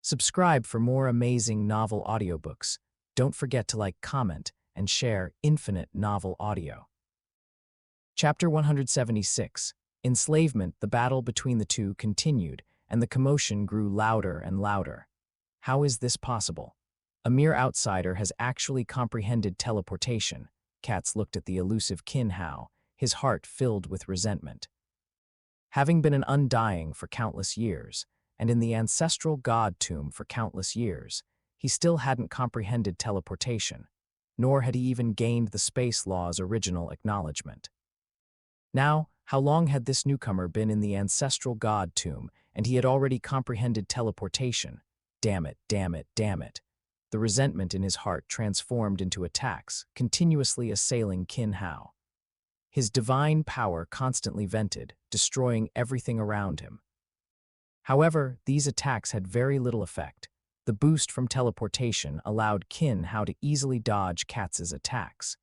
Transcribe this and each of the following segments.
Subscribe for more amazing novel audiobooks. Don't forget to like, comment, and share Infinite Novel Audio. Chapter 176. Enslavement. The battle between the two continued, and the commotion grew louder and louder. How is this possible? A mere outsider has actually comprehended teleportation. Katz looked at the elusive Qin Hao, his heart filled with resentment. Having been an undying for countless years, and in the ancestral god tomb for countless years, he still hadn't comprehended teleportation, nor had he even gained the space law's original acknowledgement. Now, how long had this newcomer been in the ancestral god tomb, and he had already comprehended teleportation? Damn it, damn it, damn it. The resentment in his heart transformed into attacks, continuously assailing Qin Hao. His divine power constantly vented, destroying everything around him. However, these attacks had very little effect. The boost from teleportation allowed Qin Hao to easily dodge Katz's attacks.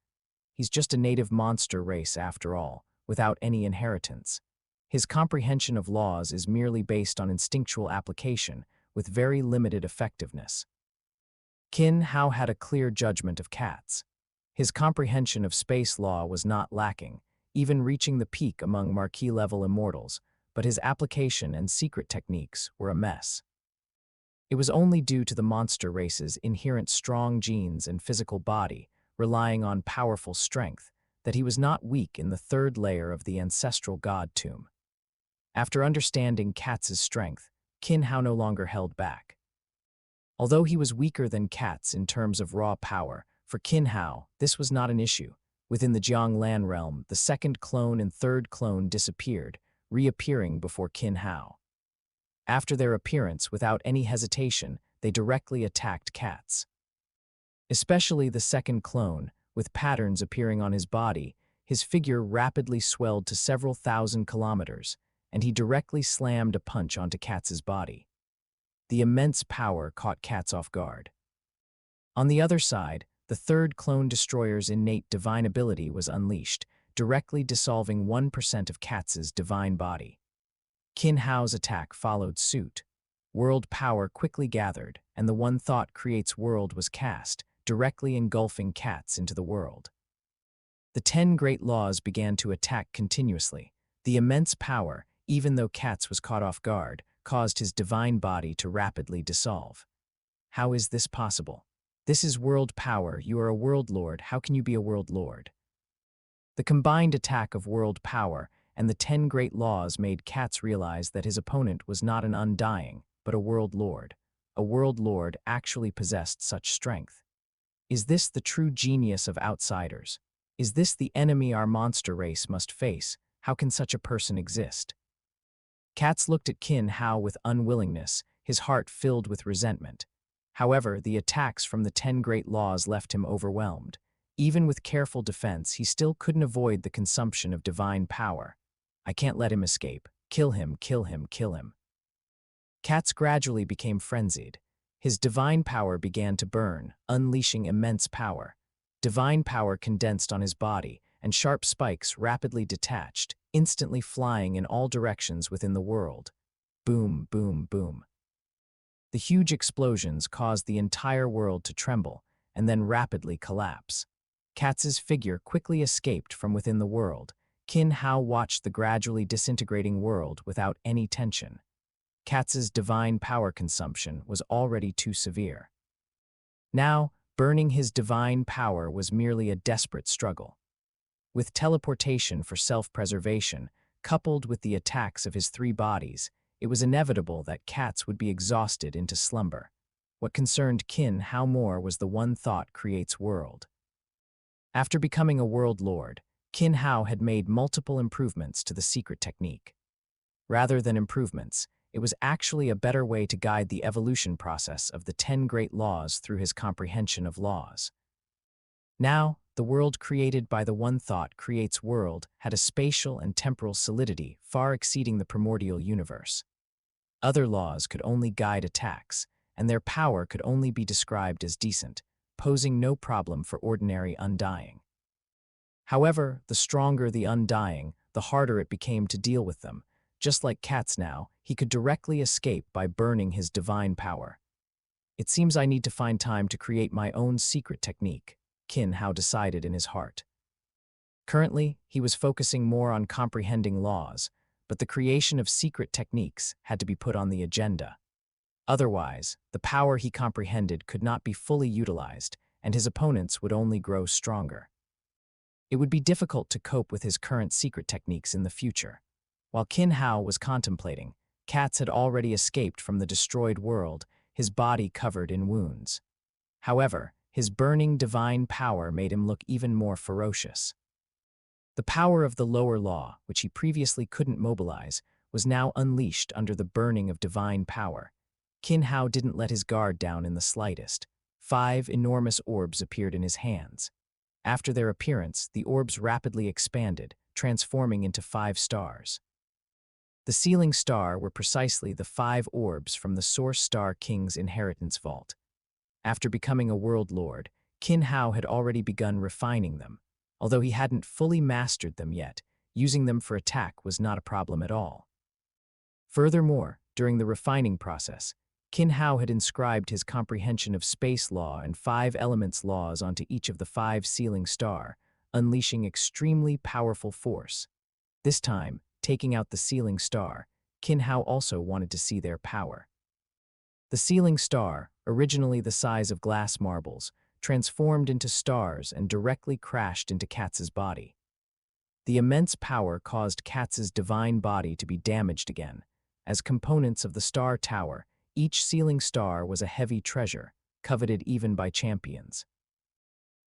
He's just a native monster race after all, without any inheritance. His comprehension of laws is merely based on instinctual application, with very limited effectiveness. Qin Hao had a clear judgment of Katz. His comprehension of space law was not lacking, even reaching the peak among marquee-level immortals, but his application and secret techniques were a mess. It was only due to the monster race's inherent strong genes and physical body, relying on powerful strength, that he was not weak in the third layer of the ancestral god tomb. After understanding Katz's strength, Qin Hao no longer held back. Although he was weaker than Katz in terms of raw power, for Qin Hao, this was not an issue. Within the Jianglan realm, the second clone and third clone disappeared, reappearing before Qin Hao. After their appearance, without any hesitation, they directly attacked Katz. Especially the second clone, with patterns appearing on his body, his figure rapidly swelled to several thousand kilometers, and he directly slammed a punch onto Katz's body. The immense power caught Katz off guard. On the other side, the third clone destroyer's innate divine ability was unleashed, directly dissolving 1% of Katz's divine body. Qin Hao's attack followed suit. World power quickly gathered, and the one thought creates world was cast, directly engulfing Katz into the world. The 10 great laws began to attack continuously. The immense power, even though Katz was caught off guard, caused his divine body to rapidly dissolve. How is this possible? This is world power. You are a world lord. How can you be a world lord? The combined attack of world power and the 10 great laws made Katz realize that his opponent was not an undying, but a world lord. A world lord actually possessed such strength. Is this the true genius of outsiders? Is this the enemy our monster race must face? How can such a person exist? Katz looked at Qin Hao with unwillingness, his heart filled with resentment. However, the attacks from the 10 great laws left him overwhelmed. Even with careful defense, he still couldn't avoid the consumption of divine power. I can't let him escape. Kill him, kill him, kill him. Katz gradually became frenzied. His divine power began to burn, unleashing immense power. Divine power condensed on his body, and sharp spikes rapidly detached, instantly flying in all directions within the world. Boom, boom, boom. The huge explosions caused the entire world to tremble, and then rapidly collapse. Katz's figure quickly escaped from within the world. Qin Hao watched the gradually disintegrating world without any tension. Katz's divine power consumption was already too severe. Now, burning his divine power was merely a desperate struggle. With teleportation for self-preservation, coupled with the attacks of his 3 bodies, it was inevitable that Katz would be exhausted into slumber. What concerned Qin Hao more was the one thought creates world. After becoming a world lord, Qin Hao had made multiple improvements to the secret technique. Rather than improvements, it was actually a better way to guide the evolution process of the 10 great laws through his comprehension of laws. Now, the world created by the one thought creates world had a spatial and temporal solidity far exceeding the primordial universe. Other laws could only guide attacks, and their power could only be described as decent, posing no problem for ordinary undying. However, the stronger the undying, the harder it became to deal with them. Just like Katz now, he could directly escape by burning his divine power. It seems I need to find time to create my own secret technique, Qin Hao decided in his heart. Currently, he was focusing more on comprehending laws, but the creation of secret techniques had to be put on the agenda. Otherwise, the power he comprehended could not be fully utilized, and his opponents would only grow stronger. It would be difficult to cope with his current secret techniques in the future. While Qin Hao was contemplating, Katz had already escaped from the destroyed world, his body covered in wounds. However, his burning divine power made him look even more ferocious. The power of the lower law, which he previously couldn't mobilize, was now unleashed under the burning of divine power. Qin Hao didn't let his guard down in the slightest. 5 enormous orbs appeared in his hands. After their appearance, the orbs rapidly expanded, transforming into 5 stars. The sealing star were precisely the 5 orbs from the Source Star King's inheritance vault. After becoming a world lord, Qin Hao had already begun refining them. Although he hadn't fully mastered them yet, using them for attack was not a problem at all. Furthermore, during the refining process, Qin Hao had inscribed his comprehension of space law and 5 elements laws onto each of the 5 sealing star, unleashing extremely powerful force. This time, taking out the sealing star, Qin Hao also wanted to see their power. The sealing star, originally the size of glass marbles, transformed into stars and directly crashed into Katz's body. The immense power caused Katz's divine body to be damaged again. As components of the star tower, each sealing star was a heavy treasure, coveted even by champions.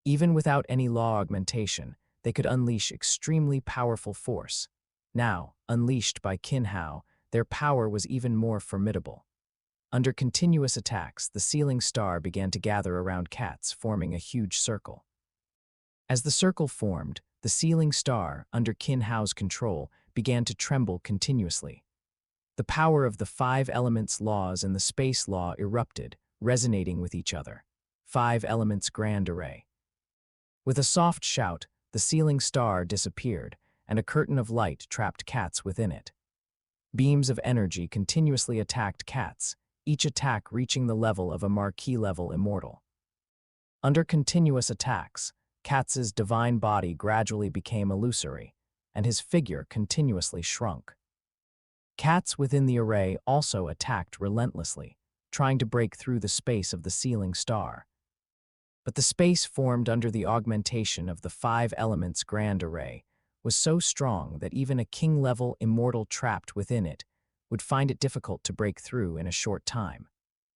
Even without any law augmentation, they could unleash extremely powerful force. Now, unleashed by Qin Hao, their power was even more formidable. Under continuous attacks, the sealing star began to gather around Katz, forming a huge circle. As the circle formed, the sealing star, under Qin Hao's control, began to tremble continuously. The power of the 5 elements laws and the space law erupted, resonating with each other. 5 elements grand array. With a soft shout, the sealing star disappeared, and a curtain of light trapped Katz within it. Beams of energy continuously attacked Katz, each attack reaching the level of a marquee-level immortal. Under continuous attacks, Katz's divine body gradually became illusory, and his figure continuously shrunk. Katz within the array also attacked relentlessly, trying to break through the space of the sealing star. But the space formed under the augmentation of the 5 elements grand array was so strong that even a king-level immortal trapped within it would find it difficult to break through in a short time.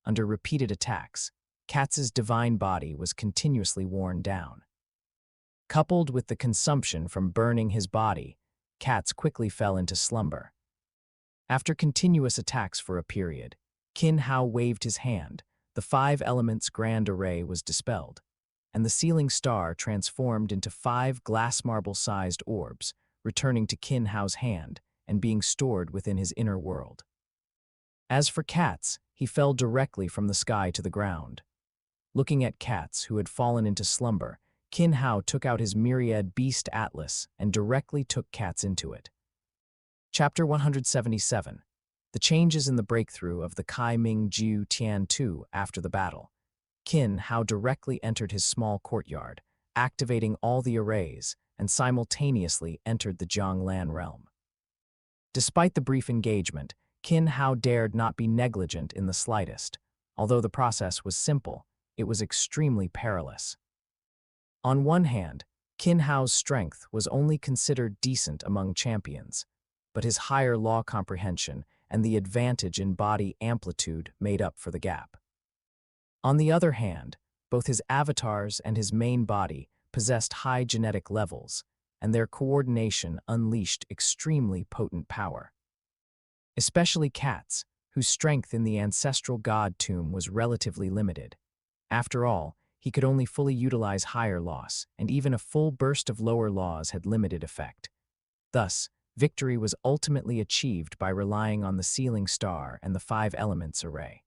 Under repeated attacks, Katz's divine body was continuously worn down. Coupled with the consumption from burning his body, Katz quickly fell into slumber. After continuous attacks for a period, Qin Hao waved his hand, the 5 elements grand array was dispelled, and the sealing star transformed into 5 glass marble-sized orbs, returning to Qin Hao's hand and being stored within his inner world. As for Katz, he fell directly from the sky to the ground. Looking at Katz, who had fallen into slumber, Qin Hao took out his myriad beast atlas and directly took Katz into it. Chapter 177. The changes in the breakthrough of the Kai Ming Jiu Tian II after the battle. Qin Hao directly entered his small courtyard, activating all the arrays, and simultaneously entered the Jianglan realm. Despite the brief engagement, Qin Hao dared not be negligent in the slightest. Although the process was simple, it was extremely perilous. On one hand, Qin Hao's strength was only considered decent among champions, but his higher law comprehension and the advantage in body amplitude made up for the gap. On the other hand, both his avatars and his main body possessed high genetic levels, and their coordination unleashed extremely potent power. Especially Katz, whose strength in the ancestral god tomb was relatively limited. After all, he could only fully utilize higher laws, and even a full burst of lower laws had limited effect. Thus, victory was ultimately achieved by relying on the sealing star and the 5 elements array.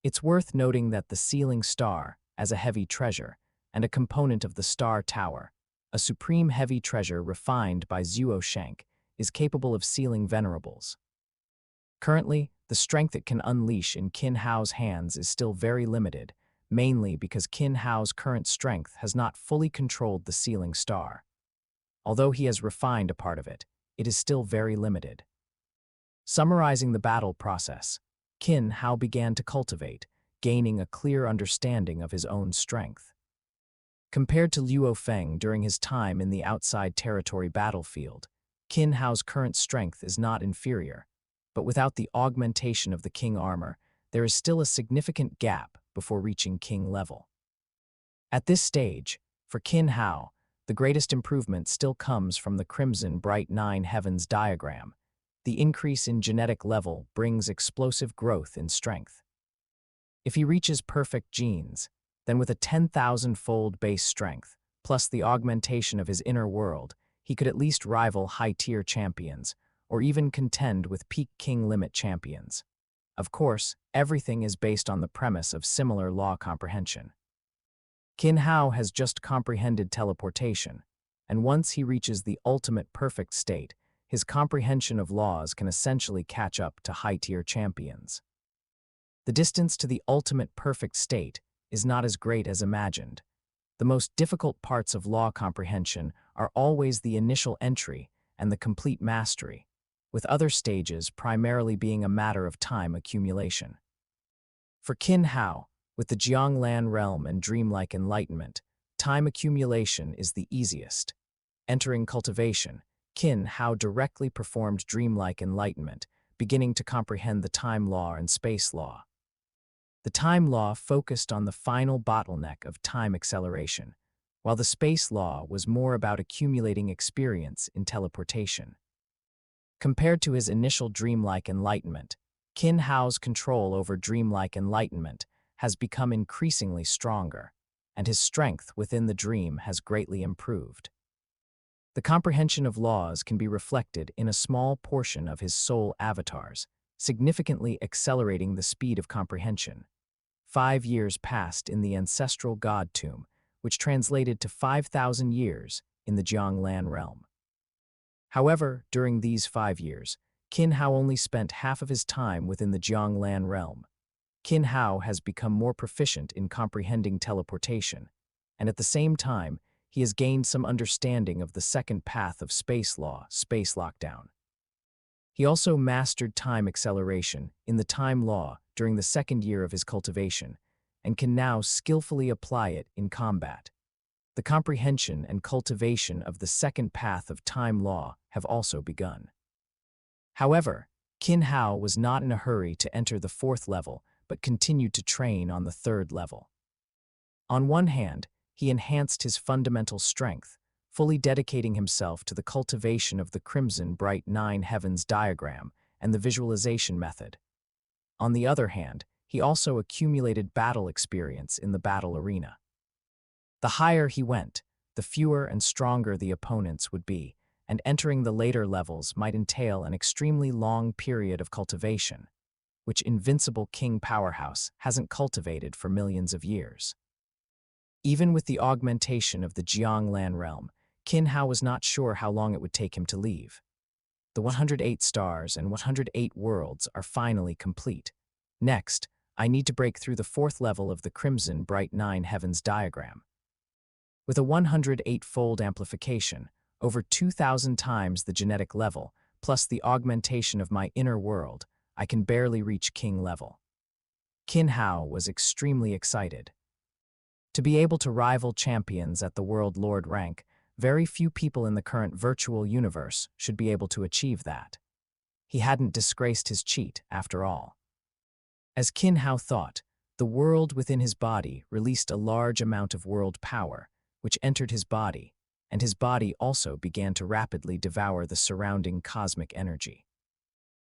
It's worth noting that the sealing star, as a heavy treasure, and a component of the star tower, a supreme heavy treasure refined by Zuo Shank, is capable of sealing venerables. Currently, the strength it can unleash in Qin Hao's hands is still very limited, mainly because Qin Hao's current strength has not fully controlled the sealing star. Although he has refined a part of it, it is still very limited. Summarizing the battle process, Qin Hao began to cultivate, gaining a clear understanding of his own strength. Compared to Luo Feng during his time in the outside territory battlefield, Qin Hao's current strength is not inferior, but without the augmentation of the King armor, there is still a significant gap before reaching King level. At this stage, for Qin Hao, the greatest improvement still comes from the Crimson Bright Nine Heavens diagram. The increase in genetic level brings explosive growth in strength. If he reaches perfect genes, then with a 10,000-fold base strength, plus the augmentation of his inner world, he could at least rival high-tier champions, or even contend with peak King limit champions. Of course, everything is based on the premise of similar law comprehension. Qin Hao has just comprehended teleportation, and once he reaches the ultimate perfect state, his comprehension of laws can essentially catch up to high-tier champions. The distance to the ultimate perfect state is not as great as imagined. The most difficult parts of law comprehension are always the initial entry and the complete mastery, with other stages primarily being a matter of time accumulation. For Qin Hao, with the Jianglan realm and dreamlike enlightenment, time accumulation is the easiest. Entering cultivation, Qin Hao directly performed dreamlike enlightenment, beginning to comprehend the time law and space law. The time law focused on the final bottleneck of time acceleration, while the space law was more about accumulating experience in teleportation. Compared to his initial dreamlike enlightenment, Qin Hao's control over dreamlike enlightenment has become increasingly stronger, and his strength within the dream has greatly improved. The comprehension of laws can be reflected in a small portion of his soul avatars, significantly accelerating the speed of comprehension. 5 years passed in the ancestral god tomb, which translated to 5,000 years in the Jianglan realm. However, during these 5 years, Qin Hao only spent half of his time within the Jianglan realm. Qin Hao has become more proficient in comprehending teleportation, and at the same time, he has gained some understanding of the second path of space law, space lockdown. He also mastered time acceleration in the time law during the second year of his cultivation, and can now skillfully apply it in combat. The comprehension and cultivation of the second path of time law have also begun. However, Qin Hao was not in a hurry to enter the 4th level, but continued to train on the 3rd level. On one hand, he enhanced his fundamental strength, fully dedicating himself to the cultivation of the Crimson Bright Nine Heavens diagram and the visualization method. On the other hand, he also accumulated battle experience in the battle arena. The higher he went, the fewer and stronger the opponents would be, and entering the later levels might entail an extremely long period of cultivation, which Invincible King Powerhouse hasn't cultivated for millions of years. Even with the augmentation of the Jianglan realm, Qin Hao was not sure how long it would take him to leave. The 108 stars and 108 worlds are finally complete. Next, I need to break through the 4th level of the Crimson Bright Nine Heavens diagram. With a 108-fold amplification, over 2,000 times the genetic level, plus the augmentation of my inner world, I can barely reach King level. Qin Hao was extremely excited. To be able to rival champions at the World Lord rank, very few people in the current virtual universe should be able to achieve that. He hadn't disgraced his cheat, after all. As Qin Hao thought, the world within his body released a large amount of world power, which entered his body, and his body also began to rapidly devour the surrounding cosmic energy.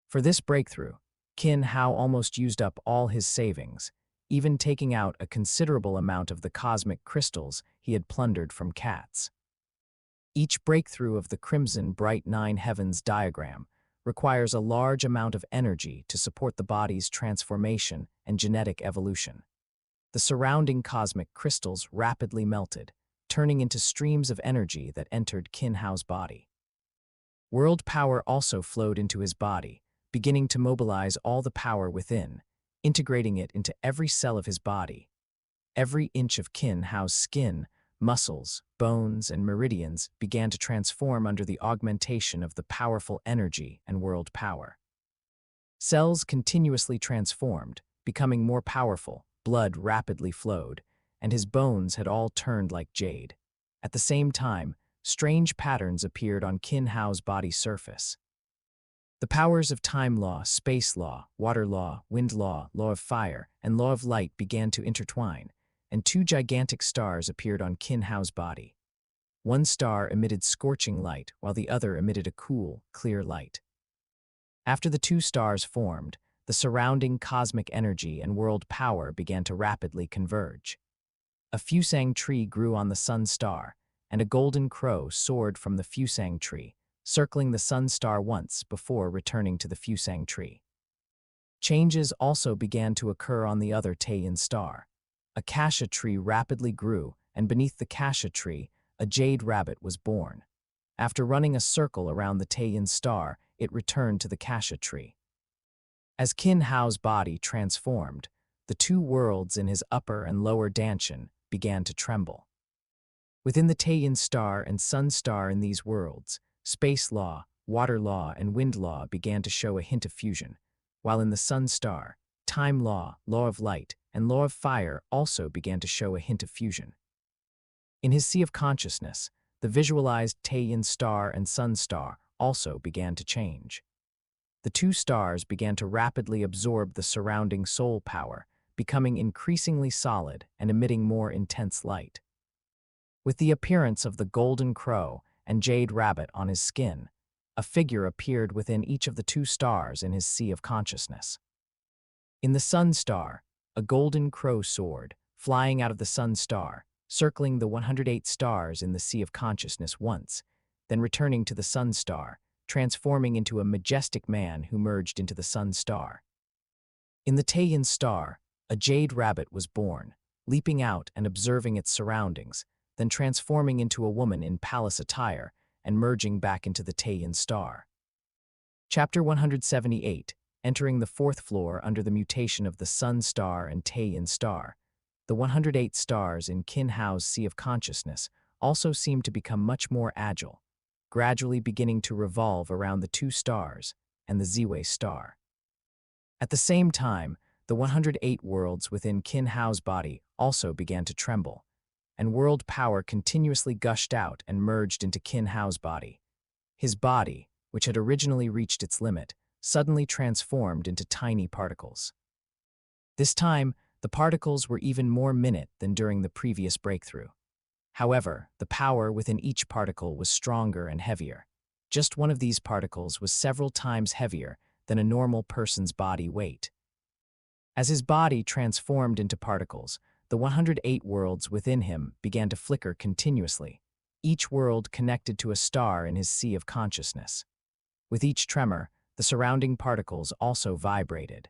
For this breakthrough, Qin Hao almost used up all his savings, even taking out a considerable amount of the cosmic crystals he had plundered from cats. Each breakthrough of the Crimson Bright Nine Heavens diagram requires a large amount of energy to support the body's transformation and genetic evolution. The surrounding cosmic crystals rapidly melted, turning into streams of energy that entered Qin Hao's body. World power also flowed into his body, beginning to mobilize all the power within, integrating it into every cell of his body. Every inch of Qin Hao's skin, muscles, bones, and meridians began to transform under the augmentation of the powerful energy and world power. Cells continuously transformed, becoming more powerful, blood rapidly flowed, and his bones had all turned like jade. At the same time, strange patterns appeared on Qin Hao's body surface. The powers of time law, space law, water law, wind law, law of fire, and law of light began to intertwine, and two gigantic stars appeared on Qin Hao's body. One star emitted scorching light, while the other emitted a cool, clear light. After the two stars formed, the surrounding cosmic energy and world power began to rapidly converge. A fusang tree grew on the sun star, and a golden crow soared from the fusang tree, circling the sun star once before returning to the fusang tree. Changes also began to occur on the other Taiyin star. A cassia tree rapidly grew, and beneath the cassia tree, a jade rabbit was born. After running a circle around the Taiyin star, it returned to the cassia tree. As Qin Hao's body transformed, the two worlds in his upper and lower dantian began to tremble. Within the Taiyin star and sun star in these worlds, space law, water law, and wind law began to show a hint of fusion, while in the sun star, time law, law of light, and law of fire also began to show a hint of fusion. In his sea of consciousness, the visualized Taiyin star and sun star also began to change. The two stars began to rapidly absorb the surrounding soul power, becoming increasingly solid and emitting more intense light. With the appearance of the golden crow and jade rabbit on his skin, a figure appeared within each of the two stars in his sea of consciousness. In the sun star, a golden crow soared, flying out of the sun star, circling the 108 stars in the sea of consciousness once, then returning to the sun star, transforming into a majestic man who merged into the sun star. In the Taiyin star, a jade rabbit was born, leaping out and observing its surroundings, then transforming into a woman in palace attire and merging back into the Taiyin star. Chapter 178, entering the fourth floor under the mutation of the sun star and Taiyin star. The 108 stars in Qin Hao's sea of consciousness also seemed to become much more agile, gradually beginning to revolve around the two stars and the Ziwei star. At the same time, the 108 worlds within Qin Hao's body also began to tremble, and world power continuously gushed out and merged into Qin Hao's body. His body, which had originally reached its limit, suddenly transformed into tiny particles. This time, the particles were even more minute than during the previous breakthrough. However, the power within each particle was stronger and heavier. Just one of these particles was several times heavier than a normal person's body weight. As his body transformed into particles, the 108 worlds within him began to flicker continuously, each world connected to a star in his sea of consciousness. With each tremor, the surrounding particles also vibrated.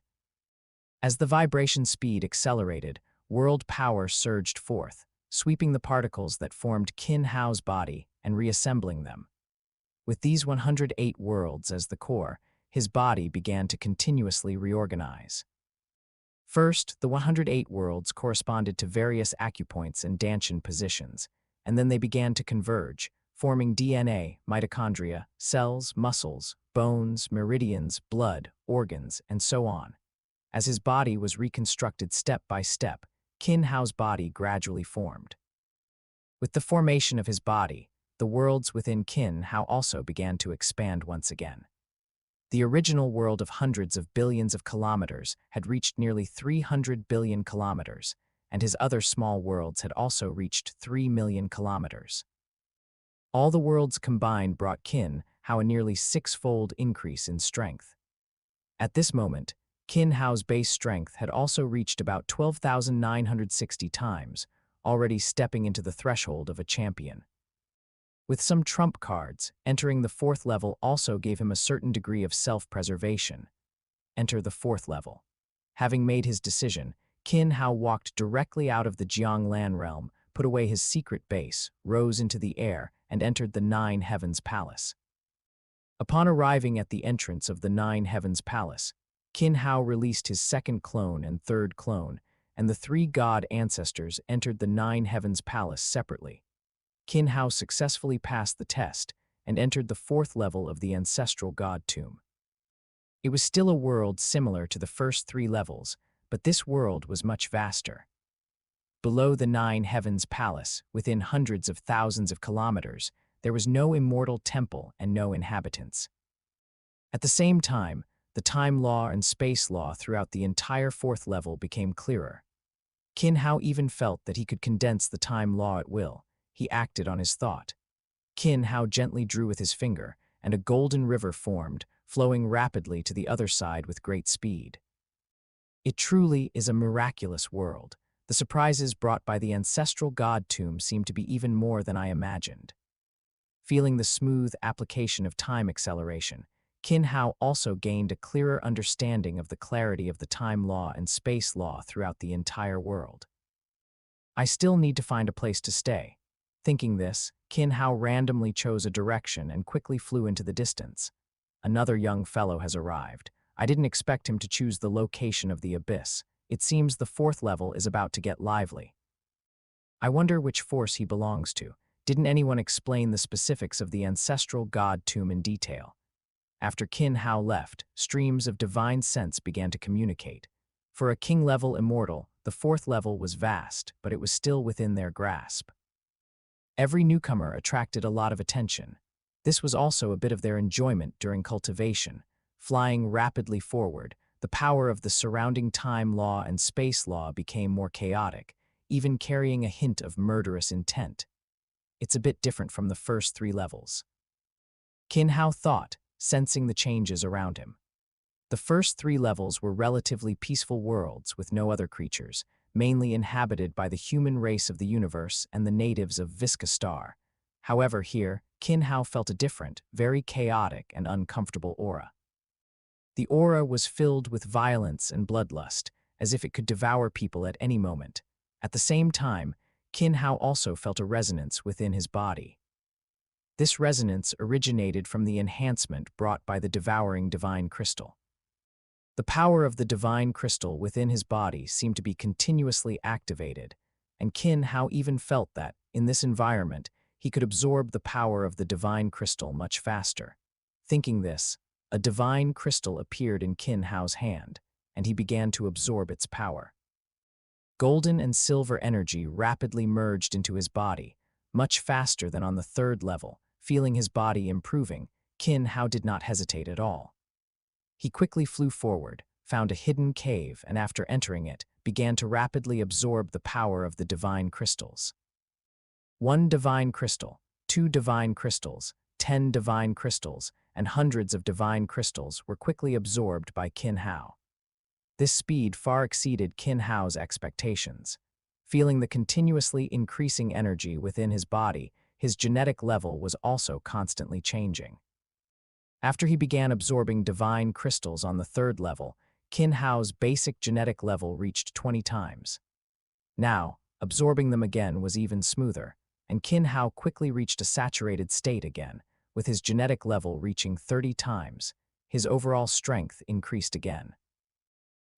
As the vibration speed accelerated, world power surged forth, sweeping the particles that formed Qin Hao's body and reassembling them. With these 108 worlds as the core, his body began to continuously reorganize. First, the 108 worlds corresponded to various acupoints and dantian positions, and then they began to converge, forming DNA, mitochondria, cells, muscles, bones, meridians, blood, organs, and so on. As his body was reconstructed step by step, Qin Hao's body gradually formed. With the formation of his body, the worlds within Qin Hao also began to expand once again. The original world of hundreds of billions of kilometers had reached nearly 300 billion kilometers, and his other small worlds had also reached 3 million kilometers. All the worlds combined brought Qin Hao a nearly six-fold increase in strength. At this moment, Qin Hao's base strength had also reached about 12,960 times, already stepping into the threshold of a champion. With some trump cards, entering the fourth level also gave him a certain degree of self-preservation. Enter the fourth level. Having made his decision, Qin Hao walked directly out of the Jianglan realm, put away his secret base, rose into the air, and entered the Nine Heavens Palace. Upon arriving at the entrance of the Nine Heavens Palace, Qin Hao released his second clone and third clone, and the three god ancestors entered the Nine Heavens Palace separately. Qin Hao successfully passed the test and entered the fourth level of the ancestral god tomb. It was still a world similar to the first three levels, but this world was much vaster. Below the Nine Heavens Palace, within hundreds of thousands of kilometers, there was no immortal temple and no inhabitants. At the same time, the time law and space law throughout the entire fourth level became clearer. Qin Hao even felt that he could condense the time law at will. He acted on his thought. Qin Hao gently drew with his finger, and a golden river formed, flowing rapidly to the other side with great speed. It truly is a miraculous world. The surprises brought by the ancestral god tomb seemed to be even more than I imagined. Feeling the smooth application of time acceleration, Qin Hao also gained a clearer understanding of the clarity of the time law and space law throughout the entire world. I still need to find a place to stay. Thinking this, Qin Hao randomly chose a direction and quickly flew into the distance. Another young fellow has arrived. I didn't expect him to choose the location of the abyss. It seems the fourth level is about to get lively. I wonder which force he belongs to. Didn't anyone explain the specifics of the ancestral god tomb in detail? After Qin Hao left, streams of divine sense began to communicate. For a king-level immortal, the fourth level was vast, but it was still within their grasp. Every newcomer attracted a lot of attention. This was also a bit of their enjoyment during cultivation. Flying rapidly forward, the power of the surrounding time law and space law became more chaotic, even carrying a hint of murderous intent. It's a bit different from the first three levels. Qin Hao thought, sensing the changes around him. The first three levels were relatively peaceful worlds with no other creatures, mainly inhabited by the human race of the universe and the natives of Visca Star. However, here, Qin Hao felt a different, very chaotic and uncomfortable aura. The aura was filled with violence and bloodlust, as if it could devour people at any moment. At the same time, Qin Hao also felt a resonance within his body. This resonance originated from the enhancement brought by the devouring divine crystal. The power of the divine crystal within his body seemed to be continuously activated, and Qin Hao even felt that, in this environment, he could absorb the power of the divine crystal much faster. Thinking this, a divine crystal appeared in Qin Hao's hand, and he began to absorb its power. Golden and silver energy rapidly merged into his body, much faster than on the third level. Feeling his body improving, Qin Hao did not hesitate at all. He quickly flew forward, found a hidden cave, and after entering it, began to rapidly absorb the power of the divine crystals. 1 divine crystal, 2 divine crystals, 10 divine crystals, and hundreds of divine crystals were quickly absorbed by Qin Hao. This speed far exceeded Qin Hao's expectations. Feeling the continuously increasing energy within his body, his genetic level was also constantly changing. After he began absorbing divine crystals on the third level, Qin Hao's basic genetic level reached 20 times. Now, absorbing them again was even smoother, and Qin Hao quickly reached a saturated state again, with his genetic level reaching 30 times. His overall strength increased again.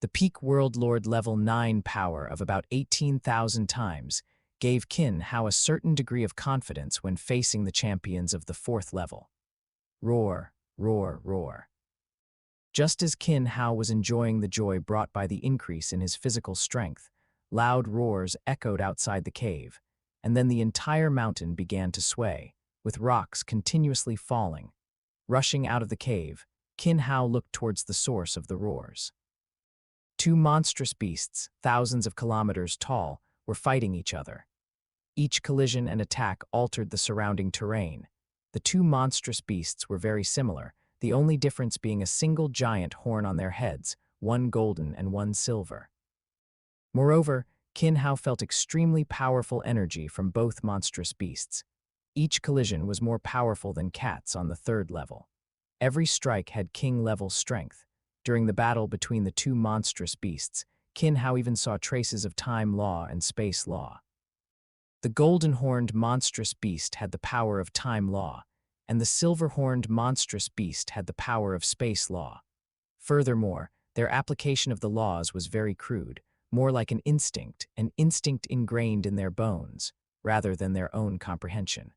The peak World Lord level 9 power of about 18,000 times gave Qin Hao a certain degree of confidence when facing the champions of the fourth level. Roar, roar, roar. Just as Qin Hao was enjoying the joy brought by the increase in his physical strength, loud roars echoed outside the cave, and then the entire mountain began to sway, with rocks continuously falling. Rushing out of the cave, Qin Hao looked towards the source of the roars. 2 monstrous beasts, thousands of kilometers tall, were fighting each other. Each collision and attack altered the surrounding terrain. The 2 monstrous beasts were very similar, the only difference being a single giant horn on their heads, 1 golden and 1 silver. Moreover, Qin Hao felt extremely powerful energy from both monstrous beasts. Each collision was more powerful than cats on the third level. Every strike had king-level strength. During the battle between the 2 monstrous beasts, Qin Hao even saw traces of time law and space law. The golden-horned monstrous beast had the power of time law. and the silver-horned monstrous beast had the power of space law. Furthermore, their application of the laws was very crude, more like an instinct ingrained in their bones, rather than their own comprehension.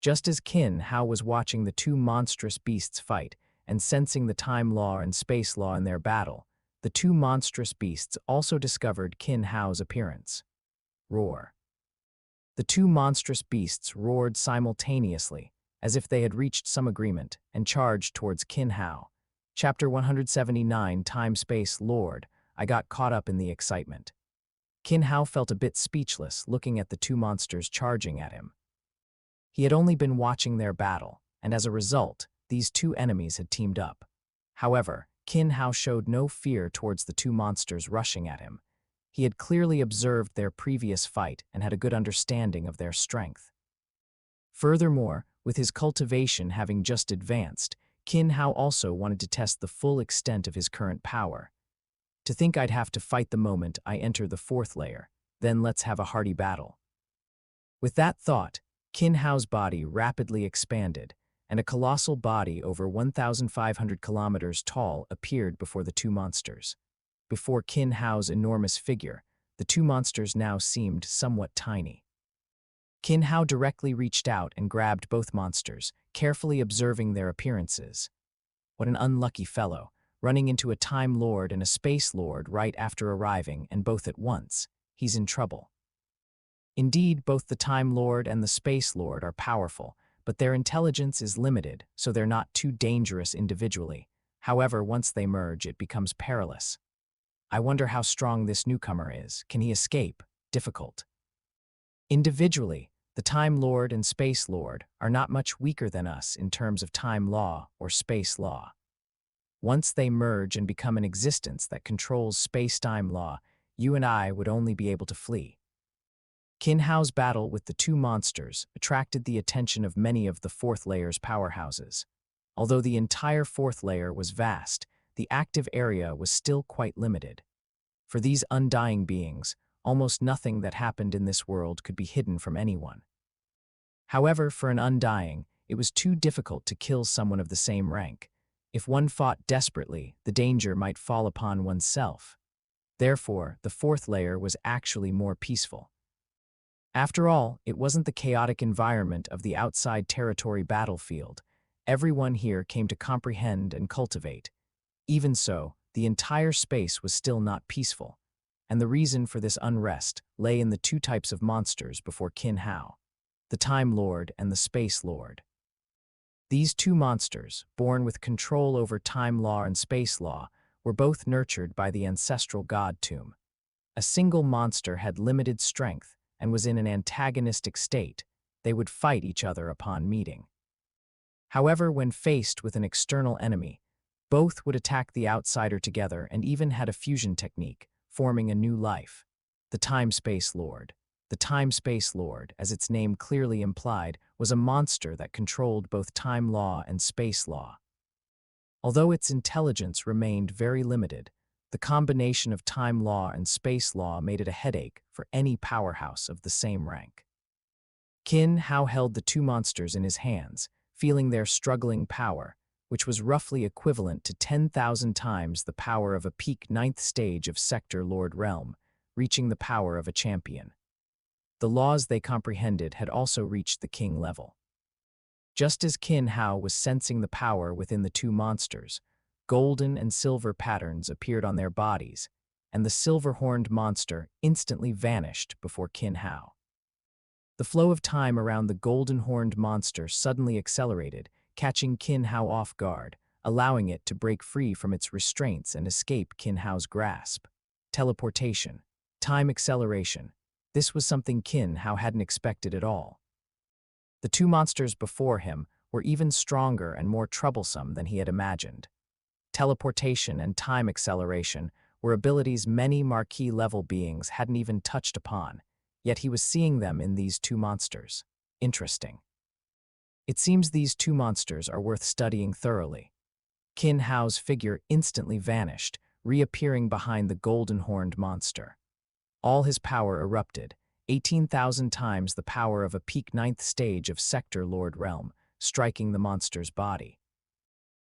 Just as Qin Hao was watching the two monstrous beasts fight and sensing the time law and space law in their battle, the two monstrous beasts also discovered Qin Hao's appearance. Roar. The two monstrous beasts roared simultaneously, as if they had reached some agreement, and charged towards Qin Hao. Chapter 179, Time-Space Lord. I got caught up in the excitement. Qin Hao felt a bit speechless looking at the two monsters charging at him. He had only been watching their battle, and as a result, these two enemies had teamed up. However, Qin Hao showed no fear towards the two monsters rushing at him. He had clearly observed their previous fight and had a good understanding of their strength. Furthermore, with his cultivation having just advanced, Qin Hao also wanted to test the full extent of his current power. To think I'd have to fight the moment I enter the fourth layer, then let's have a hearty battle. With that thought, Qin Hao's body rapidly expanded, and a colossal body over 1,500 kilometers tall appeared before the two monsters. Before Qin Hao's enormous figure, the two monsters now seemed somewhat tiny. Qin Hao directly reached out and grabbed both monsters, carefully observing their appearances. What an unlucky fellow, running into a Time Lord and a Space Lord right after arriving, and both at once. He's in trouble. Indeed, both the Time Lord and the Space Lord are powerful, but their intelligence is limited, so they're not too dangerous individually. However, once they merge, it becomes perilous. I wonder how strong this newcomer is. Can he escape? Difficult. Individually, the Time Lord and Space Lord are not much weaker than us in terms of time law or space law. Once they merge and become an existence that controls space-time law, you and I would only be able to flee. Qin Hao's battle with the two monsters attracted the attention of many of the fourth layer's powerhouses. Although the entire fourth layer was vast, the active area was still quite limited. For these undying beings, almost nothing that happened in this world could be hidden from anyone. However, for an undying, it was too difficult to kill someone of the same rank. If one fought desperately, the danger might fall upon oneself. Therefore, the fourth layer was actually more peaceful. After all, it wasn't the chaotic environment of the outside territory battlefield. Everyone here came to comprehend and cultivate. Even so, the entire space was still not peaceful, and the reason for this unrest lay in the two types of monsters before Qin Hao, the Time Lord and the Space Lord. These two monsters, born with control over time law and space law, were both nurtured by the ancestral god tomb. A single monster had limited strength and was in an antagonistic state. They would fight each other upon meeting. However, when faced with an external enemy, both would attack the outsider together and even had a fusion technique, forming a new life. The Time-Space Lord. The Time-Space Lord, as its name clearly implied, was a monster that controlled both time law and space law. Although its intelligence remained very limited, the combination of time law and space law made it a headache for any powerhouse of the same rank. Qin Hao held the two monsters in his hands, feeling their struggling power, which was roughly equivalent to 10,000 times the power of a peak 9th stage of Sector Lord Realm, reaching the power of a champion. The laws they comprehended had also reached the king level. Just as Qin Hao was sensing the power within the two monsters, golden and silver patterns appeared on their bodies, and the silver-horned monster instantly vanished before Qin Hao. The flow of time around the golden-horned monster suddenly accelerated, catching Qin Hao off guard, allowing it to break free from its restraints and escape Qin Hao's grasp. Teleportation. Time acceleration. This was something Qin Hao hadn't expected at all. The two monsters before him were even stronger and more troublesome than he had imagined. Teleportation and time acceleration were abilities many marquee-level beings hadn't even touched upon, yet he was seeing them in these two monsters. Interesting. It seems these two monsters are worth studying thoroughly. Qin Hao's figure instantly vanished, reappearing behind the golden-horned monster. All his power erupted, 18,000 times the power of a peak 9th stage of Sector Lord Realm, striking the monster's body.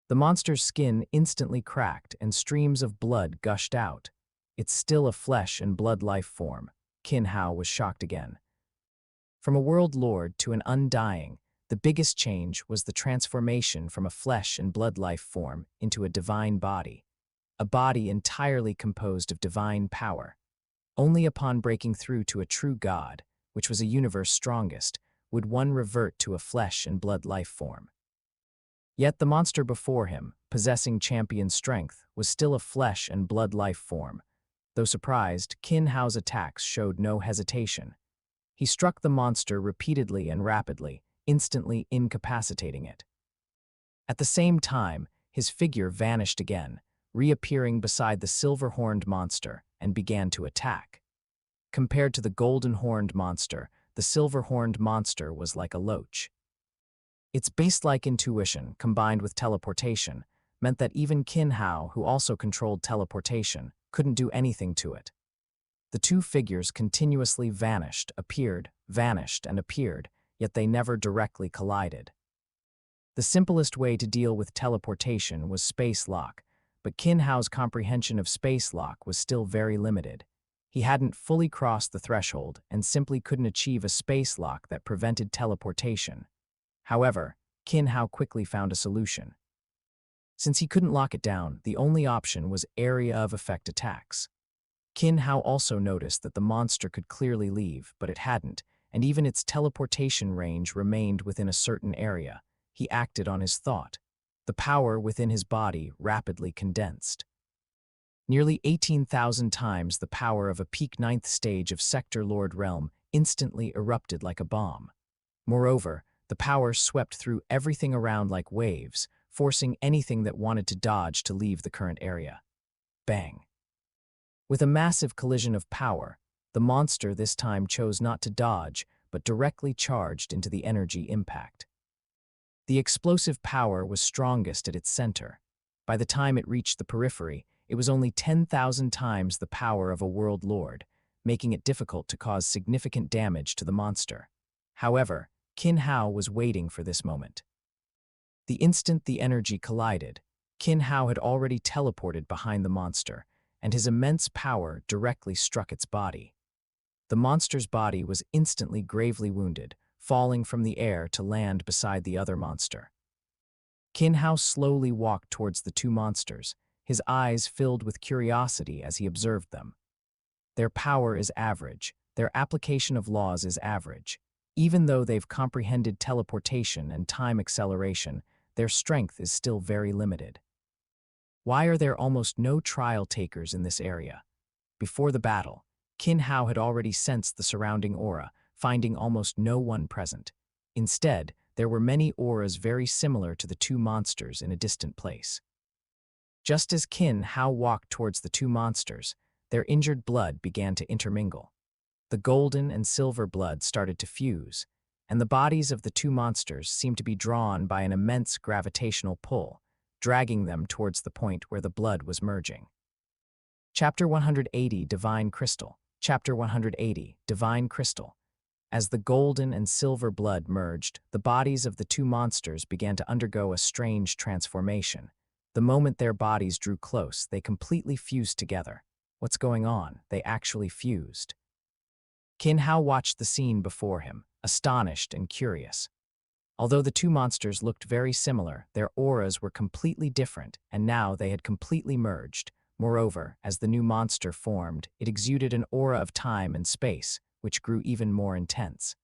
The monster's skin instantly cracked and streams of blood gushed out. It's still a flesh and blood life form. Qin Hao was shocked again. From a world lord to an undying, the biggest change was the transformation from a flesh and blood life form into a divine body, a body entirely composed of divine power. Only upon breaking through to a true God, which was a universe strongest, would one revert to a flesh and blood life form. Yet the monster before him, possessing champion strength, was still a flesh and blood life form. Though surprised, Qin Hao's attacks showed no hesitation. He struck the monster repeatedly and rapidly, instantly incapacitating it. At the same time, his figure vanished again, reappearing beside the silver-horned monster, and began to attack. Compared to the golden-horned monster, the silver-horned monster was like a loach. Its beast-like intuition, combined with teleportation, meant that even Qin Hao, who also controlled teleportation, couldn't do anything to it. The two figures continuously vanished, appeared, vanished, and appeared, yet they never directly collided. The simplest way to deal with teleportation was space lock, but Qin Hao's comprehension of space lock was still very limited. He hadn't fully crossed the threshold and simply couldn't achieve a space lock that prevented teleportation. However, Qin Hao quickly found a solution. Since he couldn't lock it down, the only option was area of effect attacks. Qin Hao also noticed that the monster could clearly leave, but it hadn't, and even its teleportation range remained within a certain area. He acted on his thought. The power within his body rapidly condensed. Nearly 18,000 times the power of a peak 9th stage of Sector Lord Realm instantly erupted like a bomb. Moreover, the power swept through everything around like waves, forcing anything that wanted to dodge to leave the current area. Bang! With a massive collision of power, the monster this time chose not to dodge, but directly charged into the energy impact. The explosive power was strongest at its center. By the time it reached the periphery, it was only 10,000 times the power of a world lord, making it difficult to cause significant damage to the monster. However, Qin Hao was waiting for this moment. The instant the energy collided, Qin Hao had already teleported behind the monster, and his immense power directly struck its body. The monster's body was instantly gravely wounded, falling from the air to land beside the other monster. Qin Hao slowly walked towards the two monsters, his eyes filled with curiosity as he observed them. Their power is average, their application of laws is average. Even though they've comprehended teleportation and time acceleration, their strength is still very limited. Why are there almost no trial takers in this area? Before the battle, Qin Hao had already sensed the surrounding aura, finding almost no one present. Instead, there were many auras very similar to the two monsters in a distant place. Just as Qin Hao walked towards the two monsters, their injured blood began to intermingle. The golden and silver blood started to fuse, and the bodies of the two monsters seemed to be drawn by an immense gravitational pull, dragging them towards the point where the blood was merging. Chapter 180, Divine Crystal. Chapter 180, Divine Crystal. As the golden and silver blood merged, the bodies of the two monsters began to undergo a strange transformation. The moment their bodies drew close, they completely fused together. What's going on? They actually fused. Qin Hao watched the scene before him, astonished and curious. Although the two monsters looked very similar, their auras were completely different, and now they had completely merged. Moreover, as the new monster formed, it exuded an aura of time and space, which grew even more intense.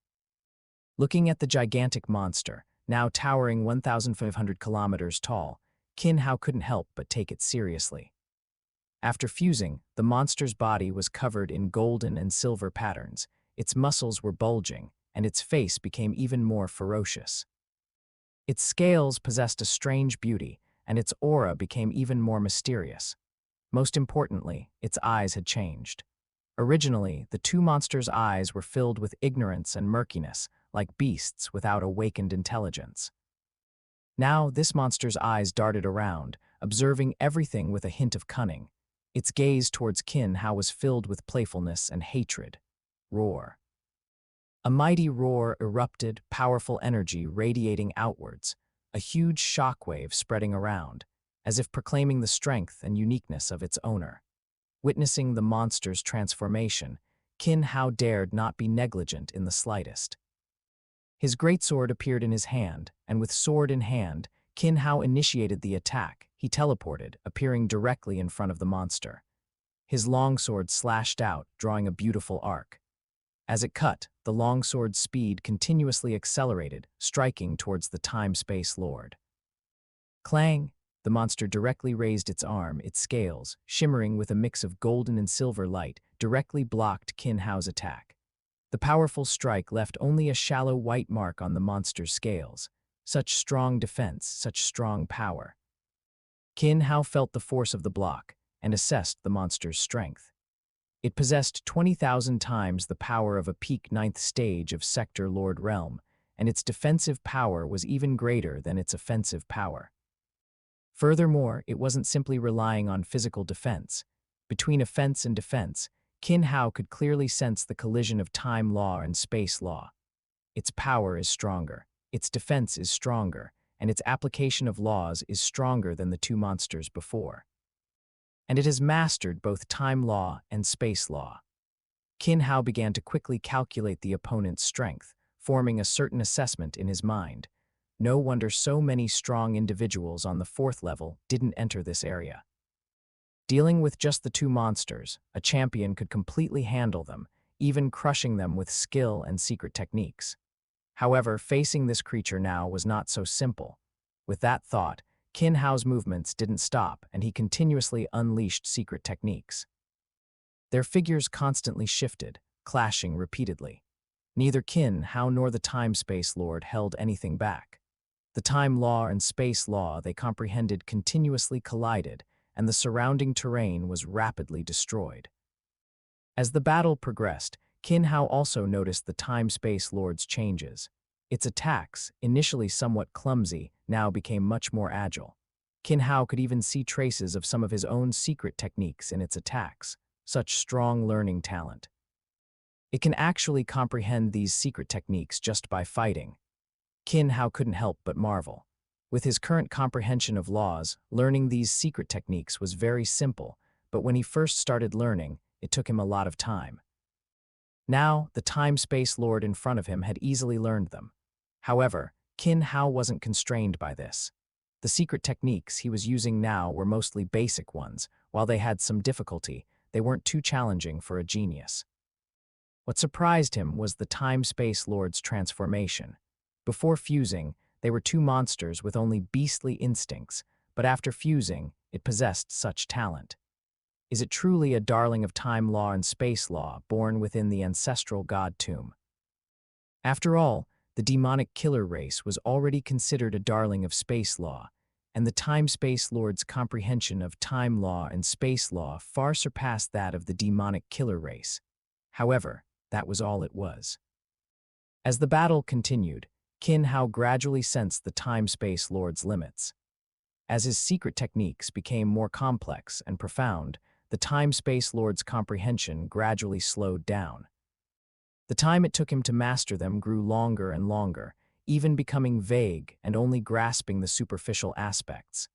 Looking at the gigantic monster, now towering 1,500 kilometers tall, Qin Hao couldn't help but take it seriously. After fusing, the monster's body was covered in golden and silver patterns, its muscles were bulging, and its face became even more ferocious. Its scales possessed a strange beauty, and its aura became even more mysterious. Most importantly, its eyes had changed. Originally, the two monsters' eyes were filled with ignorance and murkiness, like beasts without awakened intelligence. Now, this monster's eyes darted around, observing everything with a hint of cunning. Its gaze towards Qin Hao was filled with playfulness and hatred. Roar. A mighty roar erupted, powerful energy radiating outwards, a huge shockwave spreading around, as if proclaiming the strength and uniqueness of its owner. Witnessing the monster's transformation, Qin Hao dared not be negligent in the slightest. His greatsword appeared in his hand, and with sword in hand, Qin Hao initiated the attack. He teleported, appearing directly in front of the monster. His longsword slashed out, drawing a beautiful arc. As it cut, the longsword's speed continuously accelerated, striking towards the time-space lord. Clang! The monster directly raised its arm, its scales, shimmering with a mix of golden and silver light, directly blocked Qin Hao's attack. The powerful strike left only a shallow white mark on the monster's scales. Such strong defense, such strong power. Qin Hao felt the force of the block and assessed the monster's strength. It possessed 20,000 times the power of a peak 9th stage of Sector Lord Realm, and its defensive power was even greater than its offensive power. Furthermore, it wasn't simply relying on physical defense. Between offense and defense, Qin Hao could clearly sense the collision of time law and space law. Its power is stronger, its defense is stronger, and its application of laws is stronger than the two monsters before. And it has mastered both time law and space law. Qin Hao began to quickly calculate the opponent's strength, forming a certain assessment in his mind. No wonder so many strong individuals on the 4th level didn't enter this area. Dealing with just the two monsters, a champion could completely handle them, even crushing them with skill and secret techniques. However, facing this creature now was not so simple. With that thought, Qin Hao's movements didn't stop, and he continuously unleashed secret techniques. Their figures constantly shifted, clashing repeatedly. Neither Qin Hao nor the Time-Space Lord held anything back. The time law and space law they comprehended continuously collided, and the surrounding terrain was rapidly destroyed. As the battle progressed, Qin Hao also noticed the Time-Space Lord's changes. Its attacks, initially somewhat clumsy, now became much more agile. Qin Hao could even see traces of some of his own secret techniques in its attacks, such strong learning talent. It can actually comprehend these secret techniques just by fighting. Qin Hao couldn't help but marvel. With his current comprehension of laws, learning these secret techniques was very simple, but when he first started learning, it took him a lot of time. Now, the Time-Space Lord in front of him had easily learned them. However, Qin Hao wasn't constrained by this. The secret techniques he was using now were mostly basic ones. While they had some difficulty, they weren't too challenging for a genius. What surprised him was the Time-Space Lord's transformation. Before fusing, they were two monsters with only beastly instincts, but after fusing, it possessed such talent. Is it truly a darling of time law and space law, born within the ancestral god tomb? After all, the demonic killer race was already considered a darling of space law, and the Time-Space Lord's comprehension of time law and space law far surpassed that of the demonic killer race. However, that was all it was. As the battle continued, Qin Hao gradually sensed the Time-Space Lord's limits. As his secret techniques became more complex and profound, the Time-Space Lord's comprehension gradually slowed down. The time it took him to master them grew longer and longer, even becoming vague and only grasping the superficial aspects.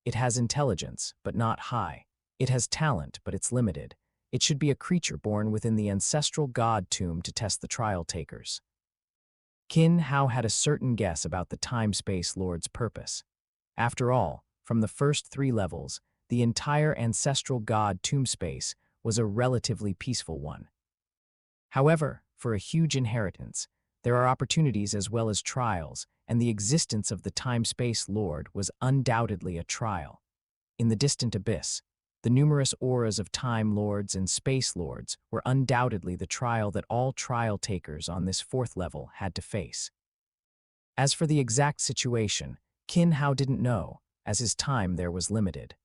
It has intelligence, but not high. It has talent, but it's limited. It should be a creature born within the ancestral god tomb to test the trial takers. Qin Hao had a certain guess about the Time-Space Lord's purpose. After all, from the first 3 levels, the entire ancestral god tomb space was a relatively peaceful one. However, for a huge inheritance, there are opportunities as well as trials, and the existence of the Time-Space Lord was undoubtedly a trial. In the distant abyss, the numerous auras of Time Lords and Space Lords were undoubtedly the trial that all trial takers on this 4th level had to face. As for the exact situation, Qin Hao didn't know, as his time there was limited.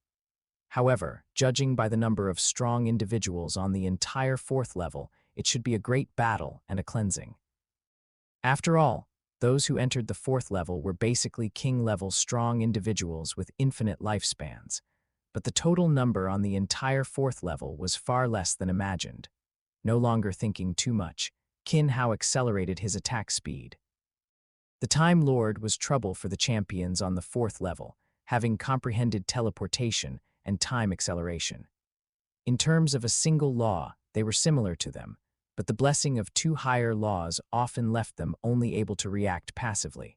However, judging by the number of strong individuals on the entire 4th level, it should be a great battle and a cleansing. After all, those who entered the 4th level were basically king-level strong individuals with infinite lifespans, but the total number on the entire 4th level was far less than imagined. No longer thinking too much, Qin Hao accelerated his attack speed. The Time Lord was trouble for the champions on the 4th level, having comprehended teleportation and time acceleration. In terms of a single law, they were similar to them, but the blessing of 2 higher laws often left them only able to react passively.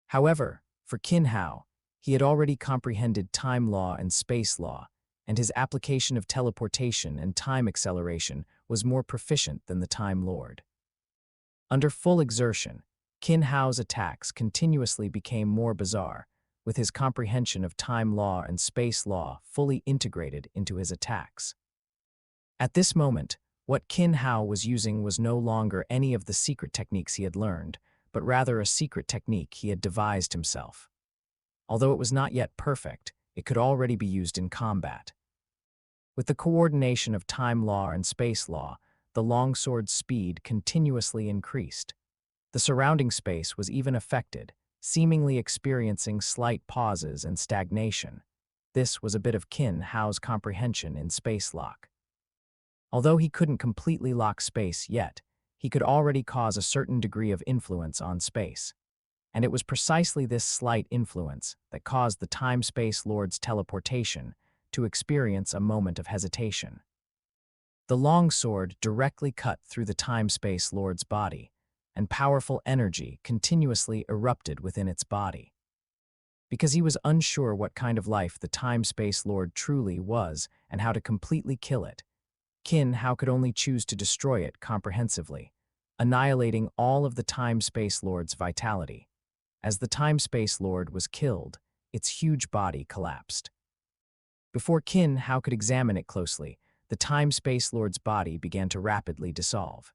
However, for Qin Hao, he had already comprehended time law and space law, and his application of teleportation and time acceleration was more proficient than the Time Lord. Under full exertion, Qin Hao's attacks continuously became more bizarre, with his comprehension of time law and space law fully integrated into his attacks. At this moment, what Qin Hao was using was no longer any of the secret techniques he had learned, but rather a secret technique he had devised himself. Although it was not yet perfect, it could already be used in combat. With the coordination of time law and space law, the longsword's speed continuously increased. The surrounding space was even affected, seemingly experiencing slight pauses and stagnation. This was a bit of Qin Hao's comprehension in space lock. Although he couldn't completely lock space yet, he could already cause a certain degree of influence on space. And it was precisely this slight influence that caused the Time-Space Lord's teleportation to experience a moment of hesitation. The longsword directly cut through the Time-Space Lord's body, and powerful energy continuously erupted within its body. Because he was unsure what kind of life the Time-Space Lord truly was and how to completely kill it, Qin Hao could only choose to destroy it comprehensively, annihilating all of the Time-Space Lord's vitality. As the Time-Space Lord was killed, its huge body collapsed. Before Qin Hao could examine it closely, the Time-Space Lord's body began to rapidly dissolve.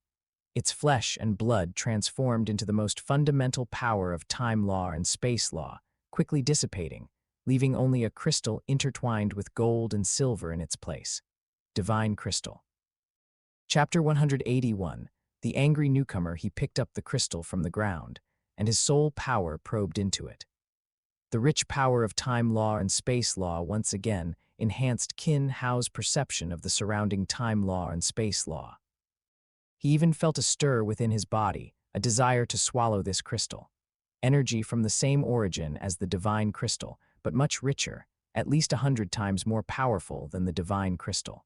Its flesh and blood transformed into the most fundamental power of time law and space law, quickly dissipating, leaving only a crystal intertwined with gold and silver in its place. Divine Crystal. Chapter 181. The angry newcomer, he picked up the crystal from the ground, and his soul power probed into it. The rich power of time law and space law once again enhanced Qin Hao's perception of the surrounding time law and space law. He even felt a stir within his body, a desire to swallow this crystal. Energy from the same origin as the divine crystal, but much richer, at least 100 times more powerful than the divine crystal.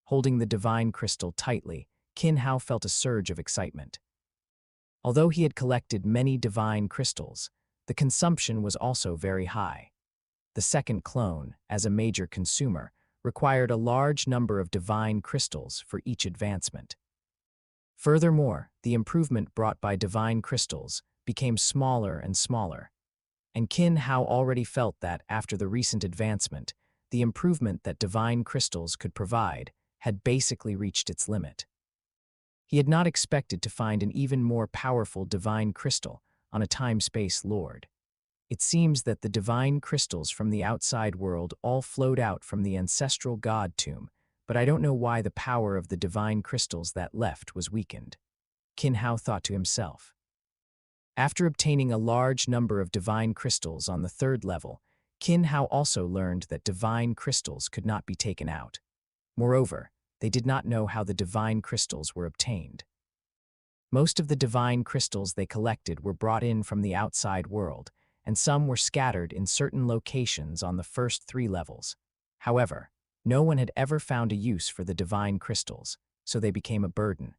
Holding the divine crystal tightly, Qin Hao felt a surge of excitement. Although he had collected many divine crystals, the consumption was also very high. The second clone, as a major consumer, required a large number of divine crystals for each advancement. Furthermore, the improvement brought by divine crystals became smaller and smaller, and Qin Hao already felt that after the recent advancement, the improvement that divine crystals could provide had basically reached its limit. He had not expected to find an even more powerful divine crystal on a time-space lord. It seems that the divine crystals from the outside world all flowed out from the ancestral god tomb, but I don't know why the power of the divine crystals that left was weakened. Qin Hao thought to himself. After obtaining a large number of divine crystals on the 3rd level, Qin Hao also learned that divine crystals could not be taken out. Moreover, they did not know how the divine crystals were obtained. Most of the divine crystals they collected were brought in from the outside world, and some were scattered in certain locations on the first 3 levels. However, no one had ever found a use for the divine crystals, so they became a burden.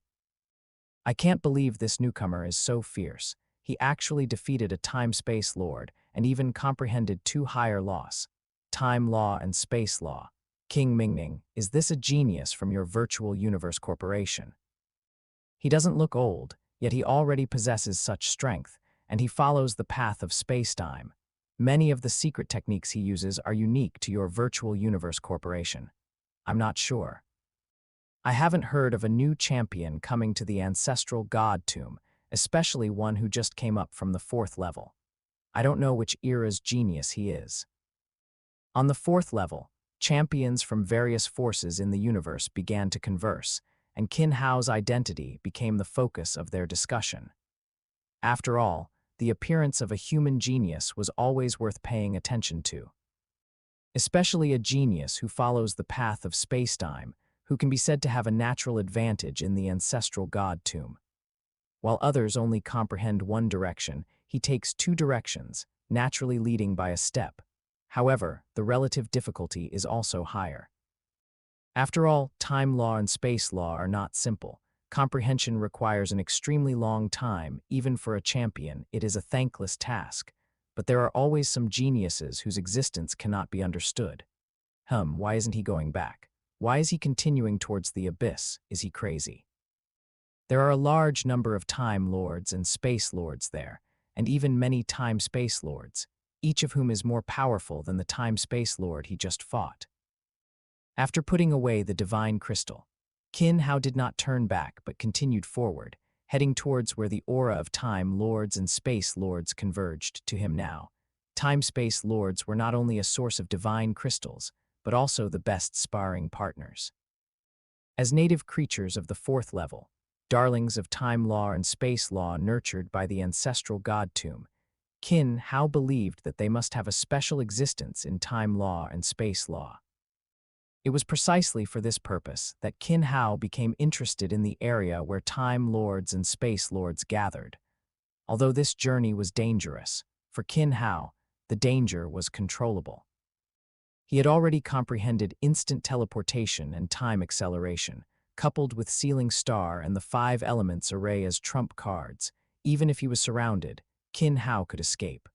I can't believe this newcomer is so fierce. He actually defeated a time-space lord and even comprehended 2 higher laws, time law and space law. King Mingning, is this a genius from your virtual universe corporation? He doesn't look old, yet he already possesses such strength, and he follows the path of space-time. Many of the secret techniques he uses are unique to your virtual universe corporation. I'm not sure. I haven't heard of a new champion coming to the ancestral god tomb, especially one who just came up from the 4th level. I don't know which era's genius he is. On the 4th level, champions from various forces in the universe began to converse, and Qin Hao's identity became the focus of their discussion. After all, the appearance of a human genius was always worth paying attention to. Especially a genius who follows the path of space-time, who can be said to have a natural advantage in the ancestral god tomb. While others only comprehend one direction, he takes two directions, naturally leading by a step. However, the relative difficulty is also higher. After all, time law and space law are not simple. Comprehension requires an extremely long time. Even for a champion, it is a thankless task. But there are always some geniuses whose existence cannot be understood. Why isn't he going back? Why is he continuing towards the abyss? Is he crazy? There are a large number of Time Lords and Space Lords there, and even many Time-Space Lords, each of whom is more powerful than the Time-Space Lord he just fought. After putting away the divine crystal, Qin Hao did not turn back but continued forward, heading towards where the aura of Time Lords and Space Lords converged to him now. Time-Space Lords were not only a source of divine crystals, but also the best sparring partners. As native creatures of the fourth level, darlings of time law and space law nurtured by the ancestral god tomb, Qin Hao believed that they must have a special existence in time law and space law. It was precisely for this purpose that Qin Hao became interested in the area where Time Lords and Space Lords gathered. Although this journey was dangerous, for Qin Hao, the danger was controllable. He had already comprehended instant teleportation and time acceleration, coupled with Sealing Star and the 5 elements array as trump cards. Even if he was surrounded, Qin Hao could escape.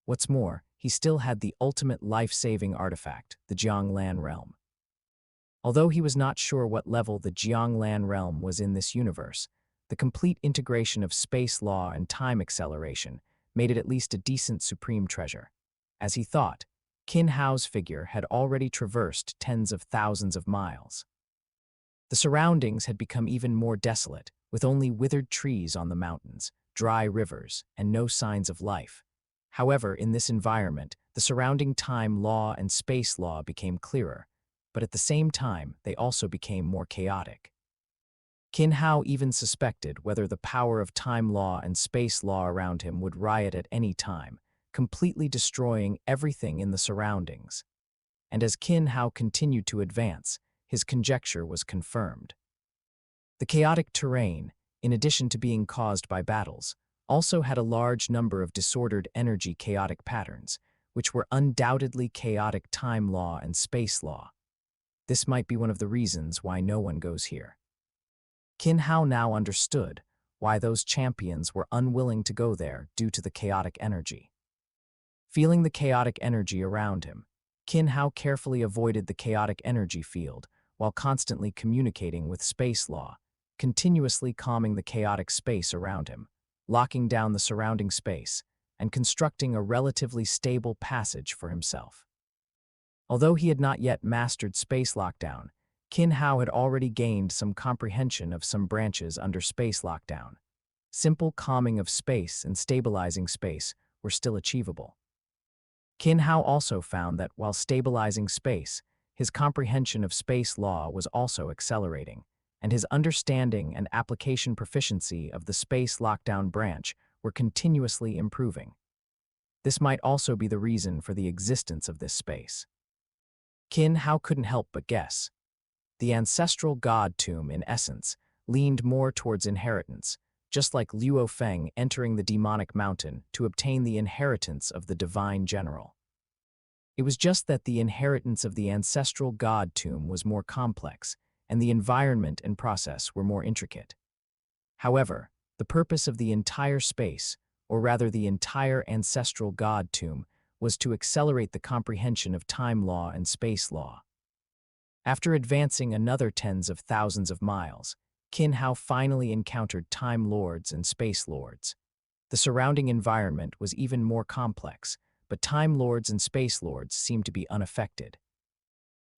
What's more, he still had the ultimate life-saving artifact, the Jianglan realm. Although he was not sure what level the Jianglan realm was in this universe, the complete integration of space law and time acceleration made it at least a decent supreme treasure. As he thought, Qin Hao's figure had already traversed tens of thousands of miles. The surroundings had become even more desolate, with only withered trees on the mountains, dry rivers, and no signs of life. However, in this environment, the surrounding time law and space law became clearer, but at the same time, they also became more chaotic. Qin Hao even suspected whether the power of time law and space law around him would riot at any time, completely destroying everything in the surroundings. And as Qin Hao continued to advance, his conjecture was confirmed. The chaotic terrain, in addition to being caused by battles, also had a large number of disordered energy chaotic patterns, which were undoubtedly chaotic time law and space law. This might be one of the reasons why no one goes here. Qin Hao now understood why those champions were unwilling to go there due to the chaotic energy. Feeling the chaotic energy around him, Qin Hao carefully avoided the chaotic energy field while constantly communicating with space law, continuously calming the chaotic space around him, locking down the surrounding space, and constructing a relatively stable passage for himself. Although he had not yet mastered space lockdown, Qin Hao had already gained some comprehension of some branches under space lockdown. Simple calming of space and stabilizing space were still achievable. Qin Hao also found that while stabilizing space, his comprehension of space law was also accelerating, and his understanding and application proficiency of the space lockdown branch were continuously improving. This might also be the reason for the existence of this space. Qin Hao couldn't help but guess. The ancestral god tomb, in essence, leaned more towards inheritance, just like Luo Feng entering the demonic mountain to obtain the inheritance of the divine general. It was just that the inheritance of the ancestral god tomb was more complex, and the environment and process were more intricate. However, the purpose of the entire space, or rather the entire ancestral god tomb, was to accelerate the comprehension of time law and space law. After advancing another tens of thousands of miles, Qin Hao finally encountered Time Lords and Space Lords. The surrounding environment was even more complex, but Time Lords and Space Lords seemed to be unaffected.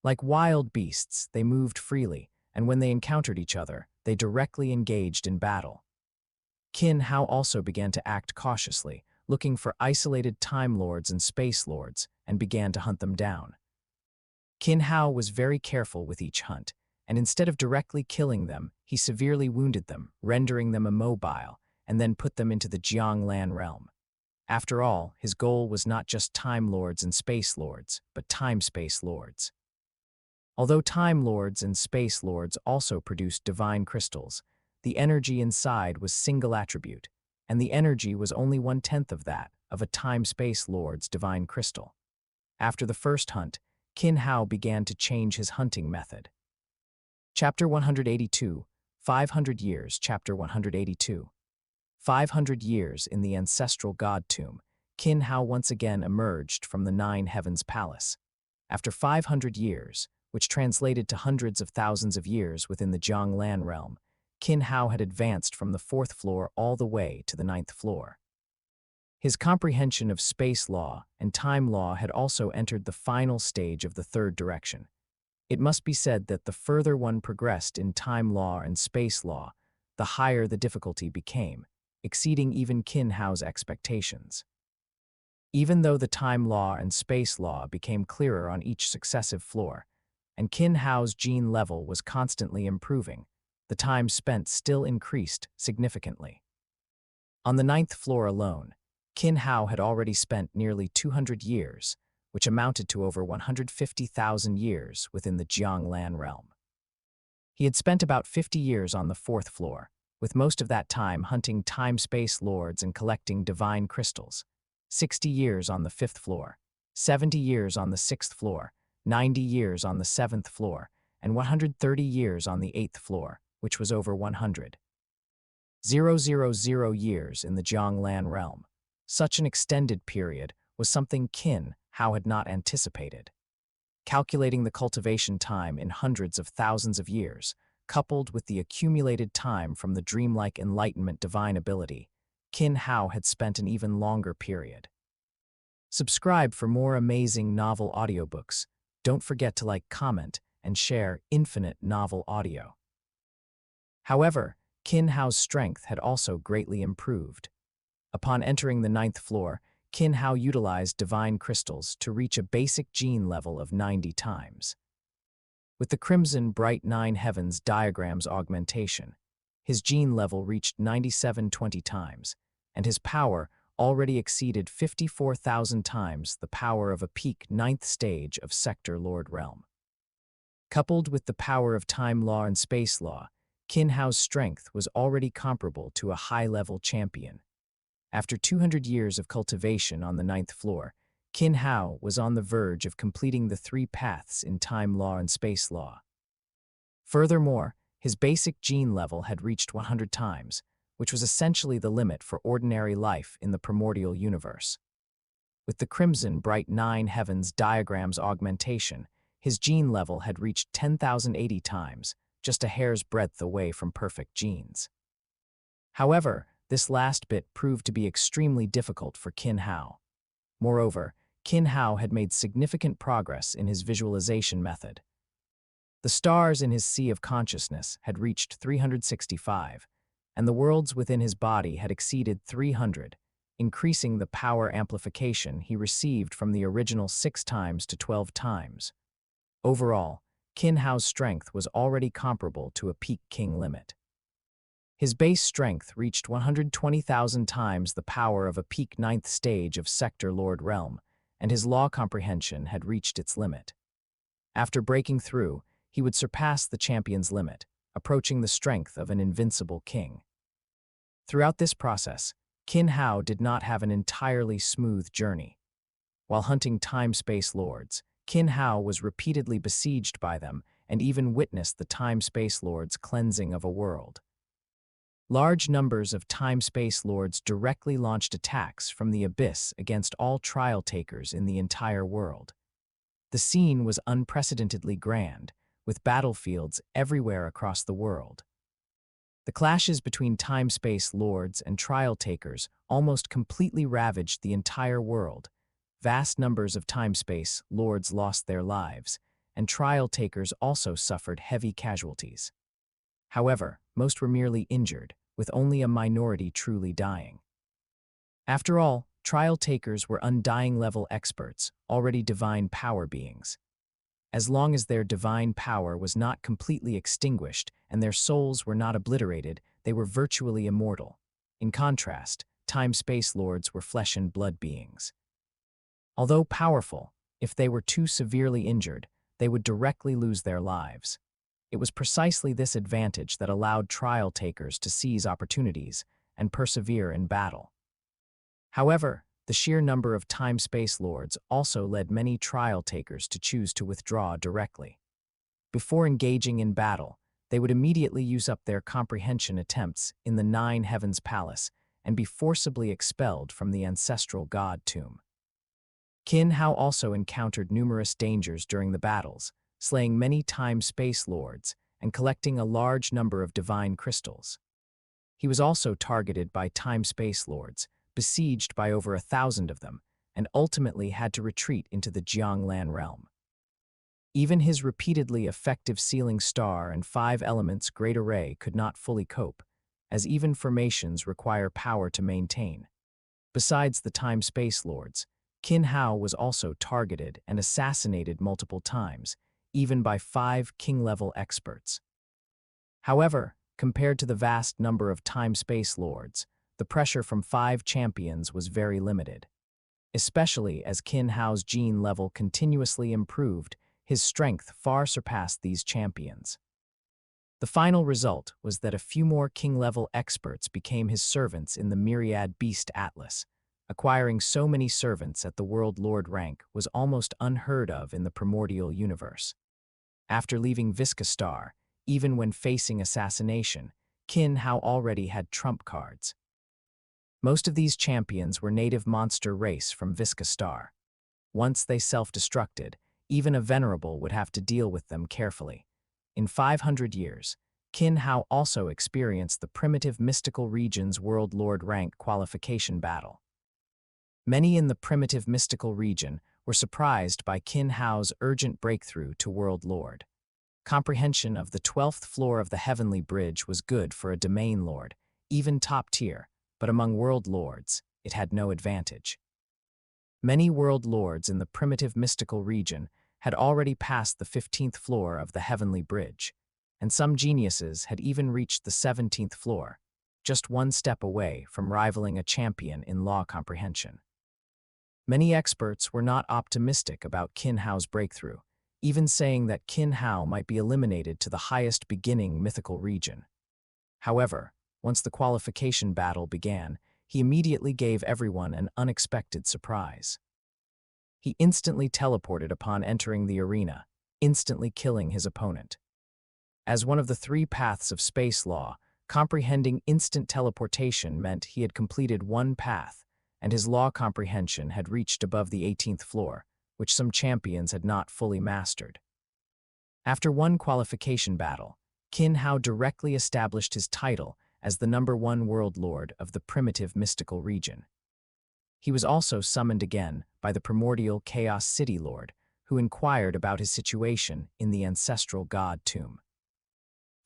Like wild beasts, they moved freely, and when they encountered each other, they directly engaged in battle. Qin Hao also began to act cautiously, looking for isolated Time Lords and Space Lords, and began to hunt them down. Qin Hao was very careful with each hunt, and instead of directly killing them, he severely wounded them, rendering them immobile, and then put them into the Jianglan realm. After all, his goal was not just Time Lords and Space Lords, but Time-Space Lords. Although Time Lords and Space Lords also produced divine crystals, the energy inside was single attribute, and the energy was only 1/10 of that of a time-space lord's divine crystal. After the first hunt, Qin Hao began to change his hunting method. Chapter 182, 500 Years. Chapter 182. 500 years in the ancestral god tomb, Qin Hao once again emerged from the Nine Heavens Palace. After 500 years, which translated to hundreds of thousands of years within the Jianglan realm, Qin Hao had advanced from the 4th floor all the way to the 9th floor. His comprehension of space law and time law had also entered the final stage of the 3rd direction. It must be said that the further one progressed in time law and space law, the higher the difficulty became, exceeding even Qin Hao's expectations. Even though the time law and space law became clearer on each successive floor, and Qin Hao's gene level was constantly improving, the time spent still increased significantly. On the 9th floor alone, Qin Hao had already spent nearly 200 years, which amounted to over 150,000 years within the Jianglan realm. He had spent about 50 years on the 4th floor, with most of that time hunting time-space lords and collecting divine crystals, 60 years on the 5th floor, 70 years on the 6th floor, 90 years on the 7th floor, and 130 years on the 8th floor, which was over 100,000 years in the Jianglan realm. Such an extended period was something Qin Hao had not anticipated. Calculating the cultivation time in hundreds of thousands of years, coupled with the accumulated time from the dreamlike enlightenment divine ability, Qin Hao had spent an even longer period. Subscribe for more amazing novel audiobooks. Don't forget to like, comment, and share Infinite Novel Audio. However, Qin Hao's strength had also greatly improved. Upon entering the 9th floor, Qin Hao utilized divine crystals to reach a basic gene level of 90 times. With the crimson bright 9 heavens diagram's augmentation, his gene level reached 9720 times, and his power already exceeded 54,000 times the power of a peak 9th stage of Sector Lord Realm. Coupled with the power of time law and space law, Qin Hao's strength was already comparable to a high-level champion. After 200 years of cultivation on the 9th floor, Qin Hao was on the verge of completing the 3 paths in time law and space law. Furthermore, his basic gene level had reached 100 times, which was essentially the limit for ordinary life in the primordial universe. With the crimson bright 9 heavens diagram's augmentation, his gene level had reached 10,080 times, just a hair's breadth away from perfect genes. However, this last bit proved to be extremely difficult for Qin Hao. Moreover, Qin Hao had made significant progress in his visualization method. The stars in his sea of consciousness had reached 365, and the worlds within his body had exceeded 300, increasing the power amplification he received from the original 6 times to 12 times. Overall, Qin Hao's strength was already comparable to a peak king limit. His base strength reached 120,000 times the power of a peak 9th stage of Sector Lord Realm, and his law comprehension had reached its limit. After breaking through, he would surpass the champion's limit, approaching the strength of an invincible king. Throughout this process, Qin Hao did not have an entirely smooth journey. While hunting time-space lords, Qin Hao was repeatedly besieged by them and even witnessed the time-space lords' cleansing of a world. Large numbers of time-space lords directly launched attacks from the abyss against all trial takers in the entire world. The scene was unprecedentedly grand, with battlefields everywhere across the world. The clashes between time-space lords and trial takers almost completely ravaged the entire world. Vast numbers of time-space lords lost their lives, and trial takers also suffered heavy casualties. However, most were merely injured, with only a minority truly dying. After all, trial takers were undying-level experts, already divine power beings. As long as their divine power was not completely extinguished and their souls were not obliterated, they were virtually immortal. In contrast, time-space lords were flesh and blood beings. Although powerful, if they were too severely injured, they would directly lose their lives. It was precisely this advantage that allowed trial takers to seize opportunities and persevere in battle. However, the sheer number of time-space lords also led many trial takers to choose to withdraw directly. Before engaging in battle, they would immediately use up their comprehension attempts in the Nine Heavens Palace and be forcibly expelled from the ancestral god tomb. Qin Hao also encountered numerous dangers during the battles, slaying many time-space lords and collecting a large number of divine crystals. He was also targeted by time-space lords, besieged by over 1,000 of them, and ultimately had to retreat into the Jianglan realm. Even his repeatedly effective sealing star and 5 elements great array could not fully cope, as even formations require power to maintain. Besides the time-space lords, Qin Hao was also targeted and assassinated multiple times, even by 5 king-level experts. However, compared to the vast number of time-space lords, the pressure from 5 champions was very limited. Especially as Qin Hao's gene level continuously improved, his strength far surpassed these champions. The final result was that a few more king-level experts became his servants in the Myriad Beast Atlas. Acquiring so many servants at the World Lord rank was almost unheard of in the primordial universe. After leaving Visca Star, even when facing assassination, Qin Hao already had trump cards. Most of these champions were native monster race from Visca Star. Once they self-destructed, even a venerable would have to deal with them carefully. In 500 years, Qin Hao also experienced the primitive mystical region's World Lord rank qualification battle. Many in the primitive mystical region were surprised by Qin Hao's urgent breakthrough to World Lord. Comprehension of the 12th floor of the Heavenly Bridge was good for a domain lord, even top tier, but among World Lords, it had no advantage. Many World Lords in the primitive mystical region had already passed the 15th floor of the Heavenly Bridge, and some geniuses had even reached the 17th floor, just one step away from rivaling a champion in law comprehension. Many experts were not optimistic about Qin Hao's breakthrough, even saying that Qin Hao might be eliminated to the highest beginning mythical region. However, once the qualification battle began, he immediately gave everyone an unexpected surprise. He instantly teleported upon entering the arena, instantly killing his opponent. As one of the 3 paths of space law, comprehending instant teleportation meant he had completed one path, and his law comprehension had reached above the 18th floor, which some champions had not fully mastered. After one qualification battle, Qin Hao directly established his title as the #1 World Lord of the primitive mystical region. He was also summoned again by the primordial Chaos City Lord, who inquired about his situation in the ancestral god tomb.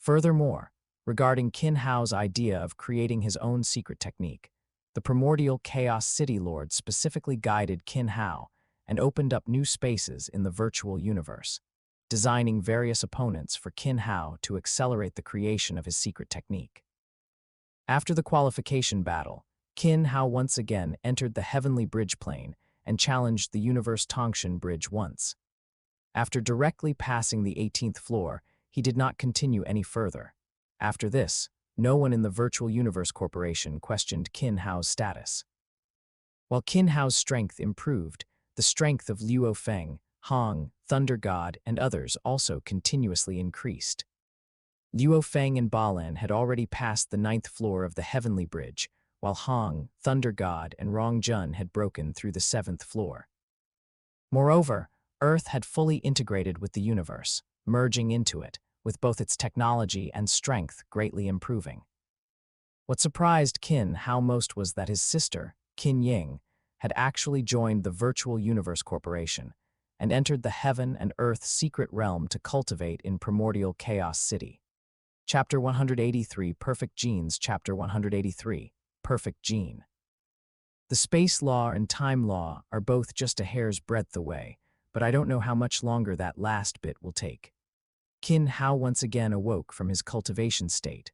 Furthermore, regarding Qin Hao's idea of creating his own secret technique, the primordial Chaos City Lord specifically guided Qin Hao and opened up new spaces in the virtual universe, designing various opponents for Qin Hao to accelerate the creation of his secret technique. After the qualification battle, Qin Hao once again entered the Heavenly Bridge plane and challenged the Universe Tongshan Bridge once. After directly passing the 18th floor, he did not continue any further. After this, no one in the Virtual Universe Corporation questioned Qin Hao's status. While Qin Hao's strength improved, the strength of Luo Feng, Hong, Thunder God, and others also continuously increased. Luo Feng and Balan had already passed the 9th floor of the Heavenly Bridge, while Hong, Thunder God, and Rong Jun had broken through the 7th floor. Moreover, Earth had fully integrated with the universe, merging into it, with both its technology and strength greatly improving. What surprised Qin Hao most was that his sister, Qin Ying, had actually joined the Virtual Universe Corporation and entered the Heaven and Earth secret realm to cultivate in primordial Chaos City. Chapter 183, Perfect Genes. Chapter 183, Perfect Gene. The space law and time law are both just a hair's breadth away, but I don't know how much longer that last bit will take. Qin Hao once again awoke from his cultivation state.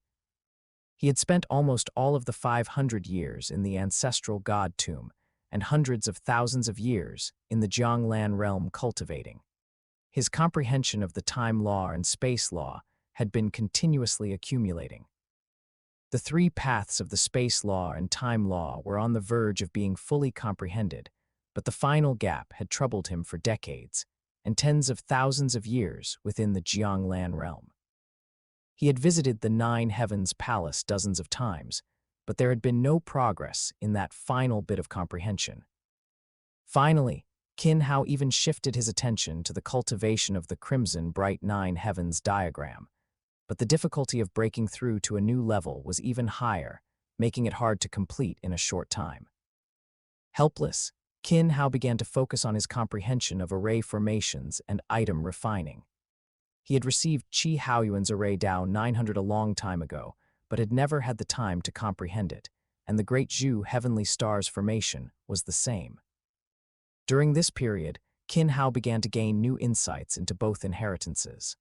He had spent almost all of the 500 years in the ancestral god tomb and hundreds of thousands of years in the Jianglan realm cultivating. His comprehension of the time law and space law had been continuously accumulating. The three paths of the space law and time law were on the verge of being fully comprehended, but the final gap had troubled him for decades and tens of thousands of years within the Jianglan realm. He had visited the Nine Heavens Palace dozens of times, but there had been no progress in that final bit of comprehension. Finally, Qin Hao even shifted his attention to the cultivation of the crimson bright Nine Heavens diagram, but the difficulty of breaking through to a new level was even higher, making it hard to complete in a short time. Helpless, Qin Hao began to focus on his comprehension of array formations and item refining. He had received Qi Haoyuan's array Dao 900 a long time ago, but had never had the time to comprehend it, and the Great Zhu Heavenly Star's formation was the same. During this period, Qin Hao began to gain new insights into both inheritances.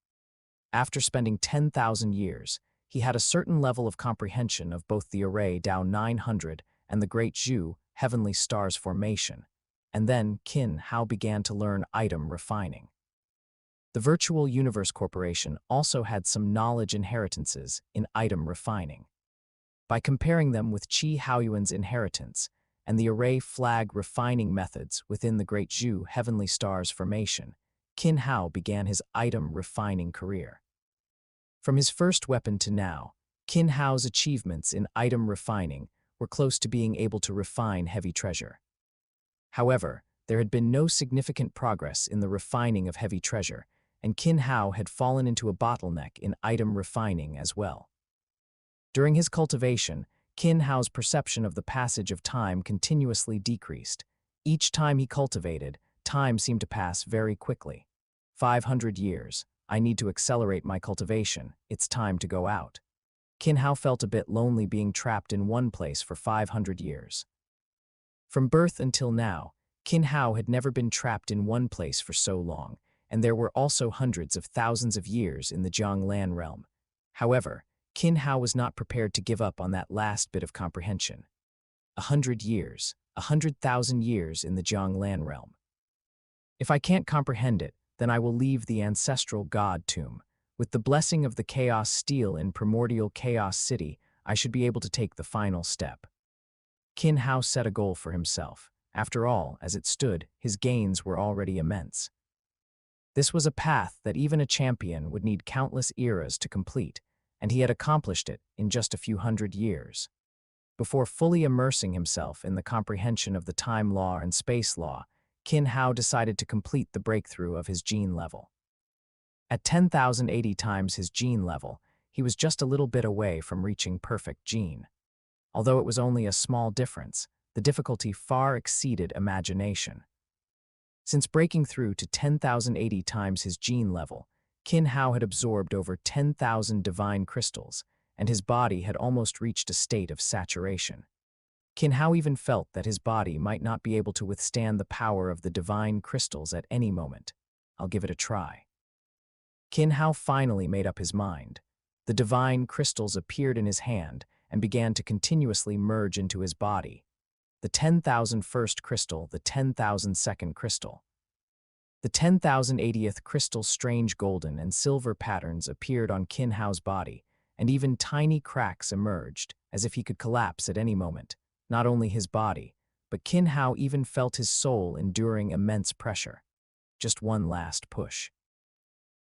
After spending 10,000 years, he had a certain level of comprehension of both the array Dao 900 and the Great Zhu Heavenly Star's formation, and then Qin Hao began to learn item refining. The Virtual Universe Corporation also had some knowledge inheritances in item refining. By comparing them with Qi Haoyuan's inheritance and the array flag refining methods within the Great Zhu Heavenly Star's formation, Qin Hao began his item refining career. From his first weapon to now, Qin Hao's achievements in item refining were close to being able to refine heavy treasure. However, there had been no significant progress in the refining of heavy treasure, and Qin Hao had fallen into a bottleneck in item refining as well. During his cultivation, Qin Hao's perception of the passage of time continuously decreased. Each time he cultivated, time seemed to pass very quickly. 500 years. I need to accelerate my cultivation. It's time to go out. Qin Hao felt a bit lonely being trapped in one place for 500 years. From birth until now, Qin Hao had never been trapped in one place for so long, and there were also hundreds of thousands of years in the Jianglan realm. However, Qin Hao was not prepared to give up on that last bit of comprehension. 100 years, 100,000 years in the Jianglan realm. If I can't comprehend it, then I will leave the ancestral god tomb. With the blessing of the chaos steel in primordial chaos city, I should be able to take the final step. Qin Hao set a goal for himself. After all, as it stood, his gains were already immense. This was a path that even a champion would need countless eras to complete, and he had accomplished it in just a few hundred years. Before fully immersing himself in the comprehension of the time law and space law, Qin Hao decided to complete the breakthrough of his gene level. At 10,080 times his gene level, he was just a little bit away from reaching perfect gene. Although it was only a small difference, the difficulty far exceeded imagination. Since breaking through to 10,080 times his gene level, Qin Hao had absorbed over 10,000 divine crystals, and his body had almost reached a state of saturation. Qin Hao even felt that his body might not be able to withstand the power of the divine crystals at any moment. I'll give it a try. Qin Hao finally made up his mind. The divine crystals appeared in his hand and began to continuously merge into his body. The 10,000 first crystal, the 10,000 second crystal. The 10,080th crystal's strange golden and silver patterns appeared on Qin Hao's body, and even tiny cracks emerged, as if he could collapse at any moment. Not only his body, but Qin Hao even felt his soul enduring immense pressure. Just one last push.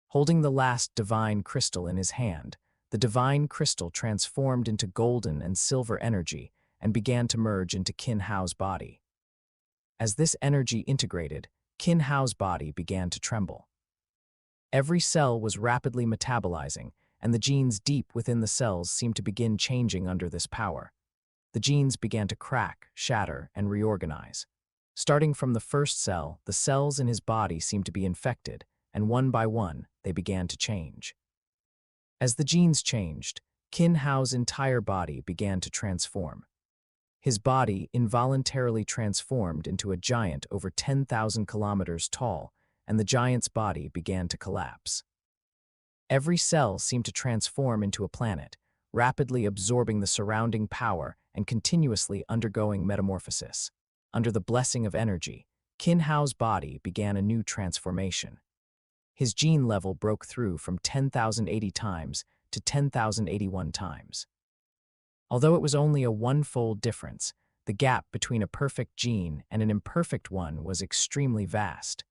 Holding the last divine crystal in his hand, the divine crystal transformed into golden and silver energy and began to merge into Qin Hao's body. As this energy integrated, Qin Hao's body began to tremble. Every cell was rapidly metabolizing, and the genes deep within the cells seemed to begin changing under this power. The genes began to crack, shatter, and reorganize. Starting from the first cell, the cells in his body seemed to be infected, and one by one, they began to change. As the genes changed, Qin Hao's entire body began to transform. His body involuntarily transformed into a giant over 10,000 kilometers tall, and the giant's body began to collapse. Every cell seemed to transform into a planet, rapidly absorbing the surrounding power and continuously undergoing metamorphosis. Under the blessing of energy, Qin Hao's body began a new transformation. His gene level broke through from 10,080 times to 10,081 times. Although it was only a one-fold difference, the gap between a perfect gene and an imperfect one was extremely vast.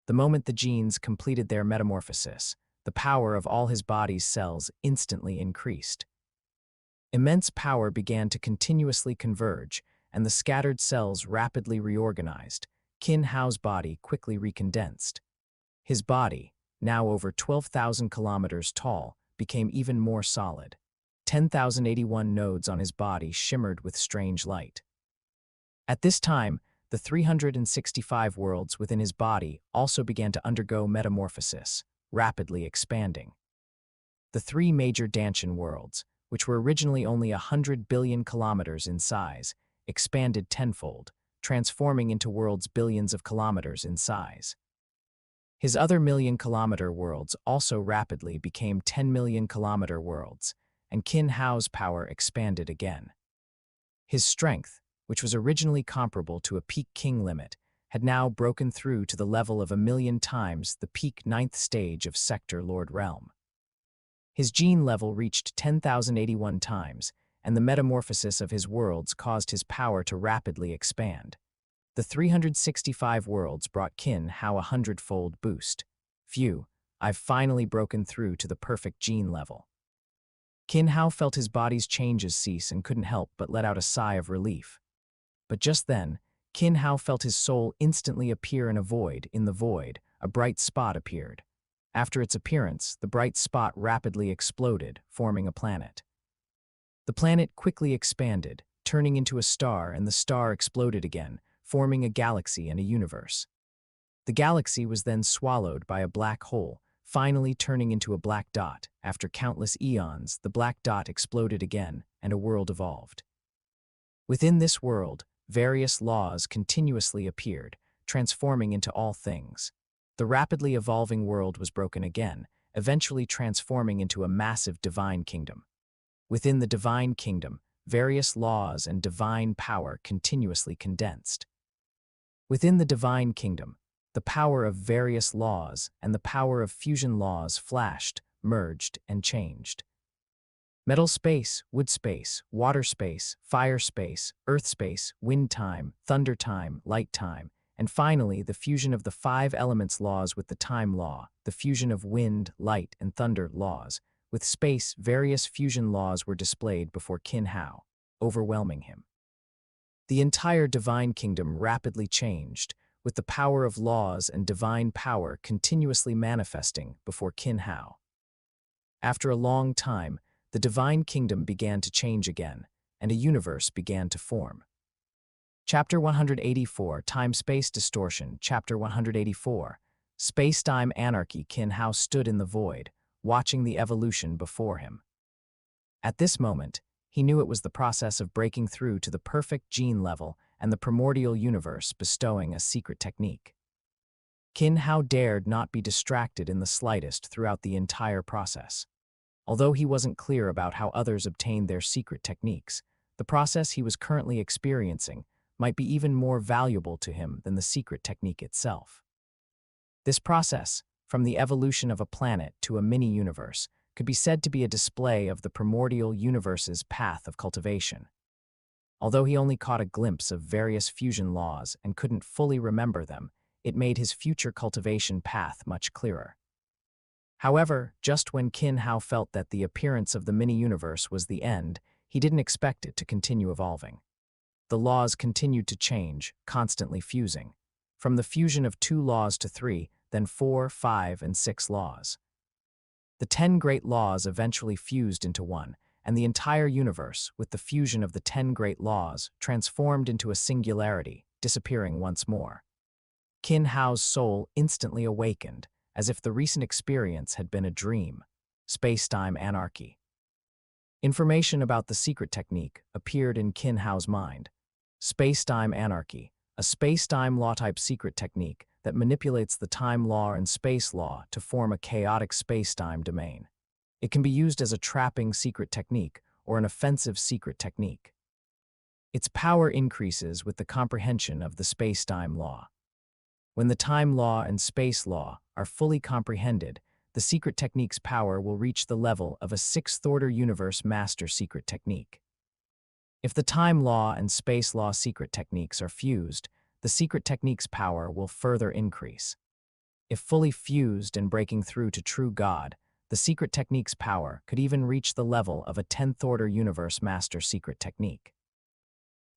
The moment the genes completed their metamorphosis, the power of all his body's cells instantly increased. Immense power began to continuously converge, and the scattered cells rapidly reorganized. Qin Hao's body quickly recondensed. His body, now over 12,000 kilometers tall, became even more solid. 10,081 nodes on his body shimmered with strange light. At this time, the 365 worlds within his body also began to undergo metamorphosis, rapidly expanding. The three major Danshan worlds, which were originally only 100 billion kilometers in size, expanded tenfold, transforming into worlds billions of kilometers in size. His other million-kilometer worlds also rapidly became 10 million-kilometer worlds, and Qin Hao's power expanded again. His strength, which was originally comparable to a peak king limit, had now broken through to the level of 1,000,000 times the peak 9th stage of Sector Lord Realm. His gene level reached 10,081 times, and the metamorphosis of his worlds caused his power to rapidly expand. The 365 worlds brought Qin Hao a 100-fold boost. Phew, I've finally broken through to the perfect gene level. Qin Hao felt his body's changes cease and couldn't help but let out a sigh of relief. But just then, Qin Hao felt his soul instantly appear in a void. In the void, a bright spot appeared. After its appearance, the bright spot rapidly exploded, forming a planet. The planet quickly expanded, turning into a star, and the star exploded again, forming a galaxy and a universe. The galaxy was then swallowed by a black hole, finally turning into a black dot. After countless eons, the black dot exploded again, and a world evolved. Within this world, various laws continuously appeared, transforming into all things. The rapidly evolving world was broken again, eventually transforming into a massive divine kingdom. Within the divine kingdom, various laws and divine power continuously condensed. Within the divine kingdom, the power of various laws and the power of fusion laws flashed, merged, and changed. Metal space, wood space, water space, fire space, earth space, wind time, thunder time, light time, and finally the fusion of the 5 elements laws with the time law, the fusion of wind, light, and thunder laws. With space, various fusion laws were displayed before Qin Hao, overwhelming him. The entire divine kingdom rapidly changed, with the power of laws and divine power continuously manifesting before Qin Hao. After a long time, the divine kingdom began to change again, and a universe began to form. Chapter 184, Time-Space Distortion. Chapter 184, Space-Time Anarchy. Qin Hao stood in the void, watching the evolution before him. At this moment, he knew it was the process of breaking through to the perfect gene level and the primordial universe bestowing a secret technique. Qin Hao dared not be distracted in the slightest throughout the entire process. Although he wasn't clear about how others obtained their secret techniques, the process he was currently experiencing might be even more valuable to him than the secret technique itself. This process, from the evolution of a planet to a mini-universe, could be said to be a display of the primordial universe's path of cultivation. Although he only caught a glimpse of various fusion laws and couldn't fully remember them, it made his future cultivation path much clearer. However, just when Qin Hao felt that the appearance of the mini-universe was the end, he didn't expect it to continue evolving. The laws continued to change, constantly fusing. From the fusion of 2 laws to 3, then 4, 5, and 6 laws. The 10 great laws eventually fused into one, and the entire universe, with the fusion of the 10 great laws, transformed into a singularity, disappearing once more. Qin Hao's soul instantly awakened, as if the recent experience had been a dream. Space-time anarchy. Information about the secret technique appeared in Qin Hao's mind. Space-time anarchy, a space-time law-type secret technique that manipulates the time law and space law to form a chaotic space-time domain. It can be used as a trapping secret technique or an offensive secret technique. Its power increases with the comprehension of the space-time law. When the time law and space law are fully comprehended, the secret technique's power will reach the level of a sixth-order universe master secret technique. If the time law and space law secret techniques are fused, the secret technique's power will further increase. If fully fused and breaking through to true God, the secret technique's power could even reach the level of a 10th-order universe master secret technique.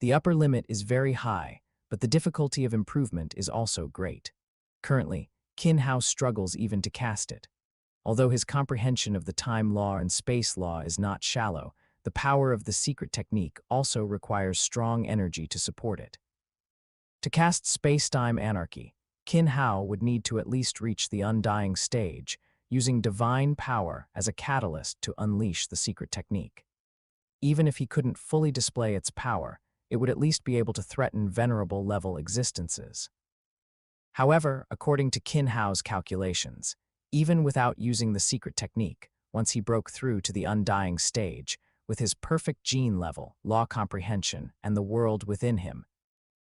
The upper limit is very high, but the difficulty of improvement is also great. Currently, Qin Hao struggles even to cast it. Although his comprehension of the time law and space law is not shallow, the power of the secret technique also requires strong energy to support it. To cast space-time anarchy, Qin Hao would need to at least reach the undying stage, using divine power as a catalyst to unleash the secret technique. Even if he couldn't fully display its power, it would at least be able to threaten venerable-level existences. However, according to Qin Hao's calculations, even without using the secret technique, once he broke through to the undying stage, with his perfect gene level, law comprehension, and the world within him,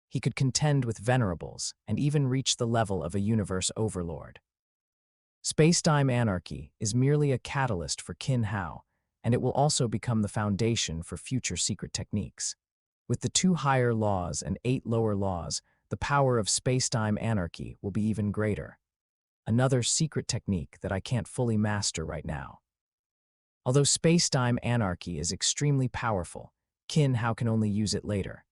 he could contend with venerables and even reach the level of a universe overlord. Space-time anarchy is merely a catalyst for Qin Hao, and it will also become the foundation for future secret techniques. With the 2 higher laws and 8 lower laws, the power of space-time anarchy will be even greater. Another secret technique that I can't fully master right now. Although space-time anarchy is extremely powerful, Qin Hao can only use it later.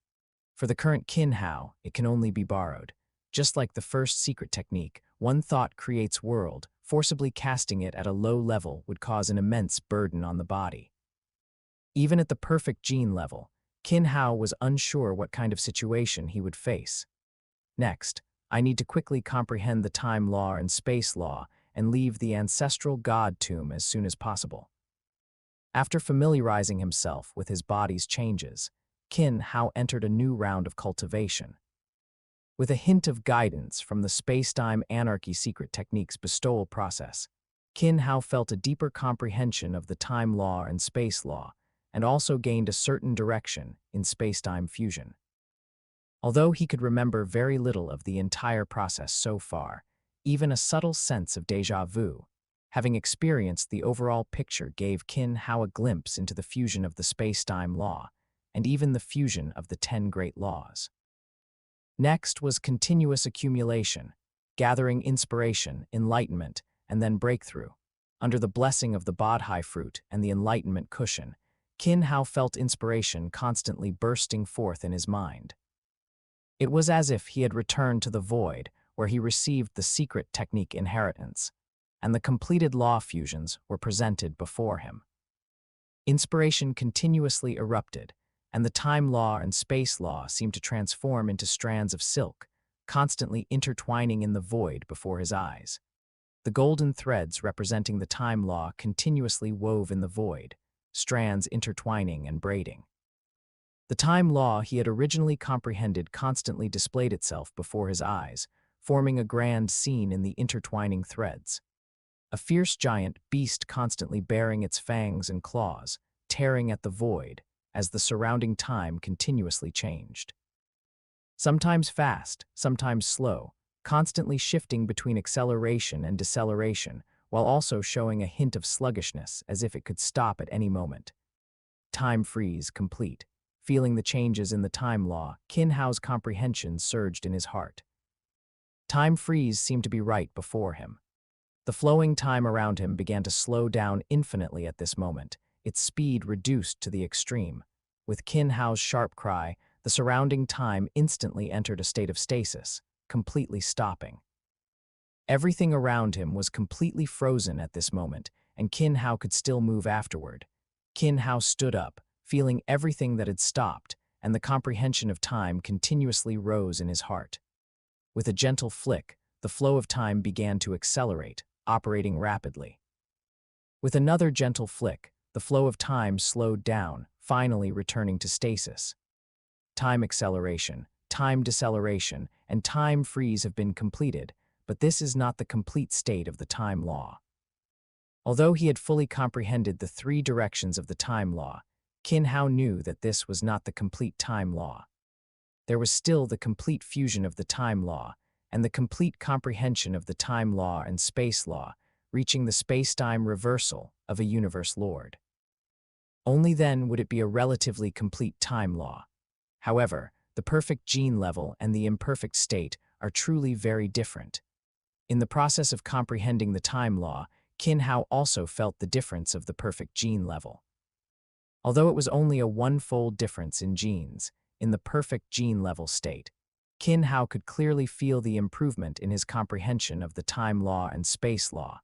For the current Qin Hao, it can only be borrowed. Just like the first secret technique, one thought creates world, forcibly casting it at a low level would cause an immense burden on the body. Even at the perfect gene level, Qin Hao was unsure what kind of situation he would face. Next, I need to quickly comprehend the time law and space law and leave the ancestral god tomb as soon as possible. After familiarizing himself with his body's changes, Qin Hao entered a new round of cultivation. With a hint of guidance from the space-time anarchy secret technique's bestowal process, Qin Hao felt a deeper comprehension of the time law and space law, and also gained a certain direction in space-time fusion. Although he could remember very little of the entire process so far, even a subtle sense of déjà vu, having experienced the overall picture gave Qin Hao a glimpse into the fusion of the space-time law, and even the fusion of the 10 great laws. Next was continuous accumulation, gathering inspiration, enlightenment, and then breakthrough. Under the blessing of the Bodhi fruit and the enlightenment cushion, Qin Hao felt inspiration constantly bursting forth in his mind. It was as if he had returned to the void where he received the secret technique inheritance, and the completed law fusions were presented before him. Inspiration continuously erupted, and the time law and space law seemed to transform into strands of silk, constantly intertwining in the void before his eyes. The golden threads representing the time law continuously wove in the void, strands intertwining and braiding. The time law he had originally comprehended constantly displayed itself before his eyes, forming a grand scene in the intertwining threads. A fierce giant beast constantly baring its fangs and claws, tearing at the void, as the surrounding time continuously changed. Sometimes fast, sometimes slow, constantly shifting between acceleration and deceleration, while also showing a hint of sluggishness as if it could stop at any moment. Time freeze complete. Feeling the changes in the time law, Qin Hao's comprehension surged in his heart. Time freeze seemed to be right before him. The flowing time around him began to slow down infinitely at this moment, its speed reduced to the extreme. With Qin Hao's sharp cry, the surrounding time instantly entered a state of stasis, completely stopping. Everything around him was completely frozen at this moment, and Qin Hao could still move afterward. Qin Hao stood up, feeling everything that had stopped, and the comprehension of time continuously rose in his heart. With a gentle flick, the flow of time began to accelerate, operating rapidly. With another gentle flick, the flow of time slowed down, finally returning to stasis. Time acceleration, time deceleration, and time freeze have been completed, but this is not the complete state of the time law. Although he had fully comprehended the 3 directions of the time law, Qin Hao knew that this was not the complete time law. There was still the complete fusion of the time law, and the complete comprehension of the time law and space law, reaching the space-time reversal of a universe lord. Only then would it be a relatively complete time law. However, the perfect gene level and the imperfect state are truly very different. In the process of comprehending the time law, Qin Hao also felt the difference of the perfect gene level. Although it was only a one-fold difference in genes, in the perfect gene level state, Qin Hao could clearly feel the improvement in his comprehension of the time law and space law.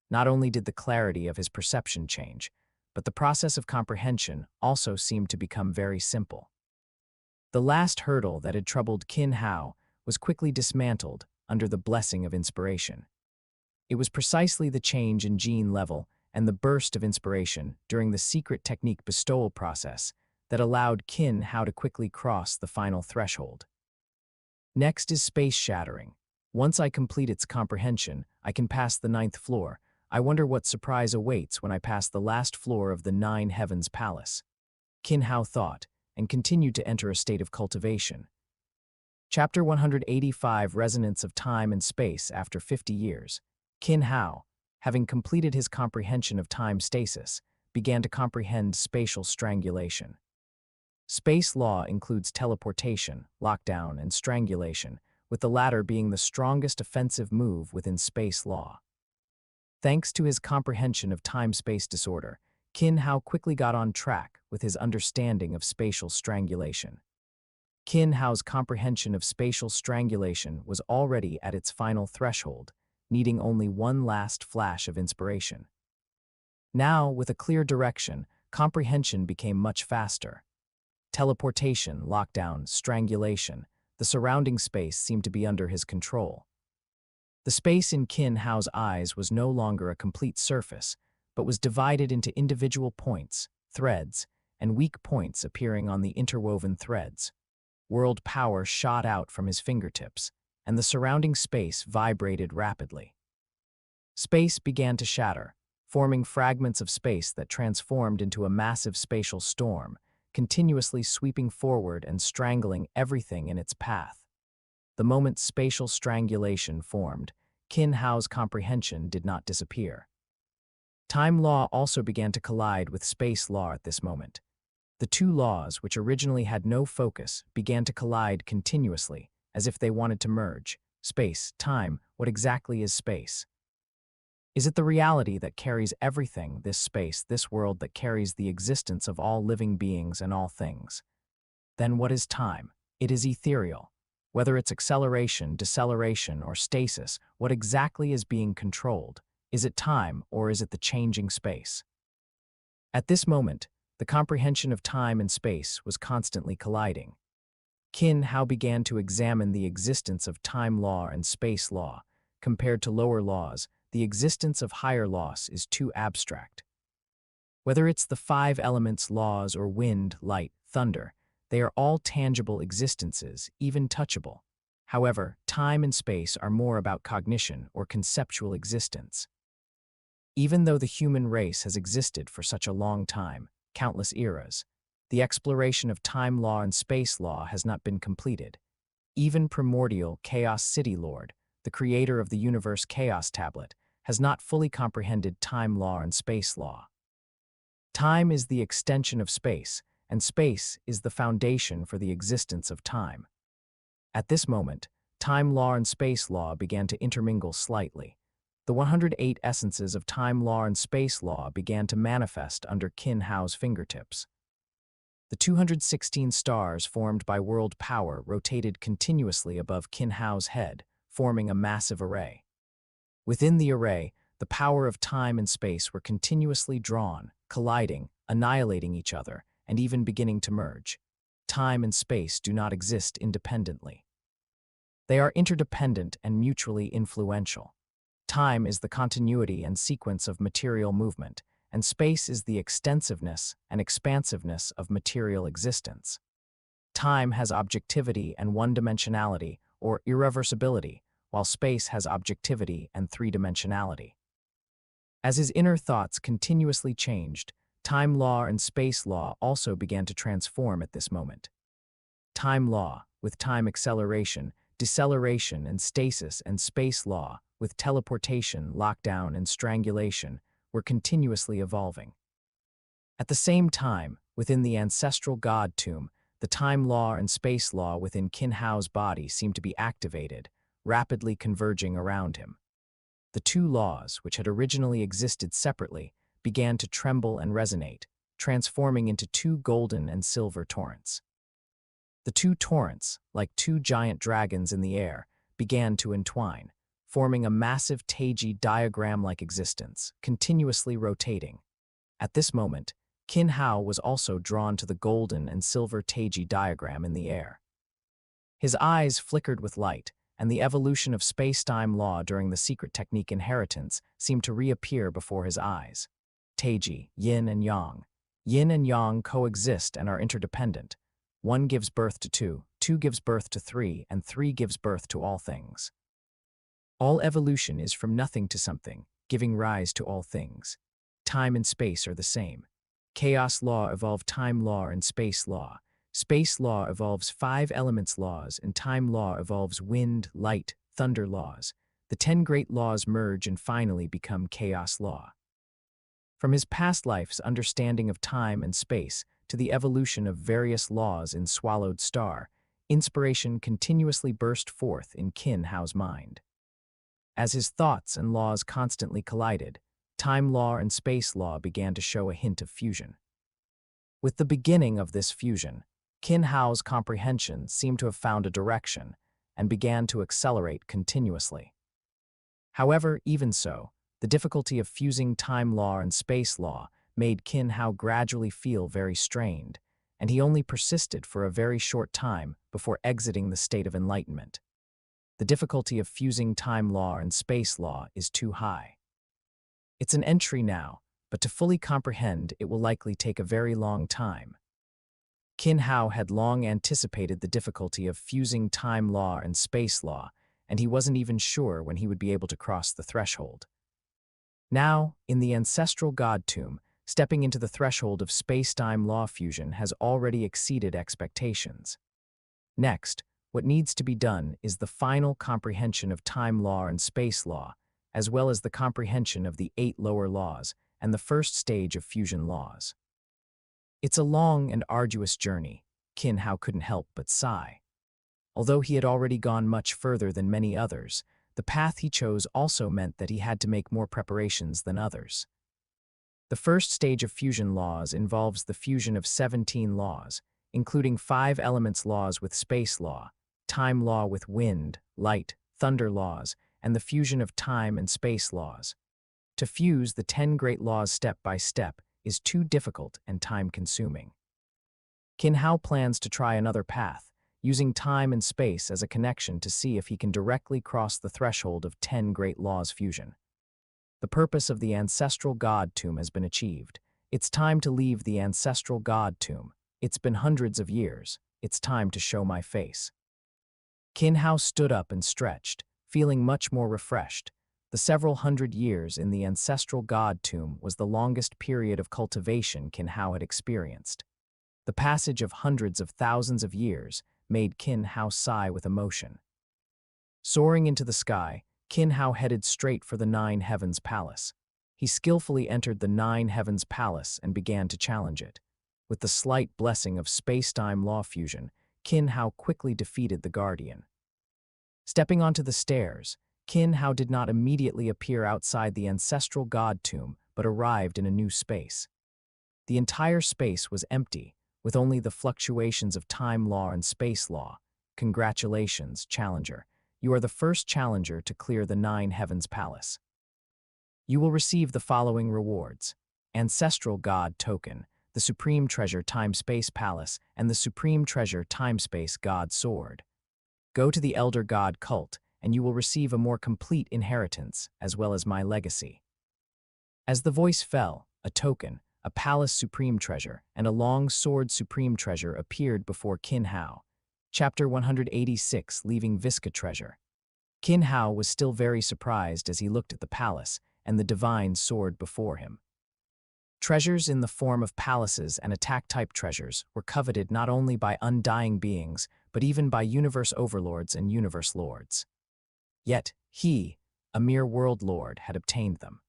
Not only did the clarity of his perception change, but the process of comprehension also seemed to become very simple. The last hurdle that had troubled Qin Hao was quickly dismantled under the blessing of inspiration. It was precisely the change in gene level and the burst of inspiration during the secret technique bestowal process that allowed Qin Hao to quickly cross the final threshold. Next is space shattering. Once I complete its comprehension, I can pass the 9th floor. I wonder what surprise awaits when I pass the last floor of the 9 Heavens Palace. Qin Hao thought, and continued to enter a state of cultivation. Chapter 185, Resonance of Time and Space After 50 Years. Qin Hao, having completed his comprehension of time stasis, began to comprehend spatial strangulation. Space law includes teleportation, lockdown, and strangulation, with the latter being the strongest offensive move within space law. Thanks to his comprehension of time-space disorder, Qin Hao quickly got on track with his understanding of spatial strangulation. Qin Hao's comprehension of spatial strangulation was already at its final threshold, needing only one last flash of inspiration. Now, with a clear direction, comprehension became much faster. Teleportation, lockdown, strangulation, the surrounding space seemed to be under his control. The space in Qin Hao's eyes was no longer a complete surface, but was divided into individual points, threads, and weak points appearing on the interwoven threads. World power shot out from his fingertips, and the surrounding space vibrated rapidly. Space began to shatter, forming fragments of space that transformed into a massive spatial storm, continuously sweeping forward and strangling everything in its path. The moment spatial strangulation formed, Qin Hao's comprehension did not disappear. Time law also began to collide with space law at this moment. The two laws, which originally had no focus, began to collide continuously, as if they wanted to merge. Space, time, what exactly is space? Is it the reality that carries everything, this space, this world that carries the existence of all living beings and all things? Then what is time? It is ethereal. Whether it's acceleration, deceleration, or stasis, what exactly is being controlled? Is it time, or is it the changing space? At this moment, the comprehension of time and space was constantly colliding. Qin Hao began to examine the existence of time law and space law. Compared to lower laws, the existence of higher laws is too abstract. Whether it's the 5 elements laws or wind, light, thunder, they are all tangible existences, even touchable. However, time and space are more about cognition or conceptual existence. Even though the human race has existed for such a long time, countless eras, the exploration of time law and space law has not been completed. Even primordial Chaos City Lord, the creator of the universe Chaos Tablet, has not fully comprehended time law and space law. Time is the extension of space, and space is the foundation for the existence of time. At this moment, time law and space law began to intermingle slightly. The 108 essences of time law and space law began to manifest under Qin Hao's fingertips. The 216 stars formed by world power rotated continuously above Qin Hao's head, forming a massive array. Within the array, the power of time and space were continuously drawn, colliding, annihilating each other, and even beginning to merge. Time and space do not exist independently. They are interdependent and mutually influential. Time is the continuity and sequence of material movement, and space is the extensiveness and expansiveness of material existence. Time has objectivity and one-dimensionality, or irreversibility, while space has objectivity and three-dimensionality. As his inner thoughts continuously changed, time law and space law also began to transform at this moment. Time law, with time acceleration, deceleration and stasis and space law, with teleportation, lockdown, and strangulation, were continuously evolving. At the same time, within the ancestral god tomb, the time law and space law within Qin Hao's body seemed to be activated, rapidly converging around him. The two laws, which had originally existed separately, began to tremble and resonate, transforming into two golden and silver torrents. The two torrents, like two giant dragons in the air, began to entwine, forming a massive Taiji diagram-like existence, continuously rotating. At this moment, Qin Hao was also drawn to the golden and silver Taiji diagram in the air. His eyes flickered with light, and the evolution of space-time law during the secret technique inheritance seemed to reappear before his eyes. Taiji, yin and yang. Yin and yang coexist and are interdependent. One gives birth to two, two gives birth to three, and three gives birth to all things. All evolution is from nothing to something, giving rise to all things. Time and space are the same. Chaos law evolved time law and space law. Space law evolves 5 elements laws, and time law evolves wind, light, thunder laws. The 10 great laws merge and finally become chaos law. From his past life's understanding of time and space to the evolution of various laws in Swallowed Star, inspiration continuously burst forth in Qin Hao's mind. As his thoughts and laws constantly collided, time law and space law began to show a hint of fusion. With the beginning of this fusion, Qin Hao's comprehension seemed to have found a direction and began to accelerate continuously. However, even so, the difficulty of fusing time law and space law made Qin Hao gradually feel very strained, and he only persisted for a very short time before exiting the state of enlightenment. The difficulty of fusing time law and space law is too high. It's an entry now, but to fully comprehend it will likely take a very long time. Qin Hao had long anticipated the difficulty of fusing time law and space law, and he wasn't even sure when he would be able to cross the threshold. Now, in the ancestral god tomb, stepping into the threshold of space-time law fusion has already exceeded expectations. Next, what needs to be done is the final comprehension of time law and space law, as well as the comprehension of the 8 lower laws and the first stage of fusion laws. It's a long and arduous journey. Qin Hao couldn't help but sigh. Although he had already gone much further than many others, the path he chose also meant that he had to make more preparations than others. The first stage of fusion laws involves the fusion of 17 laws, including 5 elements laws with space law, time law with wind, light, thunder laws, and the fusion of time and space laws. To fuse the 10 great laws step by step is too difficult and time-consuming. Qin Hao plans to try another path, using time and space as a connection to see if he can directly cross the threshold of 10 great laws fusion. The purpose of the ancestral god tomb has been achieved. It's time to leave the ancestral god tomb. It's been hundreds of years. It's time to show my face. Qin Hao stood up and stretched, feeling much more refreshed. The several hundred years in the ancestral god tomb was the longest period of cultivation Qin Hao had experienced. The passage of hundreds of thousands of years made Qin Hao sigh with emotion. Soaring into the sky, Qin Hao headed straight for the 9 Heavens Palace. He skillfully entered the 9 Heavens Palace and began to challenge it. With the slight blessing of space-time law fusion, Qin Hao quickly defeated the Guardian. Stepping onto the stairs, Qin Hao did not immediately appear outside the ancestral god tomb, but arrived in a new space. The entire space was empty, with only the fluctuations of time law and space law. Congratulations, challenger. You are the first challenger to clear the 9 Heavens Palace. You will receive the following rewards: Ancestral God Token, the Supreme Treasure Time-Space Palace, and the Supreme Treasure Time-Space God Sword. Go to the Elder God Cult, and you will receive a more complete inheritance, as well as my legacy. As the voice fell, a token, a Palace Supreme Treasure, and a long sword Supreme Treasure appeared before Qin Hao. Chapter 186, Leaving Visca Treasure. Qin Hao was still very surprised as he looked at the palace and the divine sword before him. Treasures in the form of palaces and attack-type treasures were coveted not only by undying beings, but even by universe overlords and universe lords. Yet he, a mere world lord, had obtained them.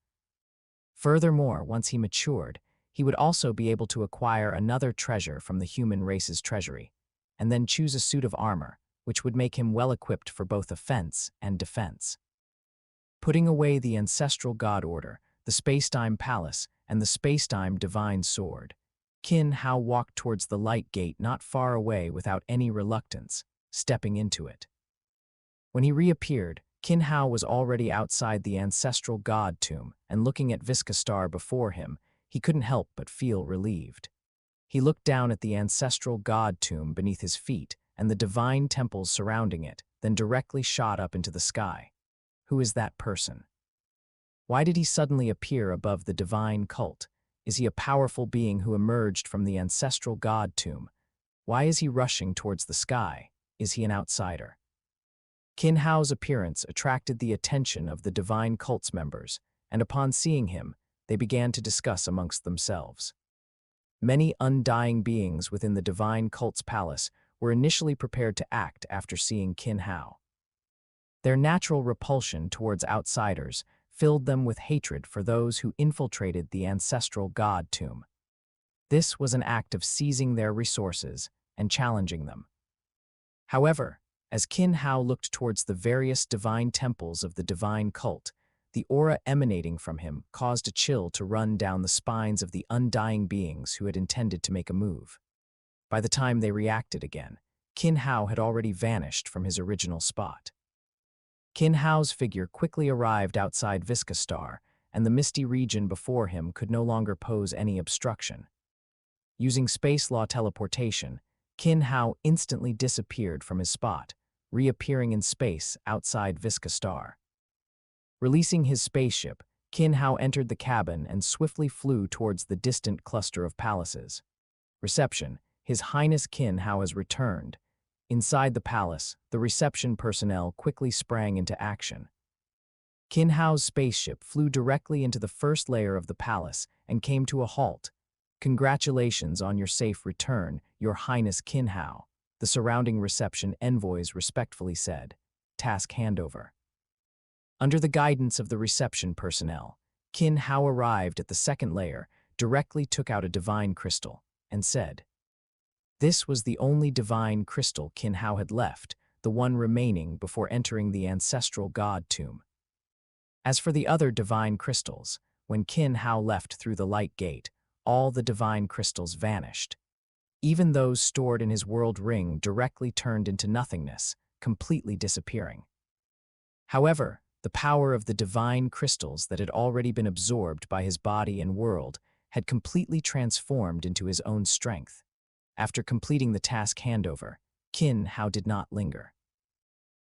Furthermore, once he matured, he would also be able to acquire another treasure from the human race's treasury, and then choose a suit of armor, which would make him well-equipped for both offense and defense. Putting away the ancestral god order, the space-time palace, and the space-time divine sword, Qin Hao walked towards the light gate not far away without any reluctance, stepping into it. When he reappeared, Qin Hao was already outside the ancestral god tomb, and looking at Visca Star before him, he couldn't help but feel relieved. He looked down at the ancestral god tomb beneath his feet and the divine temples surrounding it, then directly shot up into the sky. Who is that person? Why did he suddenly appear above the divine cult? Is he a powerful being who emerged from the ancestral god tomb? Why is he rushing towards the sky? Is he an outsider? Qin Hao's appearance attracted the attention of the divine cult's members, and upon seeing him, they began to discuss amongst themselves. Many undying beings within the divine cult's palace were initially prepared to act after seeing Qin Hao. Their natural repulsion towards outsiders filled them with hatred for those who infiltrated the ancestral god tomb. This was an act of seizing their resources and challenging them. However, as Qin Hao looked towards the various divine temples of the divine cult, the aura emanating from him caused a chill to run down the spines of the undying beings who had intended to make a move. By the time they reacted again, Qin Hao had already vanished from his original spot. Qin Hao's figure quickly arrived outside Visca Star, and the misty region before him could no longer pose any obstruction. Using space law teleportation, Qin Hao instantly disappeared from his spot, reappearing in space outside Visca Star. Releasing his spaceship, Qin Hao entered the cabin and swiftly flew towards the distant cluster of palaces. Reception: His Highness Qin Hao has returned. Inside the palace, the reception personnel quickly sprang into action. Qin Hao's spaceship flew directly into the first layer of the palace and came to a halt. "Congratulations on your safe return, Your Highness Qin Hao," the surrounding reception envoys respectfully said. Task handover. Under the guidance of the reception personnel, Qin Hao arrived at the second layer, directly took out a divine crystal, and said, this was the only divine crystal Qin Hao had left, the one remaining before entering the ancestral god tomb. As for the other divine crystals, when Qin Hao left through the light gate, all the divine crystals vanished. Even those stored in his world ring directly turned into nothingness, completely disappearing. However, the power of the divine crystals that had already been absorbed by his body and world had completely transformed into his own strength. After completing the task handover, Qin Hao did not linger.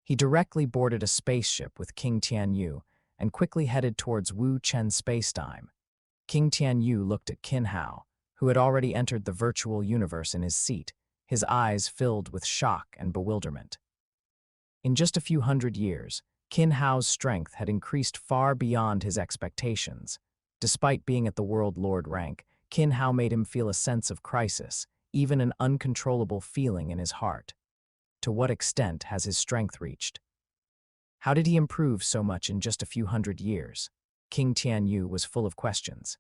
He directly boarded a spaceship with King Tianyu and quickly headed towards Wu Chen spacetime. King Tianyu looked at Qin Hao, who had already entered the virtual universe in his seat, his eyes filled with shock and bewilderment. In just a few hundred years, Qin Hao's strength had increased far beyond his expectations. Despite being at the World Lord rank, Qin Hao made him feel a sense of crisis, even an uncontrollable feeling in his heart. To what extent has his strength reached? How did he improve so much in just a few hundred years? King Tianyu was full of questions.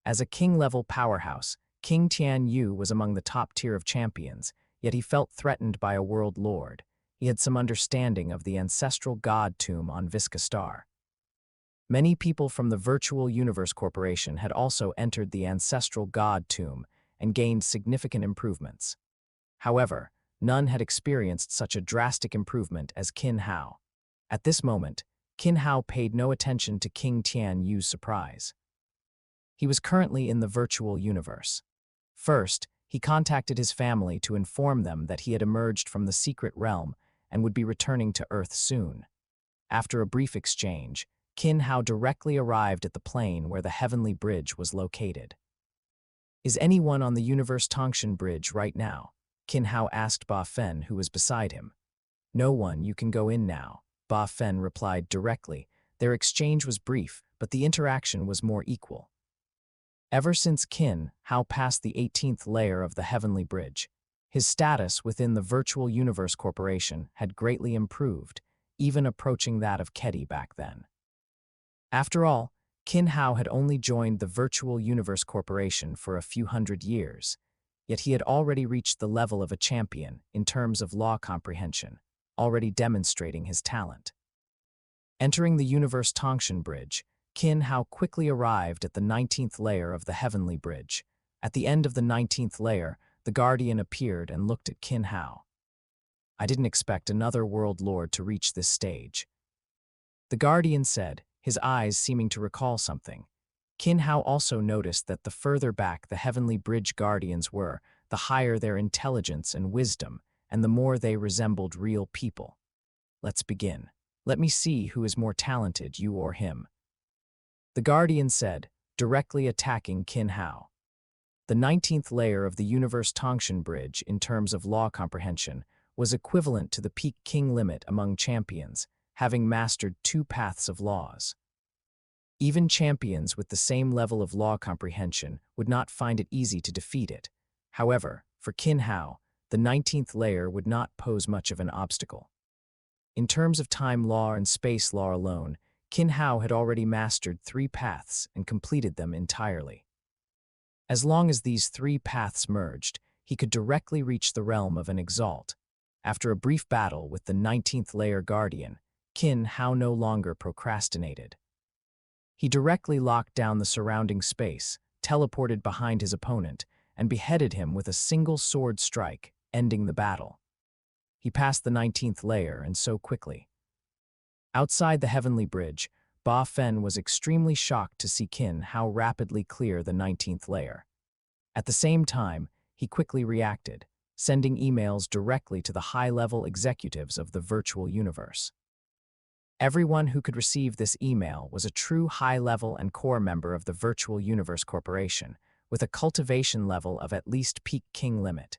As a king-level powerhouse, King Tianyu was among the top tier of champions, yet he felt threatened by a world lord. He had some understanding of the ancestral god tomb on Visca Star. Many people from the Virtual Universe Corporation had also entered the ancestral god tomb and gained significant improvements. However, none had experienced such a drastic improvement as Qin Hao. At this moment, Qin Hao paid no attention to King Tianyu's surprise. He was currently in the virtual universe. First, he contacted his family to inform them that he had emerged from the secret realm and would be returning to Earth soon. After a brief exchange, Qin Hao directly arrived at the plane where the Heavenly Bridge was located. Is anyone on the Universe Tongshan Bridge right now? Qin Hao asked Ba Fen, who was beside him. No one, you can go in now, Ba Fen replied directly. Their exchange was brief, but the interaction was more equal. Ever since Qin Hao passed the 18th layer of the Heavenly Bridge, his status within the Virtual Universe Corporation had greatly improved, even approaching that of Kedi back then. After all, Qin Hao had only joined the Virtual Universe Corporation for a few hundred years, yet he had already reached the level of a champion in terms of law comprehension, already demonstrating his talent. Entering the Universe Tongshan Bridge, Qin Hao quickly arrived at the 19th layer of the Heavenly Bridge. At the end of the 19th layer, the Guardian appeared and looked at Qin Hao. "I didn't expect another World Lord to reach this stage," the Guardian said, his eyes seeming to recall something. Qin Hao also noticed that the further back the Heavenly Bridge Guardians were, the higher their intelligence and wisdom, and the more they resembled real people. "Let's begin. Let me see who is more talented, you or him," the Guardian said, directly attacking Qin Hao. The 19th layer of the Universe Tongshan Bridge, in terms of law comprehension, was equivalent to the peak king limit among champions, having mastered 2 paths of laws. Even champions with the same level of law comprehension would not find it easy to defeat it. However, for Qin Hao, the 19th layer would not pose much of an obstacle. In terms of time law and space law alone, Qin Hao had already mastered 3 paths and completed them entirely. As long as these 3 paths merged, he could directly reach the realm of an exalt. After a brief battle with the 19th layer Guardian, Qin Hao no longer procrastinated. He directly locked down the surrounding space, teleported behind his opponent, and beheaded him with a single sword strike, ending the battle. He passed the 19th layer, and so quickly. Outside the Heavenly Bridge, Ba Fen was extremely shocked to see Qin Hao rapidly clear the 19th layer. At the same time, he quickly reacted, sending emails directly to the high-level executives of the virtual universe. Everyone who could receive this email was a true high-level and core member of the Virtual Universe Corporation, with a cultivation level of at least peak king limit.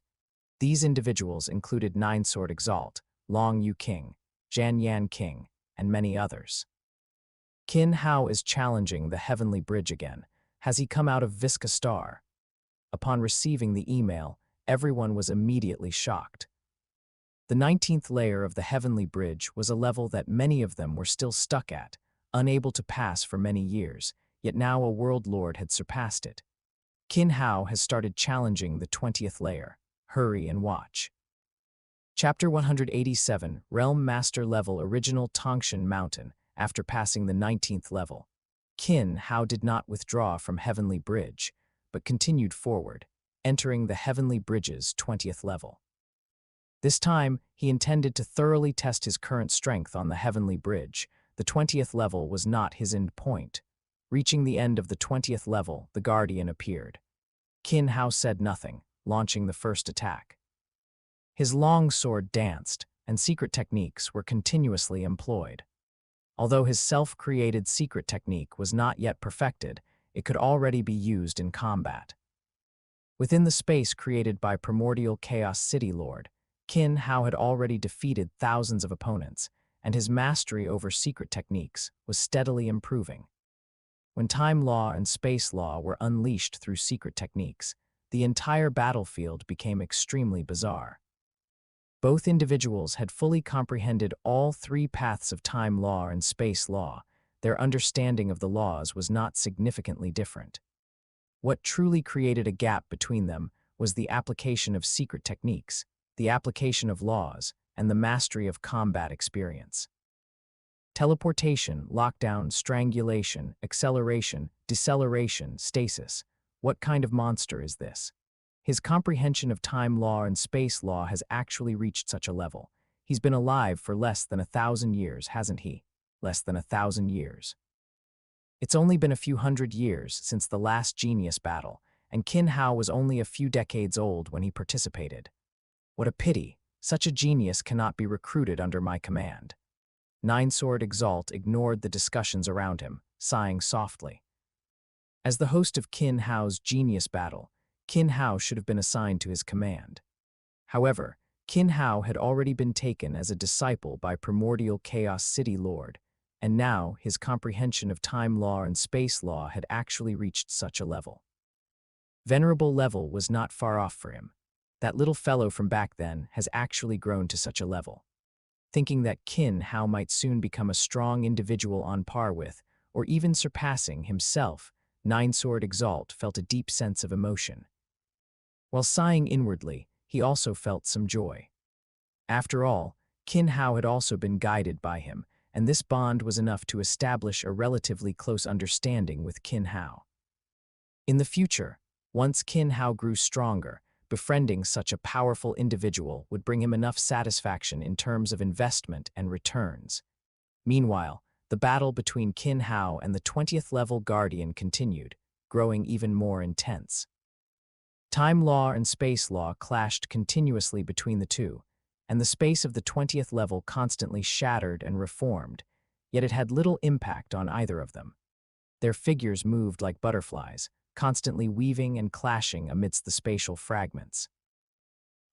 These individuals included 9-Sword Exalt, Long Yu King, Jan Yan King, and many others. Qin Hao is challenging the Heavenly Bridge again. Has he come out of Visca Star? Upon receiving the email, everyone was immediately shocked. The 19th layer of the Heavenly Bridge was a level that many of them were still stuck at, unable to pass for many years, yet now a World Lord had surpassed it. Qin Hao has started challenging the 20th layer. Hurry and watch. Chapter 187, Realm Master Level Original Tongshan Mountain. After passing the 19th level, Qin Hao did not withdraw from Heavenly Bridge, but continued forward, entering the Heavenly Bridge's 20th level. This time, he intended to thoroughly test his current strength on the Heavenly Bridge. The 20th level was not his end point. Reaching the end of the 20th level, the Guardian appeared. Qin Hao said nothing, launching the first attack. His long sword danced, and secret techniques were continuously employed. Although his self-created secret technique was not yet perfected, it could already be used in combat. Within the space created by Primordial Chaos City Lord, Qin Hao had already defeated thousands of opponents, and his mastery over secret techniques was steadily improving. When time law and space law were unleashed through secret techniques, the entire battlefield became extremely bizarre. Both individuals had fully comprehended all 3 paths of time law and space law. Their understanding of the laws was not significantly different. What truly created a gap between them was the application of secret techniques, the application of laws, and the mastery of combat experience. Teleportation, lockdown, strangulation, acceleration, deceleration, stasis. What kind of monster is this? His comprehension of time law and space law has actually reached such a level. He's been alive for less than 1,000 years, hasn't he? Less than 1,000 years. It's only been a few hundred years since the last genius battle, and Qin Hao was only a few decades old when he participated. What a pity, such a genius cannot be recruited under my command. 9-Sword Exalt ignored the discussions around him, sighing softly. As the host of Qin Hao's genius battle, Qin Hao should have been assigned to his command. However, Qin Hao had already been taken as a disciple by Primordial Chaos City Lord, and now his comprehension of time law and space law had actually reached such a level. Venerable level was not far off for him. That little fellow from back then has actually grown to such a level. Thinking that Qin Hao might soon become a strong individual on par with, or even surpassing, himself, Nine-Sword Exalt felt a deep sense of emotion. While sighing inwardly, he also felt some joy. After all, Qin Hao had also been guided by him, and this bond was enough to establish a relatively close understanding with Qin Hao. In the future, once Qin Hao grew stronger, befriending such a powerful individual would bring him enough satisfaction in terms of investment and returns. Meanwhile, the battle between Qin Hao and the 20th level Guardian continued, growing even more intense. Time law and space law clashed continuously between the two, and the space of the 20th level constantly shattered and reformed, yet it had little impact on either of them. Their figures moved like butterflies, constantly weaving and clashing amidst the spatial fragments.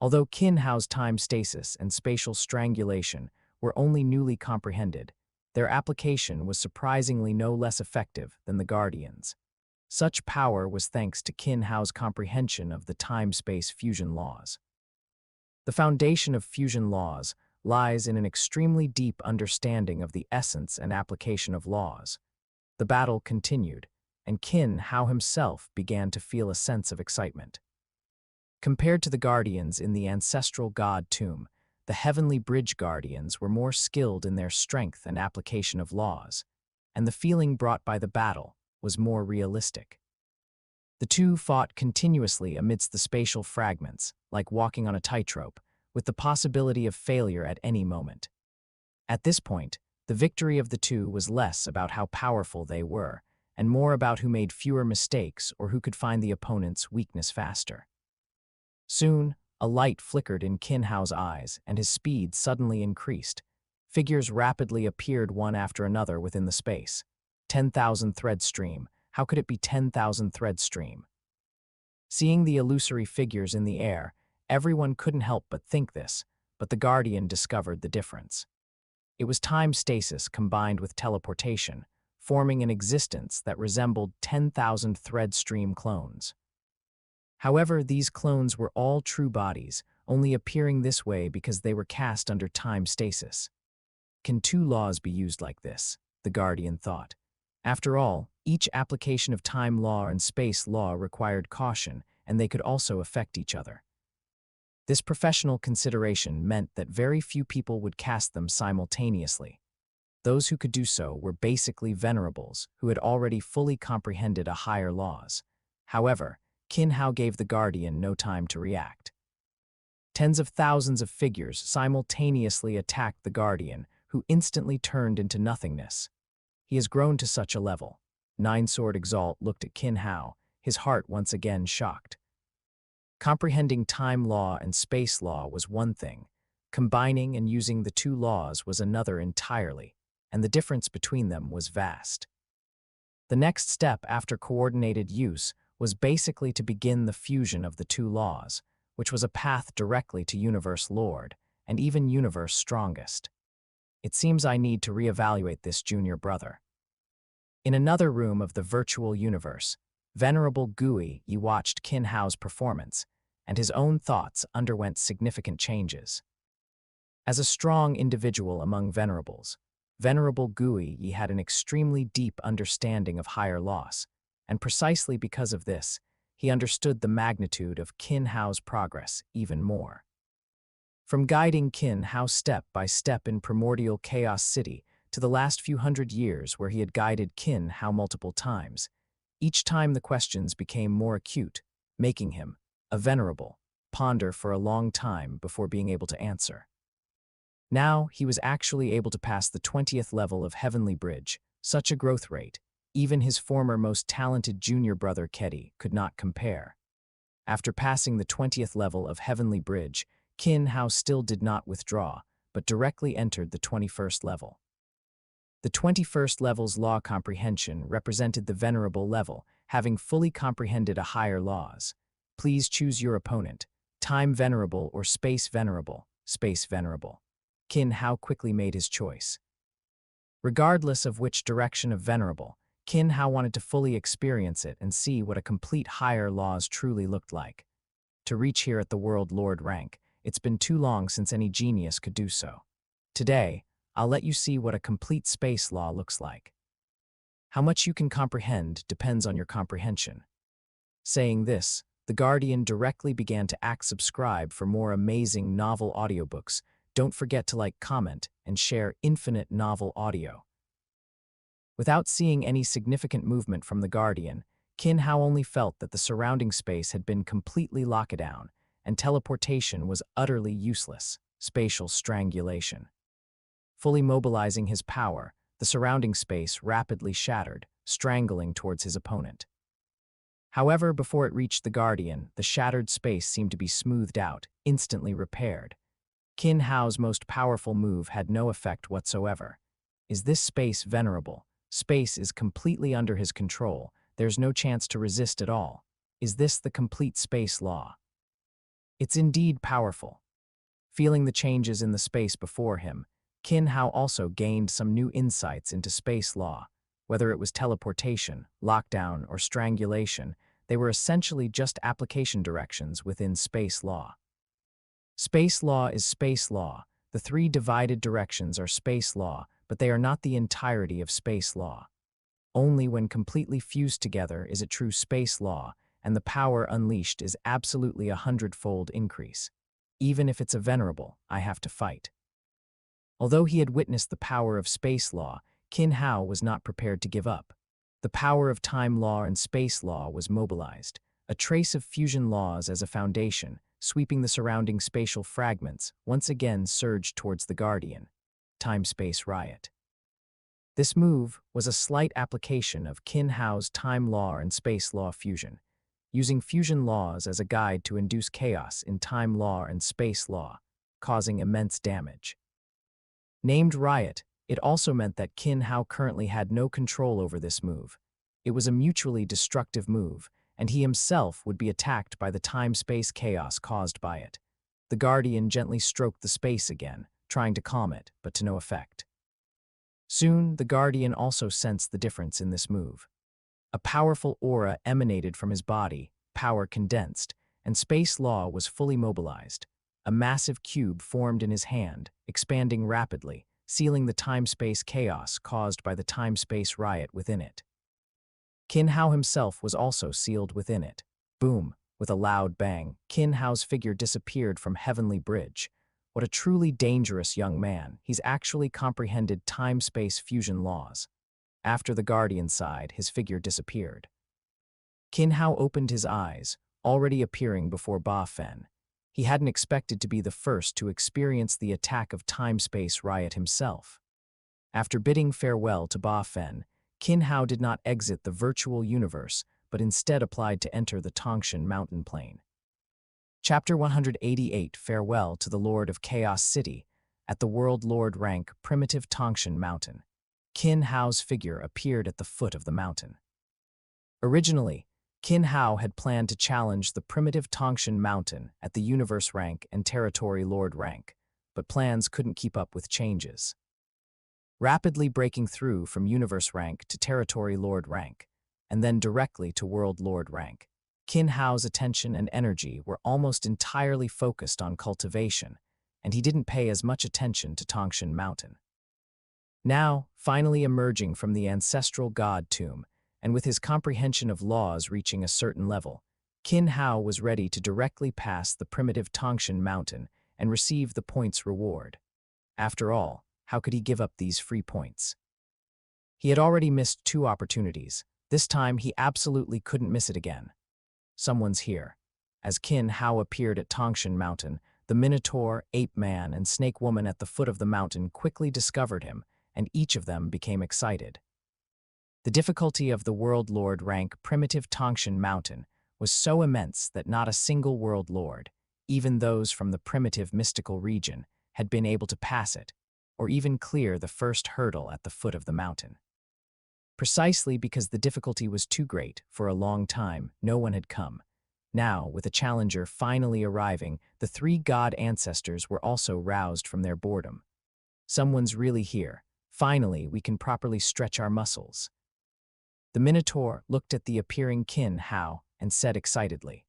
Although Qin Hao's time stasis and spatial strangulation were only newly comprehended, their application was surprisingly no less effective than the Guardian's. Such power was thanks to Qin Hao's comprehension of the time-space fusion laws. The foundation of fusion laws lies in an extremely deep understanding of the essence and application of laws. The battle continued, and Qin Hao himself began to feel a sense of excitement. Compared to the Guardians in the ancestral god tomb, the Heavenly Bridge Guardians were more skilled in their strength and application of laws, and the feeling brought by the battle was more realistic. The two fought continuously amidst the spatial fragments, like walking on a tightrope, with the possibility of failure at any moment. At this point, the victory of the two was less about how powerful they were, and more about who made fewer mistakes or who could find the opponent's weakness faster. Soon, a light flickered in Qin Hao's eyes, and his speed suddenly increased. Figures rapidly appeared one after another within the space. 10,000 thread stream. How could it be 10,000 thread stream? Seeing the illusory figures in the air, everyone couldn't help but think this, but the Guardian discovered the difference. It was time stasis combined with teleportation, forming an existence that resembled 10,000 thread stream clones. However, these clones were all true bodies, only appearing this way because they were cast under time stasis. Can two laws be used like this? The Guardian thought. After all, each application of time law and space law required caution, and they could also affect each other. This professional consideration meant that very few people would cast them simultaneously. Those who could do so were basically venerables who had already fully comprehended a higher laws. However, Qin Hao gave the Guardian no time to react. Tens of thousands of figures simultaneously attacked the Guardian, who instantly turned into nothingness. He has grown to such a level. Nine-Sword Exalt looked at Qin Hao, his heart once again shocked. Comprehending time law and space law was one thing. Combining and using the two laws was another entirely, and the difference between them was vast. The next step after coordinated use was basically to begin the fusion of the two laws, which was a path directly to Universe Lord, and even Universe Strongest. It seems I need to reevaluate this junior brother. In another room of the virtual universe, Venerable Gui watched Qin Hao's performance, and his own thoughts underwent significant changes. As a strong individual among venerables, Venerable Gui had an extremely deep understanding of higher loss, and precisely because of this, he understood the magnitude of Qin Hao's progress even more. From guiding Qin Hao step by step in primordial Chaos City to the last few hundred years where he had guided Qin Hao multiple times, each time the questions became more acute, making him, a venerable, ponder for a long time before being able to answer. Now he was actually able to pass the 20th level of Heavenly Bridge, such a growth rate, even his former most talented junior brother Kedi could not compare. After passing the 20th level of Heavenly Bridge, Qin Hao still did not withdraw, but directly entered the 21st level. The 21st level's law comprehension represented the venerable level, having fully comprehended a higher laws. Please choose your opponent, time venerable or space venerable, space venerable. Qin Hao quickly made his choice. Regardless of which direction of venerable, Qin Hao wanted to fully experience it and see what a complete higher laws truly looked like. To reach here at the World Lord rank, it's been too long since any genius could do so. Today, I'll let you see what a complete space law looks like. How much you can comprehend depends on your comprehension. Saying this, the Guardian directly began to subscribe for more amazing novel audiobooks. Don't forget to like, comment, and share infinite novel audio. Without seeing any significant movement from the Guardian, Qin Hao only felt that the surrounding space had been completely locked down, and teleportation was utterly useless, spatial strangulation. Fully mobilizing his power, the surrounding space rapidly shattered, strangling towards his opponent. However, before it reached the Guardian, the shattered space seemed to be smoothed out, instantly repaired. Qin Hao's most powerful move had no effect whatsoever. Is this space venerable? Space is completely under his control. There's no chance to resist at all. Is this the complete space law? It's indeed powerful. Feeling the changes in the space before him, Qin Hao also gained some new insights into space law. Whether it was teleportation, lockdown, or strangulation, they were essentially just application directions within space law. Space law is space law. The three divided directions are space law, but they are not the entirety of space law. Only when completely fused together is it true space law, and the power unleashed is absolutely 100-fold increase. Even if it's a venerable, I have to fight. Although he had witnessed the power of space law, Qin Hao was not prepared to give up. The power of time law and space law was mobilized, a trace of fusion laws as a foundation, sweeping the surrounding spatial fragments, once again surged towards the Guardian. Time-space riot. This move was a slight application of Qin Hao's time law and space law fusion, using fusion laws as a guide to induce chaos in time law and space law, causing immense damage. Named Riot, it also meant that Qin Hao currently had no control over this move. It was a mutually destructive move, and he himself would be attacked by the time-space chaos caused by it. The Guardian gently stroked the space again, trying to calm it, but to no effect. Soon, the Guardian also sensed the difference in this move. A powerful aura emanated from his body, power condensed, and space law was fully mobilized. A massive cube formed in his hand, expanding rapidly, sealing the time-space chaos caused by the time-space riot within it. Qin Hao himself was also sealed within it. Boom! With a loud bang, Qin Hao's figure disappeared from Heavenly Bridge. What a truly dangerous young man. He's actually comprehended time-space fusion laws. After the Guardian sighed, his figure disappeared. Qin Hao opened his eyes, already appearing before Ba Fen. He hadn't expected to be the first to experience the attack of time-space riot himself. After bidding farewell to Ba Fen, Qin Hao did not exit the virtual universe, but instead applied to enter the Tongshan mountain plain. Chapter 188, Farewell to the Lord of Chaos City. At the World Lord rank, primitive Tongshan mountain. Qin Hao's figure appeared at the foot of the mountain. Originally, Qin Hao had planned to challenge the primitive Tongshan mountain at the Universe rank and Territory Lord rank, but plans couldn't keep up with changes. Rapidly breaking through from Universe rank to Territory Lord rank, and then directly to World Lord rank, Qin Hao's attention and energy were almost entirely focused on cultivation, and he didn't pay as much attention to Tongshan mountain. Now, finally emerging from the ancestral god tomb, and with his comprehension of laws reaching a certain level, Qin Hao was ready to directly pass the primitive Tongshan mountain and receive the points reward. After all, how could he give up these free points? He had already missed 2 opportunities. This time, he absolutely couldn't miss it again. Someone's here. As Qin Hao appeared at Tongshan mountain, the Minotaur, Ape Man, and Snake Woman at the foot of the mountain quickly discovered him, and each of them became excited. The difficulty of the World Lord rank primitive Tongshan mountain was so immense that not a single World Lord, even those from the primitive mystical region, had been able to pass it, or even clear the first hurdle at the foot of the mountain. Precisely because the difficulty was too great, for a long time, no one had come. Now, with a challenger finally arriving, the 3 god ancestors were also roused from their boredom. Someone's really here. Finally, we can properly stretch our muscles. The Minotaur looked at the appearing Qin Hao and said excitedly.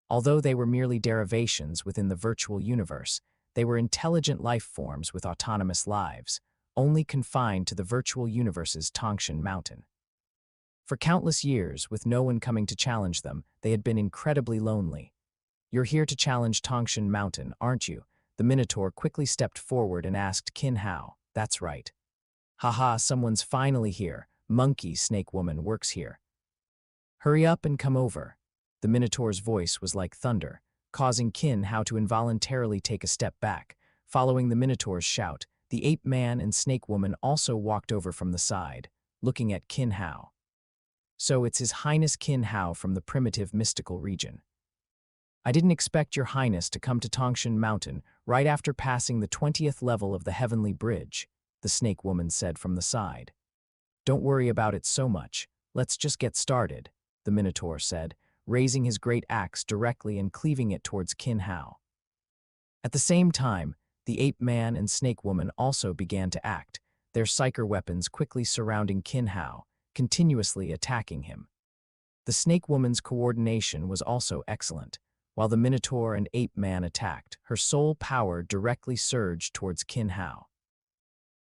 Although they were merely derivations within the virtual universe, they were intelligent life forms with autonomous lives, only confined to the virtual universe's Tangshan Mountain. For countless years, with no one coming to challenge them, they had been incredibly lonely. "You're here to challenge Tangshan Mountain, aren't you?" The Minotaur quickly stepped forward and asked Qin Hao. "That's right." "Haha, someone's finally here. Monkey Snake Woman works here." "Hurry up and come over." The Minotaur's voice was like thunder, causing Qin Hao to involuntarily take a step back. Following the Minotaur's shout, the ape man and snake woman also walked over from the side, looking at Qin Hao. "So it's His Highness Qin Hao from the primitive mystical region. I didn't expect Your Highness to come to Tangshan Mountain right after passing the 20th level of the Heavenly Bridge," the snake woman said from the side. "Don't worry about it so much. Let's just get started," the Minotaur said, raising his great axe directly and cleaving it towards Qin Hao. At the same time, the ape man and snake woman also began to act, their psyker weapons quickly surrounding Qin Hao, continuously attacking him. The snake woman's coordination was also excellent. While the Minotaur and ape man attacked, her soul power directly surged towards Qin Hao.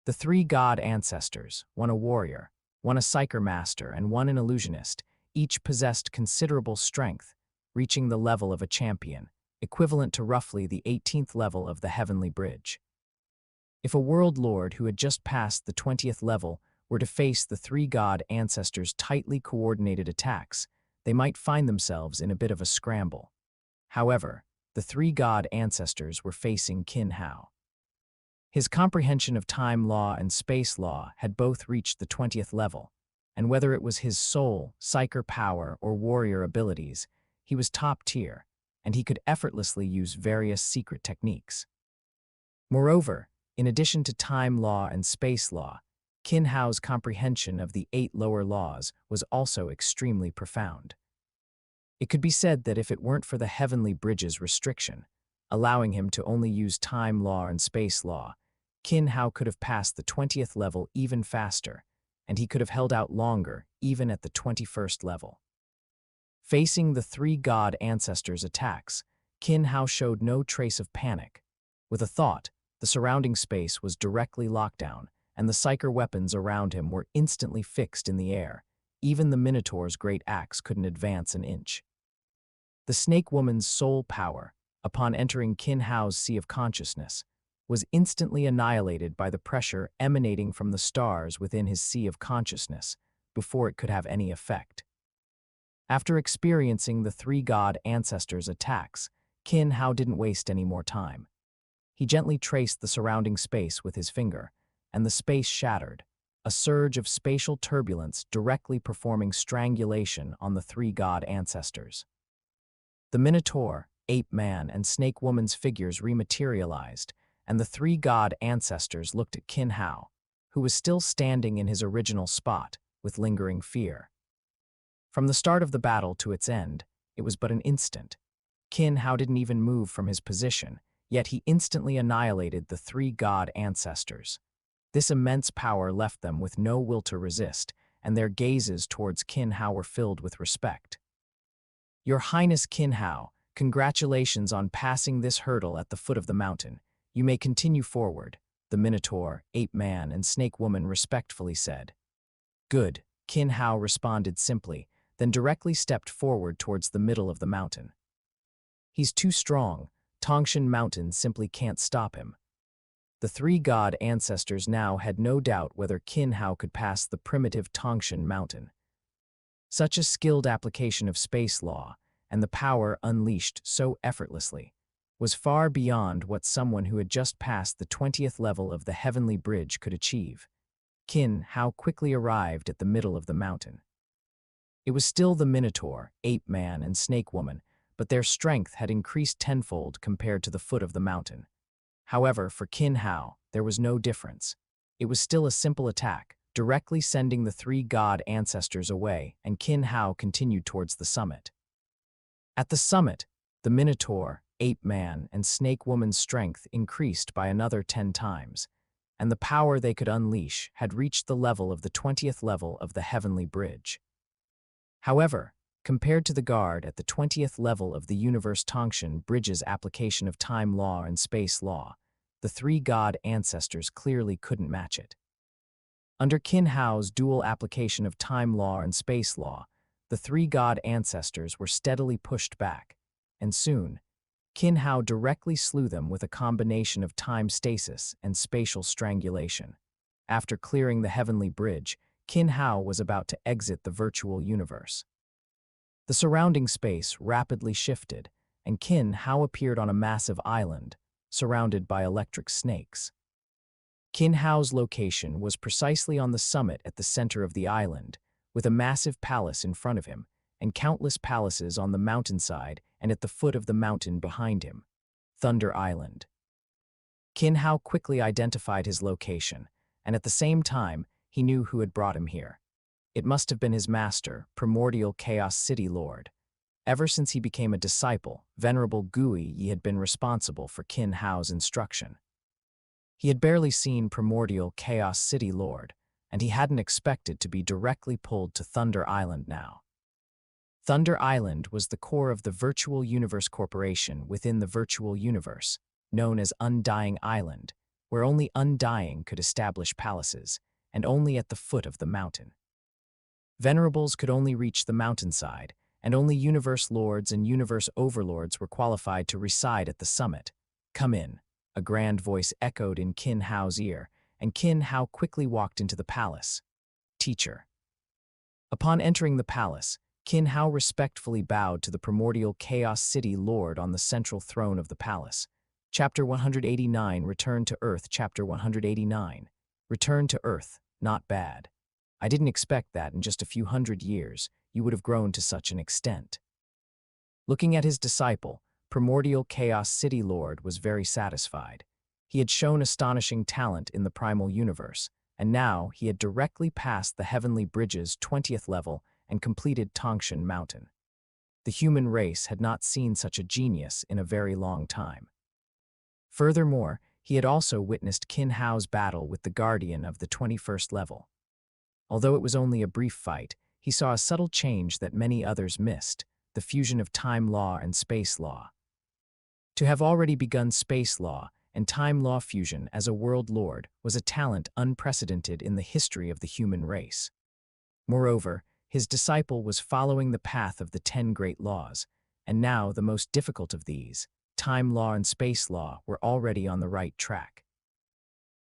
The three god ancestors, one a warrior, one a psyker master, and one an illusionist, each possessed considerable strength, reaching the level of a champion, equivalent to roughly the 18th level of the Heavenly Bridge. If a world lord who had just passed the 20th level were to face the three god ancestors' tightly coordinated attacks, they might find themselves in a bit of a scramble. However, the three god ancestors were facing Qin Hao. His comprehension of time law and space law had both reached the 20th level, and whether it was his soul, psyker power, or warrior abilities, he was top tier, and he could effortlessly use various secret techniques. Moreover, in addition to time law and space law, Qin Hao's comprehension of the 8 lower laws was also extremely profound. It could be said that if it weren't for the Heavenly Bridge's restriction, allowing him to only use time law and space law, Qin Hao could have passed the 20th level even faster, and he could have held out longer even at the 21st level. Facing the three god ancestors' attacks, Qin Hao showed no trace of panic. With a thought, the surrounding space was directly locked down, and the psyker weapons around him were instantly fixed in the air. Even the Minotaur's great axe couldn't advance an inch. The snake woman's soul power, upon entering Qin Hao's sea of consciousness, was instantly annihilated by the pressure emanating from the stars within his sea of consciousness before it could have any effect. After experiencing the three god ancestors' attacks, Qin Hao didn't waste any more time. He gently traced the surrounding space with his finger, and the space shattered, a surge of spatial turbulence directly performing strangulation on the three god ancestors. The Minotaur, ape man, and snake woman's figures rematerialized, and the three god ancestors looked at Qin Hao, who was still standing in his original spot, with lingering fear. From the start of the battle to its end, it was but an instant. Qin Hao didn't even move from his position, yet he instantly annihilated the three god ancestors. This immense power left them with no will to resist, and their gazes towards Qin Hao were filled with respect. "Your Highness Qin Hao, congratulations on passing this hurdle at the foot of the mountain. You may continue forward," the Minotaur, ape man, and snake woman respectfully said. "Good," Qin Hao responded simply, then directly stepped forward towards the middle of the mountain. "He's too strong. Tangshan Mountain simply can't stop him." The three god ancestors now had no doubt whether Qin Hao could pass the primitive Tangshan Mountain. Such a skilled application of space law, and the power unleashed so effortlessly, was far beyond what someone who had just passed the 20th level of the Heavenly Bridge could achieve. Qin Hao quickly arrived at the middle of the mountain. It was still the Minotaur, ape man, and snake woman, but their strength had increased tenfold compared to the foot of the mountain. However, for Qin Hao, there was no difference. It was still a simple attack, directly sending the three god ancestors away, and Qin Hao continued towards the summit. At the summit, the Minotaur, ape man, and snake woman's strength increased by another 10 times, and the power they could unleash had reached the level of the 20th level of the Heavenly Bridge. However, compared to the guard at the 20th level of the universe Tongshan Bridge's application of time law and space law, the three god ancestors clearly couldn't match it. Under Qin Hao's dual application of time law and space law, the three god ancestors were steadily pushed back, and soon, Qin Hao directly slew them with a combination of time stasis and spatial strangulation. After clearing the heavenly bridge, Qin Hao was about to exit the virtual universe. The surrounding space rapidly shifted, and Qin Hao appeared on a massive island, surrounded by electric snakes. Qin Hao's location was precisely on the summit at the center of the island, with a massive palace in front of him, and countless palaces on the mountainside and at the foot of the mountain behind him. Thunder Island. Qin Hao quickly identified his location, and at the same time, he knew who had brought him here. It must have been his master, Primordial Chaos City Lord. Ever since he became a disciple, Venerable Gui Yi had been responsible for Qin Hao's instruction. He had barely seen Primordial Chaos City Lord, and he hadn't expected to be directly pulled to Thunder Island now. Thunder Island was the core of the Virtual Universe Corporation within the Virtual Universe, known as Undying Island, where only Undying could establish palaces, and only at the foot of the mountain. Venerables could only reach the mountainside, and only Universe Lords and Universe Overlords were qualified to reside at the summit. "Come in," a grand voice echoed in Qin Hao's ear, and Qin Hao quickly walked into the palace. "Teacher." Upon entering the palace, Qin Hao respectfully bowed to the Primordial Chaos City Lord on the central throne of the palace. Chapter 189, Return to Earth. Chapter 189. Return to Earth. Not bad. I didn't expect that in just a few hundred years you would have grown to such an extent. Looking at his disciple, Primordial Chaos City Lord was very satisfied. He had shown astonishing talent in the primal universe, and now he had directly passed the Heavenly Bridge's 20th level and completed Tongshan Mountain. The human race had not seen such a genius in a very long time. Furthermore, he had also witnessed Qin Hao's battle with the Guardian of the 21st level. Although it was only a brief fight, he saw a subtle change that many others missed, the fusion of time law and space law. To have already begun space law and time law fusion as a world lord was a talent unprecedented in the history of the human race. Moreover, his disciple was following the path of the 10 great laws, and now the most difficult of these, time law and space law, were already on the right track.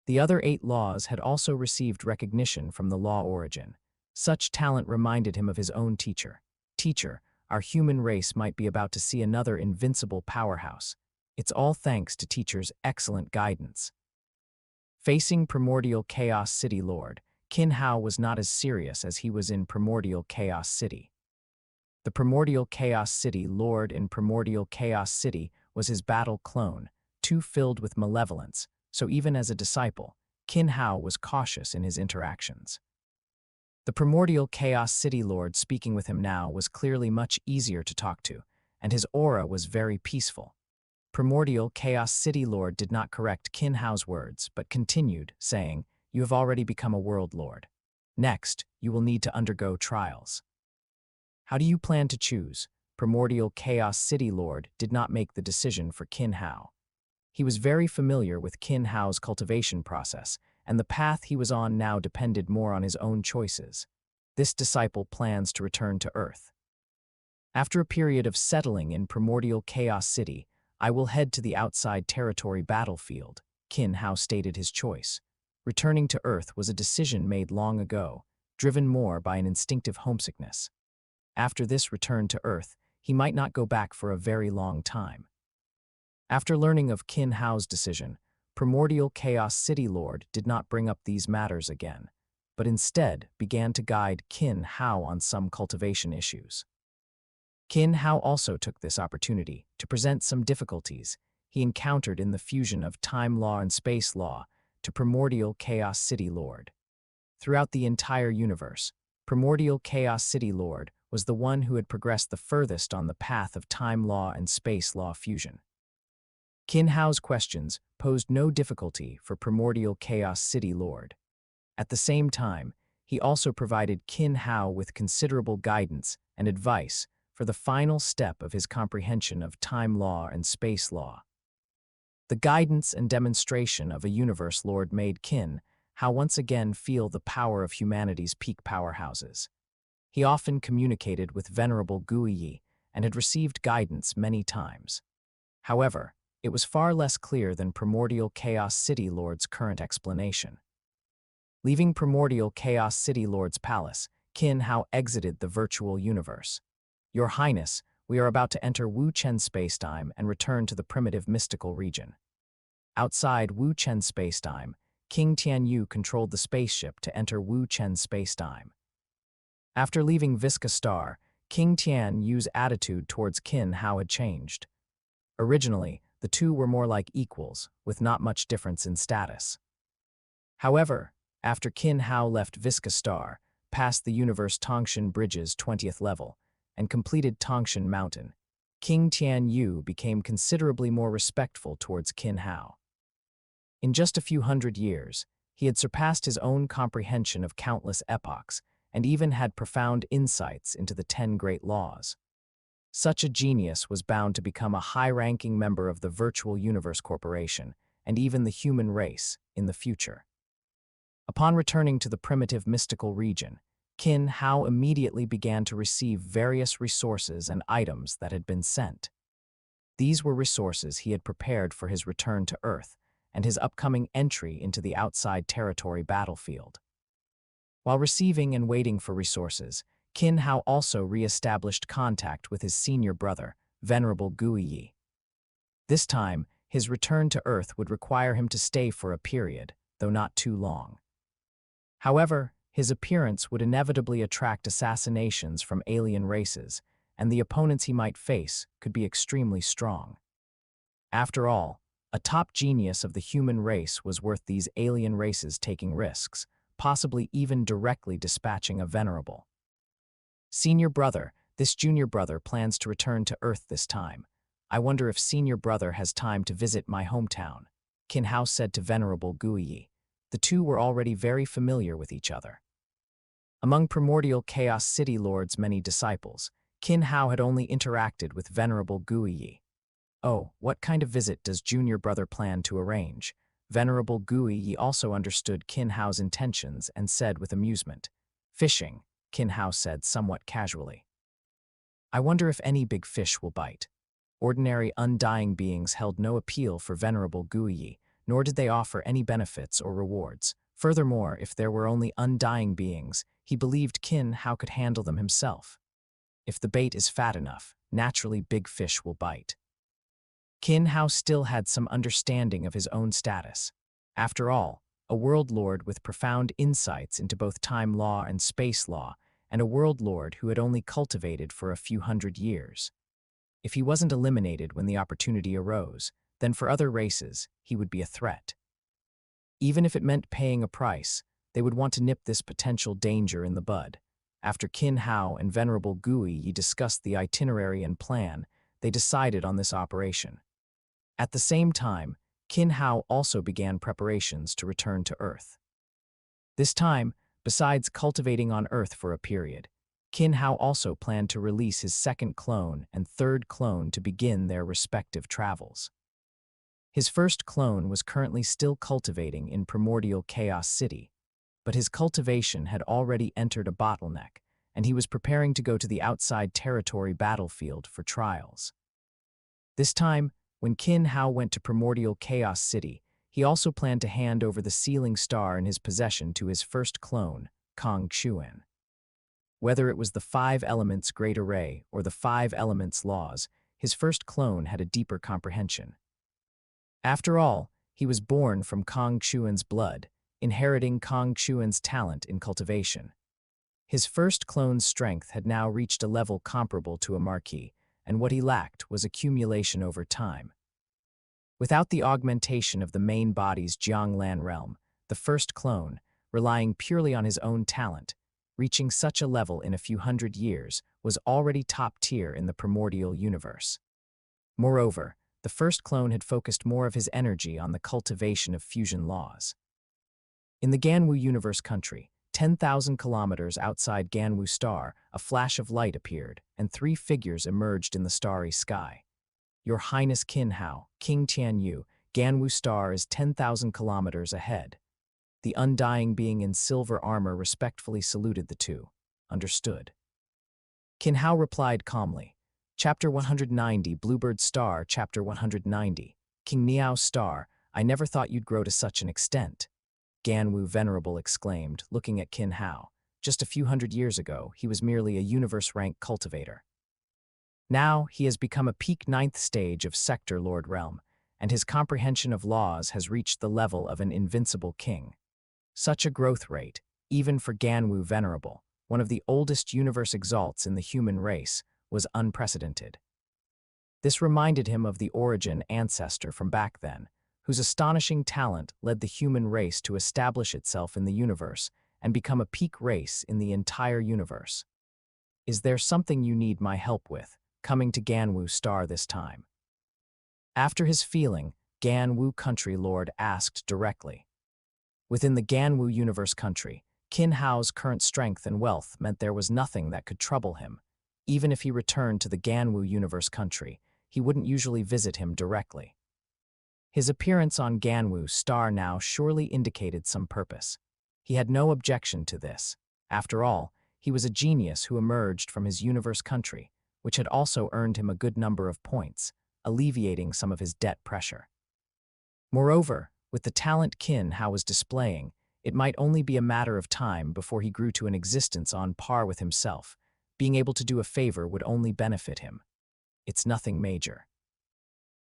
The other 8 laws had also received recognition from the law origin. Such talent reminded him of his own teacher. "Teacher, our human race might be about to see another invincible powerhouse. It's all thanks to teacher's excellent guidance." Facing Primordial Chaos City Lord, Qin Hao was not as serious as he was in Primordial Chaos City. The Primordial Chaos City Lord in Primordial Chaos City was his battle clone, too filled with malevolence, so even as a disciple, Qin Hao was cautious in his interactions. The Primordial Chaos City Lord speaking with him now was clearly much easier to talk to, and his aura was very peaceful. Primordial Chaos City Lord did not correct Qin Hao's words, but continued, saying, "You have already become a world lord. Next, you will need to undergo trials." "How do you plan to choose?" Primordial Chaos City Lord did not make the decision for Qin Hao. He was very familiar with Qin Hao's cultivation process, and the path he was on now depended more on his own choices. This disciple plans to return to Earth. "After a period of settling in Primordial Chaos City, I will head to the outside territory battlefield," Qin Hao stated his choice. Returning to Earth was a decision made long ago, driven more by an instinctive homesickness. After this return to Earth, he might not go back for a very long time. After learning of Qin Hao's decision, Primordial Chaos City Lord did not bring up these matters again, but instead began to guide Qin Hao on some cultivation issues. Qin Hao also took this opportunity to present some difficulties he encountered in the fusion of time law and space law to Primordial Chaos City Lord. Throughout the entire universe, Primordial Chaos City Lord was the one who had progressed the furthest on the path of time law and space law fusion. Qin Hao's questions posed no difficulty for Primordial Chaos City Lord. At the same time, he also provided Qin Hao with considerable guidance and advice for the final step of his comprehension of time law and space law. The guidance and demonstration of a universe lord made Qin Hao once again feel the power of humanity's peak powerhouses. He often communicated with venerable Guiyi and had received guidance many times. However, it was far less clear than Primordial Chaos City Lord's current explanation. Leaving Primordial Chaos City Lord's palace, Qin Hao exited the virtual universe. "Your Highness, we are about to enter Wu Chen spacetime and return to the primitive mystical region." Outside Wu Chen spacetime, King Tianyu controlled the spaceship to enter Wu Chen spacetime. After leaving Visca Star, King Tianyu's attitude towards Qin Hao had changed. Originally, the two were more like equals, with not much difference in status. However, after Qin Hao left Visca Star, passed the universe Tongshan Bridge's 20th level, and completed Tongshan Mountain, King Tianyu became considerably more respectful towards Qin Hao. In just a few hundred years, he had surpassed his own comprehension of countless epochs and even had profound insights into the 10 great laws. Such a genius was bound to become a high-ranking member of the Virtual Universe Corporation and even the human race in the future. Upon returning to the primitive mystical region, Qin Hao immediately began to receive various resources and items that had been sent. These were resources he had prepared for his return to Earth and his upcoming entry into the outside territory battlefield. While receiving and waiting for resources, Qin Hao also re-established contact with his senior brother, Venerable Guiyi. This time, his return to Earth would require him to stay for a period, though not too long. However, his appearance would inevitably attract assassinations from alien races, and the opponents he might face could be extremely strong. After all, a top genius of the human race was worth these alien races taking risks, possibly even directly dispatching a venerable. "Senior brother, this junior brother plans to return to Earth this time. I wonder if senior brother has time to visit my hometown," Qin Hao said to Venerable Guiyi. The two were already very familiar with each other. Among Primordial Chaos City Lord's many disciples, Qin Hao had only interacted with Venerable Guiyi. "Oh, what kind of visit does junior brother plan to arrange?" Venerable Guiyi also understood Qin Hao's intentions and said with amusement. "Fishing," Qin Hao said somewhat casually. "I wonder if any big fish will bite." Ordinary undying beings held no appeal for Venerable Guiyi, nor did they offer any benefits or rewards. Furthermore, if there were only undying beings, he believed Qin Hao could handle them himself. If the bait is fat enough, naturally big fish will bite. Qin Hao still had some understanding of his own status. After all, a world lord with profound insights into both time law and space law, and a world lord who had only cultivated for a few hundred years. If he wasn't eliminated when the opportunity arose, then for other races, he would be a threat. Even if it meant paying a price, they would want to nip this potential danger in the bud. After Qin Hao and Venerable Guiyi discussed the itinerary and plan, they decided on this operation. At the same time, Qin Hao also began preparations to return to Earth. This time, besides cultivating on Earth for a period, Qin Hao also planned to release his second clone and third clone to begin their respective travels. His first clone was currently still cultivating in Primordial Chaos City, but his cultivation had already entered a bottleneck, and he was preparing to go to the outside territory battlefield for trials. This time, when Qin Hao went to Primordial Chaos City, he also planned to hand over the sealing star in his possession to his first clone, Kong Chuan. Whether it was the 5 elements great array or the 5 elements laws, his first clone had a deeper comprehension. After all, he was born from Kong Chuan's blood, inheriting Kong Chuan's talent in cultivation. His first clone's strength had now reached a level comparable to a marquis, and what he lacked was accumulation over time. Without the augmentation of the main body's Jianglan realm, the first clone, relying purely on his own talent, reaching such a level in a few hundred years, was already top tier in the primordial universe. Moreover, the first clone had focused more of his energy on the cultivation of fusion laws. In the Ganwu universe country, 10,000 kilometers outside Ganwu Star, a flash of light appeared, and 3 figures emerged in the starry sky. Your Highness Qin Hao, King Tianyu, Ganwu Star is 10,000 kilometers ahead. The undying being in silver armor respectfully saluted the two. Understood. Qin Hao replied calmly. Chapter 190, Bluebird Star, Chapter 190. King Niao Star, I never thought you'd grow to such an extent. Ganwu Venerable exclaimed, looking at Qin Hao. Just a few hundred years ago, he was merely a universe-rank cultivator. Now, he has become a peak 9th stage of Sector Lord Realm, and his comprehension of laws has reached the level of an invincible king. Such a growth rate, even for Ganwu Venerable, one of the oldest universe exalts in the human race, was unprecedented. This reminded him of the origin ancestor from back then, whose astonishing talent led the human race to establish itself in the universe and become a peak race in the entire universe. Is there something you need my help with, coming to Ganwu Star this time? After his feeling, Ganwu Country Lord asked directly. Within the Ganwu Universe Country, Qin Hao's current strength and wealth meant there was nothing that could trouble him. Even if he returned to the Ganwu Universe Country, he wouldn't usually visit him directly. His appearance on Ganwu Star now surely indicated some purpose. He had no objection to this. After all, he was a genius who emerged from his universe country, which had also earned him a good number of points, alleviating some of his debt pressure. Moreover, with the talent Qin Hao was displaying, it might only be a matter of time before he grew to an existence on par with himself. Being able to do a favor would only benefit him. It's nothing major.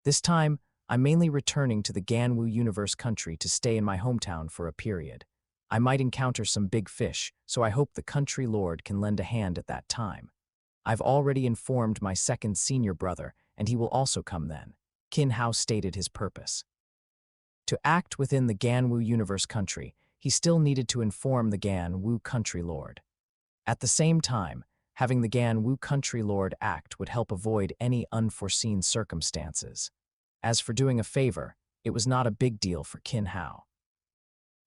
This time, I'm mainly returning to the Ganwu Universe Country to stay in my hometown for a period. I might encounter some big fish, so I hope the country lord can lend a hand at that time. I've already informed my second senior brother, and he will also come then. Qin Hao stated his purpose. To act within the Ganwu Universe Country, he still needed to inform the Ganwu Country Lord. At the same time, having the Ganwu Country Lord act would help avoid any unforeseen circumstances. As for doing a favor, it was not a big deal for Qin Hao.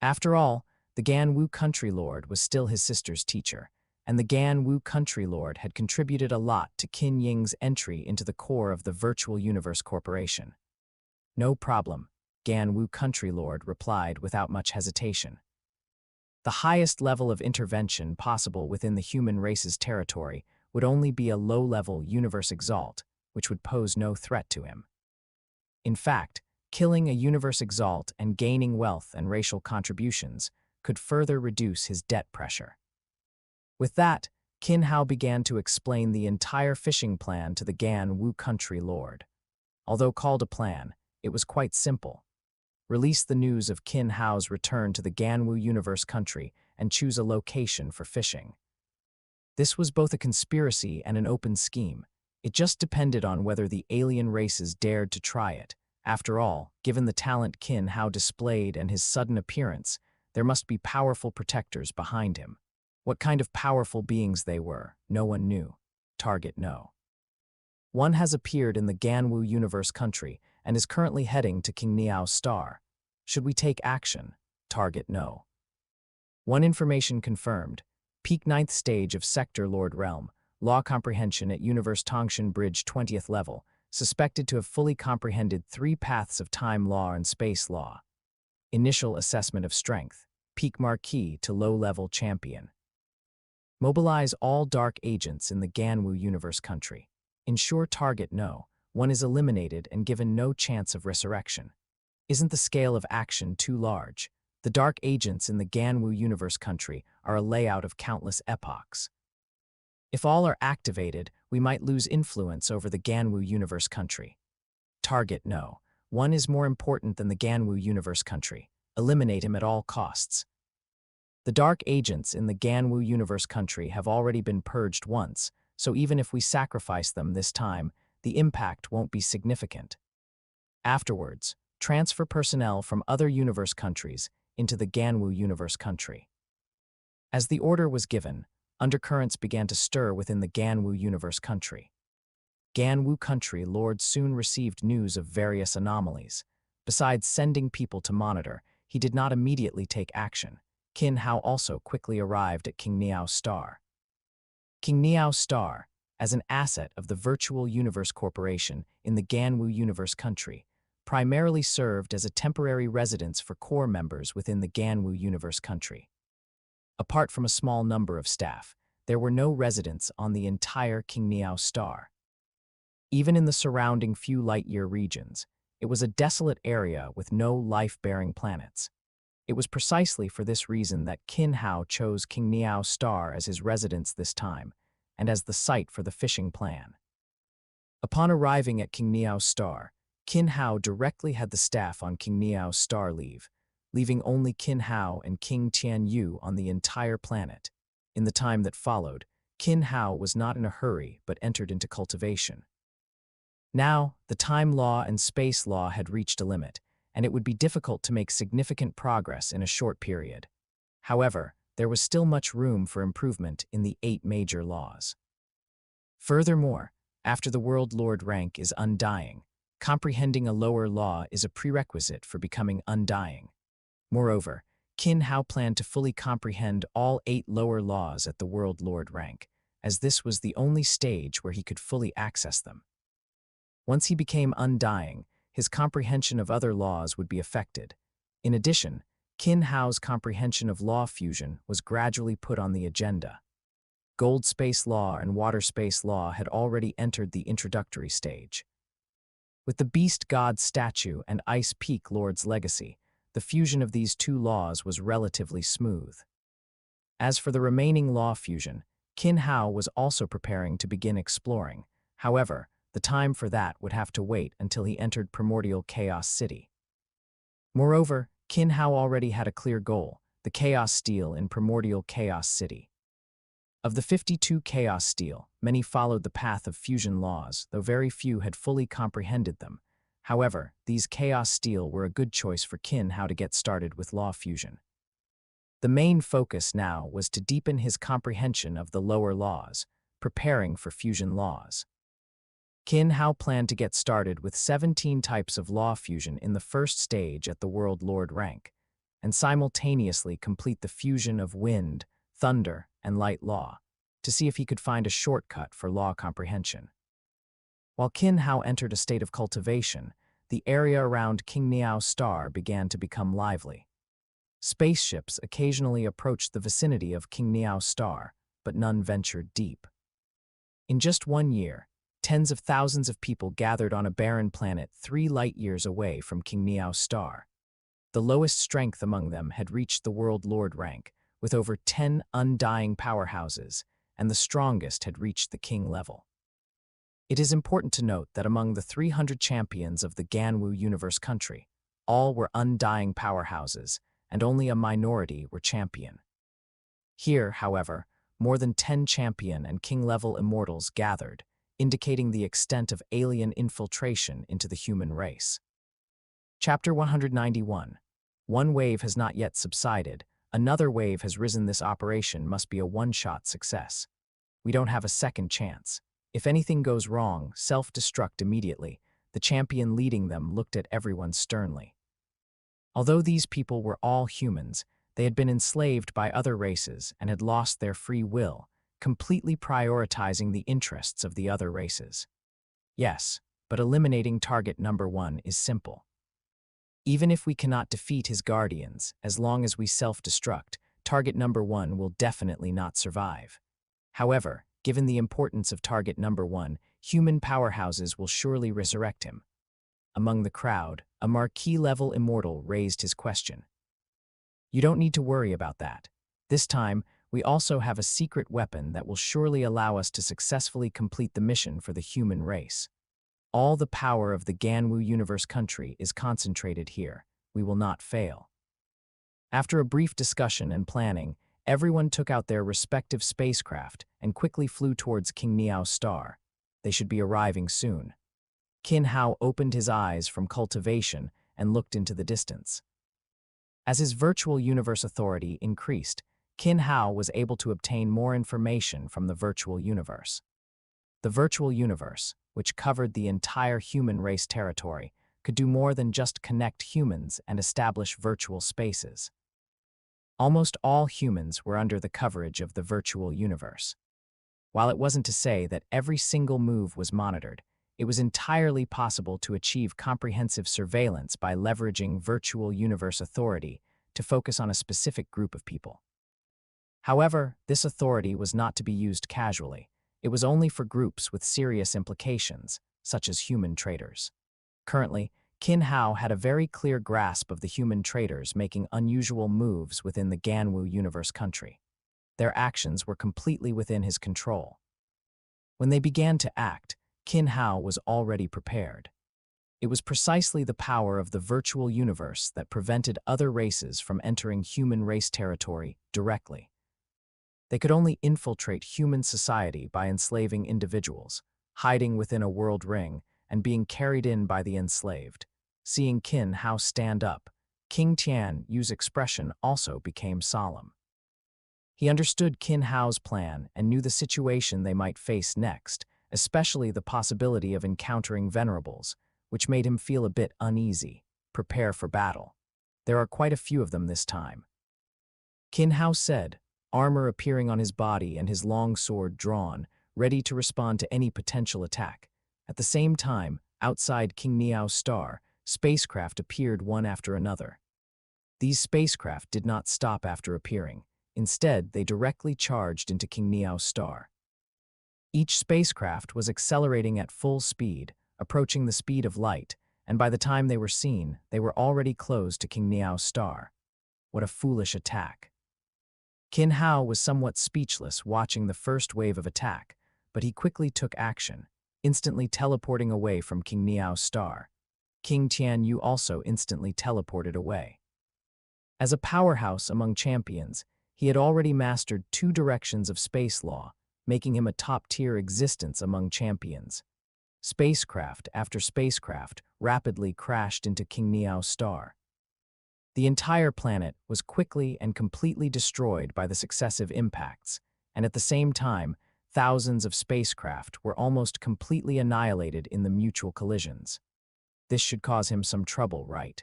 After all, the Ganwu Country Lord was still his sister's teacher, and the Ganwu Country Lord had contributed a lot to Qin Ying's entry into the core of the Virtual Universe Corporation. No problem, Ganwu Country Lord replied without much hesitation. The highest level of intervention possible within the human race's territory would only be a low-level universe exalt, which would pose no threat to him. In fact, killing a universe exalt and gaining wealth and racial contributions could further reduce his debt pressure. With that, Qin Hao began to explain the entire fishing plan to the Ganwu Country Lord. Although called a plan, it was quite simple. Release the news of Qin Hao's return to the Ganwu Universe Country and choose a location for fishing. This was both a conspiracy and an open scheme. It just depended on whether the alien races dared to try it. After all, given the talent Qin Hao displayed and his sudden appearance, there must be powerful protectors behind him. What kind of powerful beings they were, no one knew. Target no. One has appeared in the Ganwu Universe Country and is currently heading to King Niao Star. Should we take action? Target no. One information confirmed. Peak 9th stage of Sector Lord Realm. Law comprehension at Universe Tongshan Bridge 20th level. Suspected to have fully comprehended 3 paths of time law and space law. Initial assessment of strength. Peak Marquis to low-level champion. Mobilize all dark agents in the Ganwu Universe Country. Ensure target no. One is eliminated and given no chance of resurrection. Isn't the scale of action too large? The dark agents in the Ganwu Universe Country are a layout of countless epochs. If all are activated, we might lose influence over the Ganwu Universe Country. Target no. One is more important than the Ganwu Universe Country. Eliminate him at all costs. The dark agents in the Ganwu Universe Country have already been purged once, so even if we sacrifice them this time, the impact won't be significant. Afterwards, transfer personnel from other universe countries into the Ganwu Universe Country. As the order was given, undercurrents began to stir within the Ganwu Universe Country. Ganwu Country Lord soon received news of various anomalies. Besides sending people to monitor, he did not immediately take action. Qin Hao also quickly arrived at King Niao's star. King Niao's star, as an asset of the Virtual Universe Corporation in the Ganwu Universe country, primarily served as a temporary residence for core members within the Ganwu Universe country. Apart from a small number of staff, there were no residents on the entire King Niao star. Even in the surrounding few light-year regions, it was a desolate area with no life-bearing planets. It was precisely for this reason that Qin Hao chose King Niao's star as his residence this time, and as the site for the fishing plan. Upon arriving at King Niao's star, Qin Hao directly had the staff on King Niao's star leave, leaving only Qin Hao and King Tianyu on the entire planet. In the time that followed, Qin Hao was not in a hurry but entered into cultivation. Now, the time law and space law had reached a limit, and it would be difficult to make significant progress in a short period. However, there was still much room for improvement in the 8 major laws. Furthermore, after the World Lord rank is undying, comprehending a lower law is a prerequisite for becoming undying. Moreover, Qin Hao planned to fully comprehend all 8 lower laws at the World Lord rank, as this was the only stage where he could fully access them. Once he became undying, his comprehension of other laws would be affected. In addition, Qin Hao's comprehension of law fusion was gradually put on the agenda. Gold space law and water space law had already entered the introductory stage. With the Beast God statue and Ice Peak Lord's legacy, the fusion of these 2 laws was relatively smooth. As for the remaining law fusion, Qin Hao was also preparing to begin exploring. However, the time for that would have to wait until he entered Primordial Chaos City. Moreover, Qin Hao already had a clear goal, the Chaos Steel in Primordial Chaos City. Of the 52 Chaos Steel, many followed the path of fusion laws, though very few had fully comprehended them. However, these Chaos Steel were a good choice for Qin Hao to get started with law fusion. The main focus now was to deepen his comprehension of the lower laws, preparing for fusion laws. Qin Hao planned to get started with 17 types of law fusion in the first stage at the World Lord rank, and simultaneously complete the fusion of wind, thunder, and light law, to see if he could find a shortcut for law comprehension. While Qin Hao entered a state of cultivation, the area around King Niao's star began to become lively. Spaceships occasionally approached the vicinity of King Niao's star, but none ventured deep. In just 1 year, tens of thousands of people gathered on a barren planet 3 light-years away from King Niao's star. The lowest strength among them had reached the World Lord rank, with over 10 undying powerhouses, and the strongest had reached the king level. It is important to note that among the 300 champions of the Ganwu Universe country, all were undying powerhouses, and only a minority were champion. Here, however, more than 10 champion and king-level immortals gathered, indicating the extent of alien infiltration into the human race. Chapter 191. One wave has not yet subsided. Another wave has risen. This operation must be a one-shot success. We don't have a second chance. If anything goes wrong, self-destruct immediately. The champion leading them looked at everyone sternly. Although these people were all humans, they had been enslaved by other races and had lost their free will, completely prioritizing the interests of the other races. Yes, but eliminating target number 1 is simple. Even if we cannot defeat his guardians, as long as we self-destruct, target number 1 will definitely not survive. However, given the importance of target number 1, human powerhouses will surely resurrect him. Among the crowd, a marquee-level immortal raised his question. You don't need to worry about that. This time, we also have a secret weapon that will surely allow us to successfully complete the mission for the human race. All the power of the Ganwu Universe country is concentrated here. We will not fail. After a brief discussion and planning, everyone took out their respective spacecraft and quickly flew towards King Niao's star. They should be arriving soon. Qin Hao opened his eyes from cultivation and looked into the distance. As his virtual universe authority increased, Qin Hao was able to obtain more information from the virtual universe. The virtual universe, which covered the entire human race territory, could do more than just connect humans and establish virtual spaces. Almost all humans were under the coverage of the virtual universe. While it wasn't to say that every single move was monitored, it was entirely possible to achieve comprehensive surveillance by leveraging virtual universe authority to focus on a specific group of people. However, this authority was not to be used casually. It was only for groups with serious implications, such as human traitors. Currently, Qin Hao had a very clear grasp of the human traitors making unusual moves within the Ganwu universe country. Their actions were completely within his control. When they began to act, Qin Hao was already prepared. It was precisely the power of the virtual universe that prevented other races from entering human race territory directly. They could only infiltrate human society by enslaving individuals, hiding within a world ring, and being carried in by the enslaved. Seeing Qin Hao stand up, King Tian Yu's expression also became solemn. He understood Qin Hao's plan and knew the situation they might face next, especially the possibility of encountering venerables, which made him feel a bit uneasy. Prepare for battle. There are quite a few of them this time. Qin Hao said, armor appearing on his body and his long sword drawn, ready to respond to any potential attack. At the same time, outside King Niao's star, spacecraft appeared one after another. These spacecraft did not stop after appearing. Instead, they directly charged into King Niao's star. Each spacecraft was accelerating at full speed, approaching the speed of light, and by the time they were seen, they were already close to King Niao's star. What a foolish attack. Qin Hao was somewhat speechless watching the first wave of attack, but he quickly took action, instantly teleporting away from King Niao's star. King Tian Yu also instantly teleported away. As a powerhouse among champions, he had already mastered 2 directions of space law, making him a top-tier existence among champions. Spacecraft after spacecraft rapidly crashed into King Niao's star. The entire planet was quickly and completely destroyed by the successive impacts, and at the same time, thousands of spacecraft were almost completely annihilated in the mutual collisions. This should cause him some trouble, right?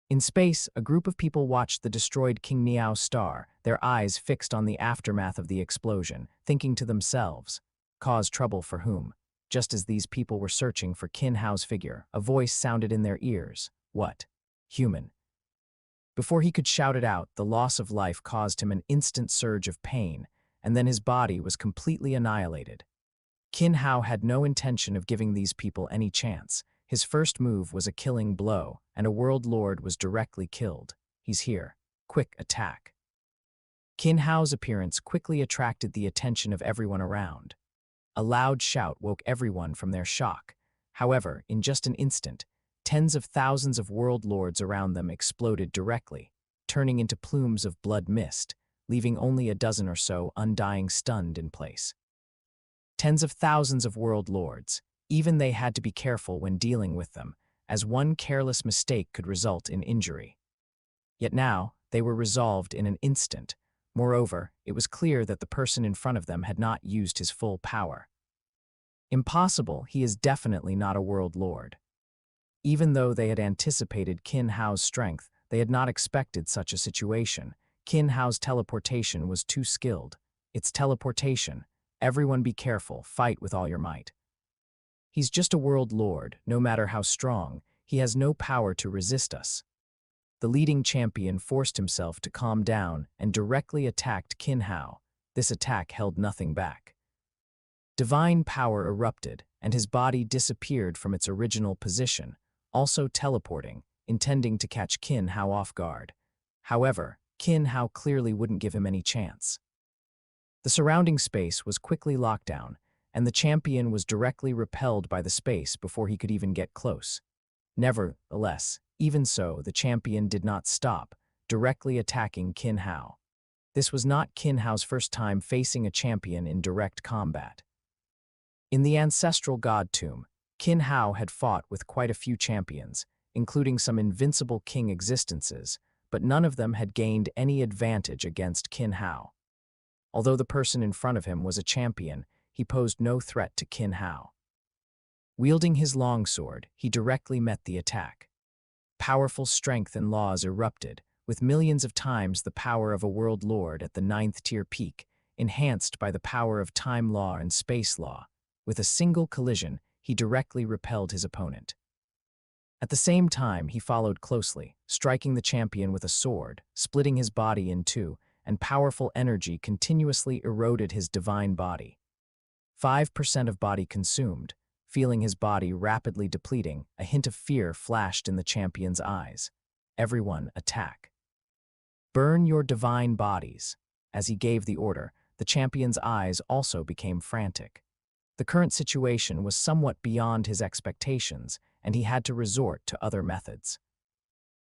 In space, a group of people watched the destroyed King Niao's star, their eyes fixed on the aftermath of the explosion, thinking to themselves, cause trouble for whom? Just as these people were searching for Qin Hao's figure, a voice sounded in their ears. What? Human. Before he could shout it out, the loss of life caused him an instant surge of pain, and then his body was completely annihilated. Qin Hao had no intention of giving these people any chance. His first move was a killing blow, and a world lord was directly killed. He's here. Quick attack. Qin Hao's appearance quickly attracted the attention of everyone around. A loud shout woke everyone from their shock. However, in just an instant, tens of thousands of world lords around them exploded directly, turning into plumes of blood mist, leaving only a dozen or so undying stunned in place. Tens of thousands of world lords. Even they had to be careful when dealing with them, as one careless mistake could result in injury. Yet now, they were resolved in an instant. Moreover, it was clear that the person in front of them had not used his full power. Impossible, he is definitely not a world lord. Even though they had anticipated Qin Hao's strength, they had not expected such a situation. Qin Hao's teleportation was too skilled. It's teleportation. Everyone be careful, fight with all your might. He's just a world lord, no matter how strong, he has no power to resist us. The leading champion forced himself to calm down and directly attacked Qin Hao. This attack held nothing back. Divine power erupted, and his body disappeared from its original position, also teleporting, intending to catch Qin Hao off guard. However, Qin Hao clearly wouldn't give him any chance. The surrounding space was quickly locked down, and the champion was directly repelled by the space before he could even get close. Nevertheless, even so, the champion did not stop, directly attacking Qin Hao. This was not Qin Hao's first time facing a champion in direct combat. In the ancestral god tomb, Qin Hao had fought with quite a few champions, including some invincible king existences, but none of them had gained any advantage against Qin Hao. Although the person in front of him was a champion, he posed no threat to Qin Hao. Wielding his longsword, he directly met the attack. Powerful strength and laws erupted, with millions of times the power of a world lord at the ninth-tier peak, enhanced by the power of time law and space law. With a single collision, he directly repelled his opponent. At the same time, he followed closely, striking the champion with a sword, splitting his body in two, and powerful energy continuously eroded his divine body. 5% of body consumed. Feeling his body rapidly depleting, a hint of fear flashed in the champion's eyes. Everyone, attack. Burn your divine bodies. As he gave the order, the champion's eyes also became frantic. The current situation was somewhat beyond his expectations, and he had to resort to other methods.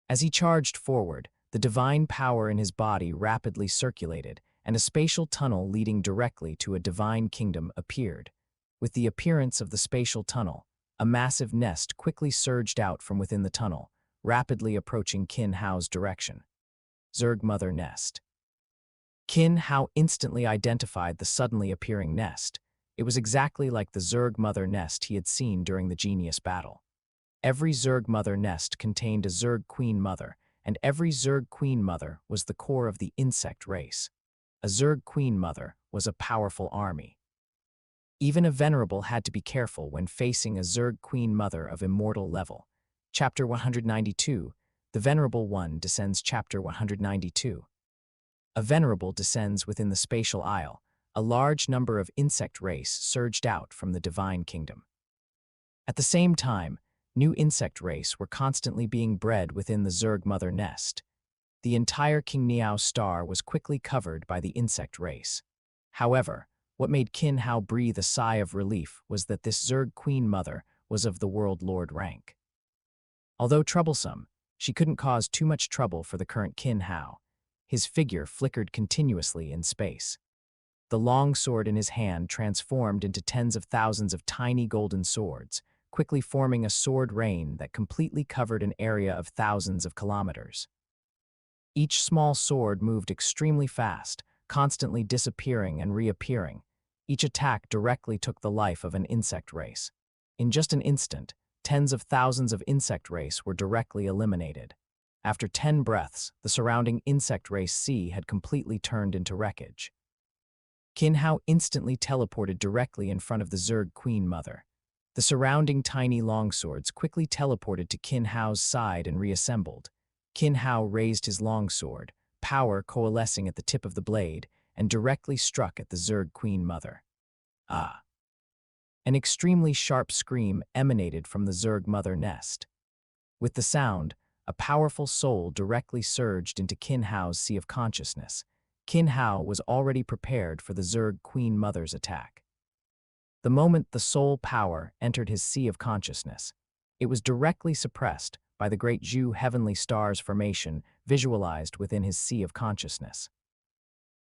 As he charged forward, the divine power in his body rapidly circulated, and a spatial tunnel leading directly to a divine kingdom appeared. With the appearance of the spatial tunnel, a massive nest quickly surged out from within the tunnel, rapidly approaching Qin Hao's direction. Zerg Mother Nest. Qin Hao instantly identified the suddenly appearing nest. It was exactly like the Zerg Mother Nest he had seen during the Genius battle. Every Zerg Mother Nest contained a Zerg Queen Mother, and every Zerg Queen Mother was the core of the insect race. A Zerg Queen Mother was a powerful army. Even a venerable had to be careful when facing a Zerg Queen Mother of immortal level. Chapter 192, The Venerable One descends. Chapter 192. A venerable descends within the spatial isle. A large number of insect race surged out from the divine kingdom. At the same time, new insect race were constantly being bred within the Zerg Mother Nest. The entire King Niao star was quickly covered by the insect race. However, what made Qin Hao breathe a sigh of relief was that this Zerg Queen Mother was of the World Lord rank. Although troublesome, she couldn't cause too much trouble for the current Qin Hao. His figure flickered continuously in space. The long sword in his hand transformed into tens of thousands of tiny golden swords, quickly forming a sword rain that completely covered an area of thousands of kilometers. Each small sword moved extremely fast, constantly disappearing and reappearing. Each attack directly took the life of an insect race. In just an instant, tens of thousands of insect race were directly eliminated. After 10 breaths, the surrounding insect race sea had completely turned into wreckage. Qin Hao instantly teleported directly in front of the Zerg Queen Mother. The surrounding tiny longswords quickly teleported to Qin Hao's side and reassembled. Qin Hao raised his longsword, power coalescing at the tip of the blade, and directly struck at the Zerg Queen Mother. Ah! An extremely sharp scream emanated from the Zerg Mother Nest. With the sound, a powerful soul directly surged into Qin Hao's sea of consciousness. Qin Hao was already prepared for the Zerg Queen Mother's attack. The moment the soul power entered his sea of consciousness, it was directly suppressed by the great Zhu heavenly stars formation visualized within his sea of consciousness.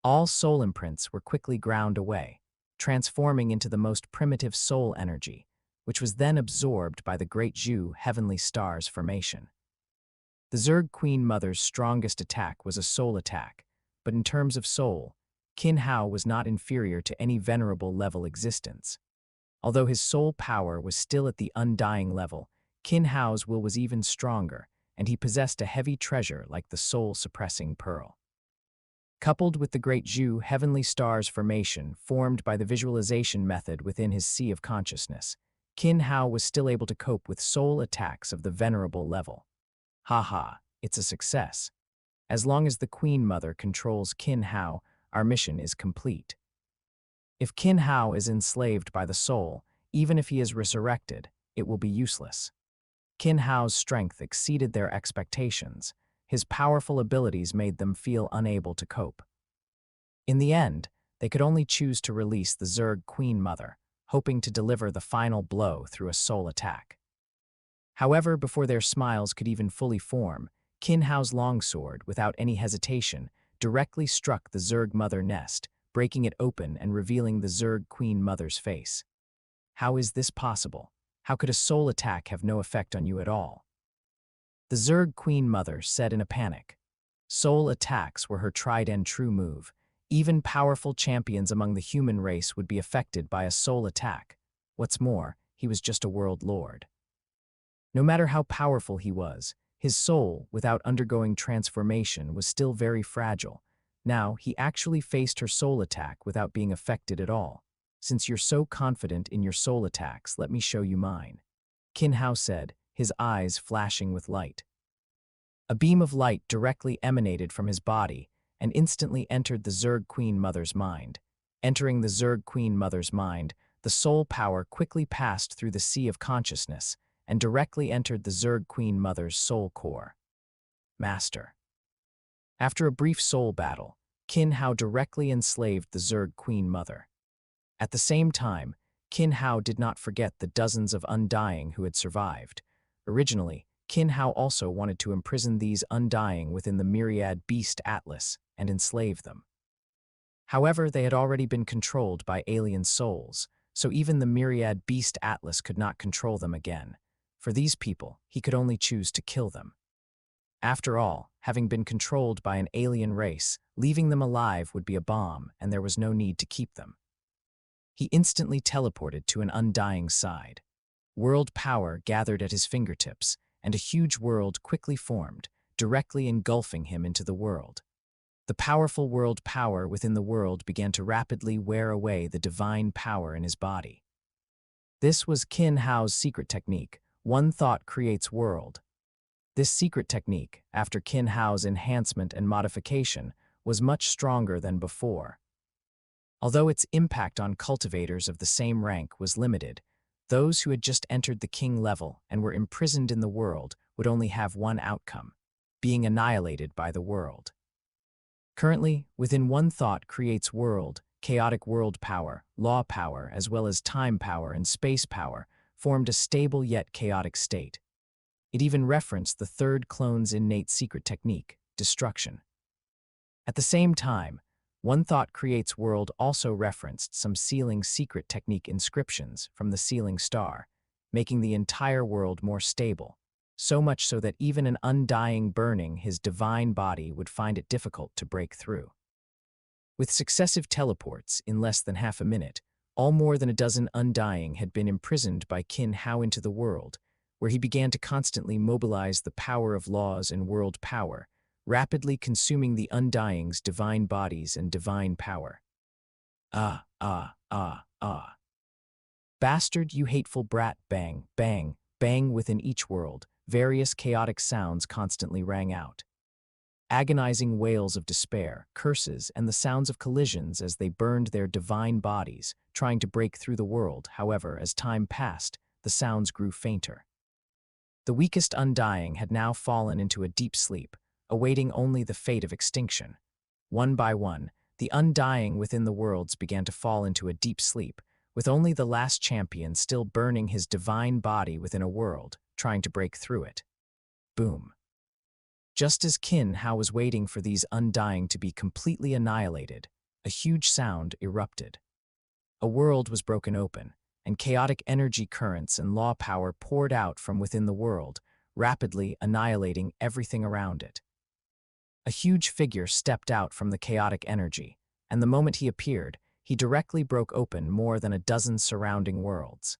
All soul imprints were quickly ground away, transforming into the most primitive soul energy, which was then absorbed by the great Zhu heavenly stars formation. The Zerg Queen Mother's strongest attack was a soul attack, but in terms of soul, Qin Hao was not inferior to any venerable level existence. Although his soul power was still at the undying level, Qin Hao's will was even stronger, and he possessed a heavy treasure like the soul-suppressing pearl. Coupled with the great Zhu heavenly stars formation formed by the visualization method within his sea of consciousness, Qin Hao was still able to cope with soul attacks of the venerable level. Haha, it's a success. As long as the Queen Mother controls Qin Hao, our mission is complete. If Qin Hao is enslaved by the soul, even if he is resurrected, it will be useless. Qin Hao's strength exceeded their expectations. His powerful abilities made them feel unable to cope. In the end, they could only choose to release the Zerg Queen Mother, hoping to deliver the final blow through a soul attack. However, before their smiles could even fully form, Qin Hao's longsword, without any hesitation, directly struck the Zerg Mother Nest, breaking it open and revealing the Zerg Queen Mother's face. How is this possible? How could a soul attack have no effect on you at all? The Zerg Queen Mother said in a panic. Soul attacks were her tried and true move. Even powerful champions among the human race would be affected by a soul attack. What's more, he was just a world lord. No matter how powerful he was, His soul, without undergoing transformation, was still very fragile. Now, he actually faced her soul attack without being affected at all. "Since you're so confident in your soul attacks, let me show you mine," Qin Hao said, his eyes flashing with light. A beam of light directly emanated from his body and instantly entered the Zerg Queen Mother's mind. Entering the Zerg Queen Mother's mind, the soul power quickly passed through the sea of consciousness and directly entered the Zerg Queen Mother's soul core. Master. After a brief soul battle, Qin Hao directly enslaved the Zerg Queen Mother. At the same time, Qin Hao did not forget the dozens of Undying who had survived. Originally, Qin Hao also wanted to imprison these Undying within the Myriad Beast Atlas and enslave them. However, they had already been controlled by alien souls, so even the Myriad Beast Atlas could not control them again. For these people, he could only choose to kill them. After all, having been controlled by an alien race, leaving them alive would be a bomb, and there was no need to keep them. He instantly teleported to an Undying side. World power gathered at his fingertips, and a huge world quickly formed, directly engulfing him into the world. The powerful world power within the world began to rapidly wear away the divine power in his body. This was Qin Hao's secret technique. One thought creates world. This secret technique, after Qin Hao's enhancement and modification, was much stronger than before. Although its impact on cultivators of the same rank was limited, those who had just entered the king level and were imprisoned in the world would only have one outcome: being annihilated by the world. Currently, within one thought creates world, chaotic world power, law power, as well as time power and space power formed a stable yet chaotic state. It even referenced the third clone's innate secret technique, destruction. At the same time, one thought creates world also referenced some sealing secret technique inscriptions from the sealing star, making the entire world more stable, so much so that even an Undying burning his divine body would find it difficult to break through. With successive teleports in less than half a minute, all more than a dozen Undying had been imprisoned by Qin Hao into the world, where he began to constantly mobilize the power of laws and world power, rapidly consuming the Undying's divine bodies and divine power. Ah, ah, ah, ah. Bastard, you hateful brat, bang, bang, bang within each world, various chaotic sounds constantly rang out. Agonizing wails of despair, curses, and the sounds of collisions as they burned their divine bodies, trying to break through the world. However, as time passed, the sounds grew fainter. The weakest Undying had now fallen into a deep sleep, awaiting only the fate of extinction. One by one, the Undying within the worlds began to fall into a deep sleep, with only the last champion still burning his divine body within a world, trying to break through it. Boom. Just as Qin Hao was waiting for these Undying to be completely annihilated, a huge sound erupted. A world was broken open, and chaotic energy currents and law power poured out from within the world, rapidly annihilating everything around it. A huge figure stepped out from the chaotic energy, and the moment he appeared, he directly broke open more than a dozen surrounding worlds.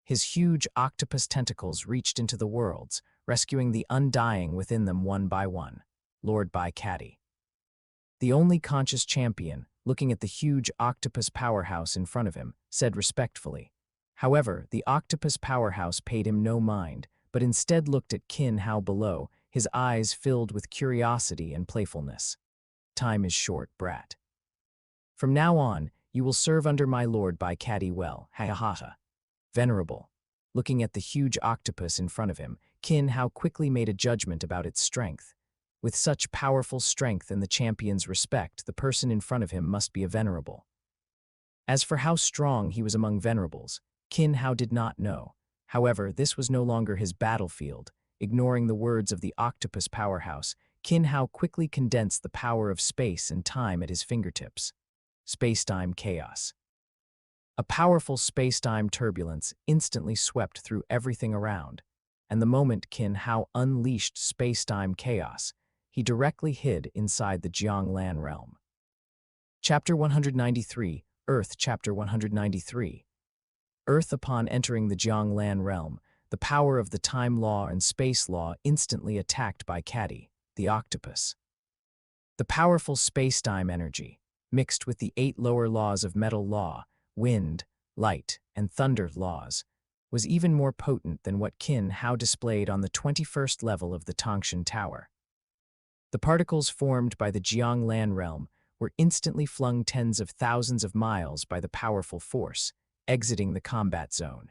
His huge octopus tentacles reached into the worlds, rescuing the Undying within them one by one. Lord Bai Kati, the only conscious champion, looking at the huge octopus powerhouse in front of him, said respectfully. However, the octopus powerhouse paid him no mind, but instead looked at Qin Hao below, his eyes filled with curiosity and playfulness. Time is short, brat. From now on, you will serve under my Lord Bai Kati well, ha ha ha ha. Venerable. Looking at the huge octopus in front of him, Qin Hao quickly made a judgment about its strength. With such powerful strength and the champion's respect, the person in front of him must be a venerable. As for how strong he was among venerables, Qin Hao did not know. However, this was no longer his battlefield. Ignoring the words of the octopus powerhouse, Qin Hao quickly condensed the power of space and time at his fingertips. Space-time chaos. A powerful space-time turbulence instantly swept through everything around, and the moment Qin Hao unleashed space-time chaos, he directly hid inside the Jianglan realm. Chapter 193, Earth. Chapter 193. Earth. Upon entering the Jianglan realm, the power of the time law and space law instantly attacked by Caddy, the octopus. The powerful space-time energy, mixed with the 8 lower laws of metal law, wind, light, and thunder laws, was even more potent than what Qin Hao displayed on the 21st level of the Tongshan Tower. The particles formed by the Jiang Lan realm were instantly flung tens of thousands of miles by the powerful force, exiting the combat zone.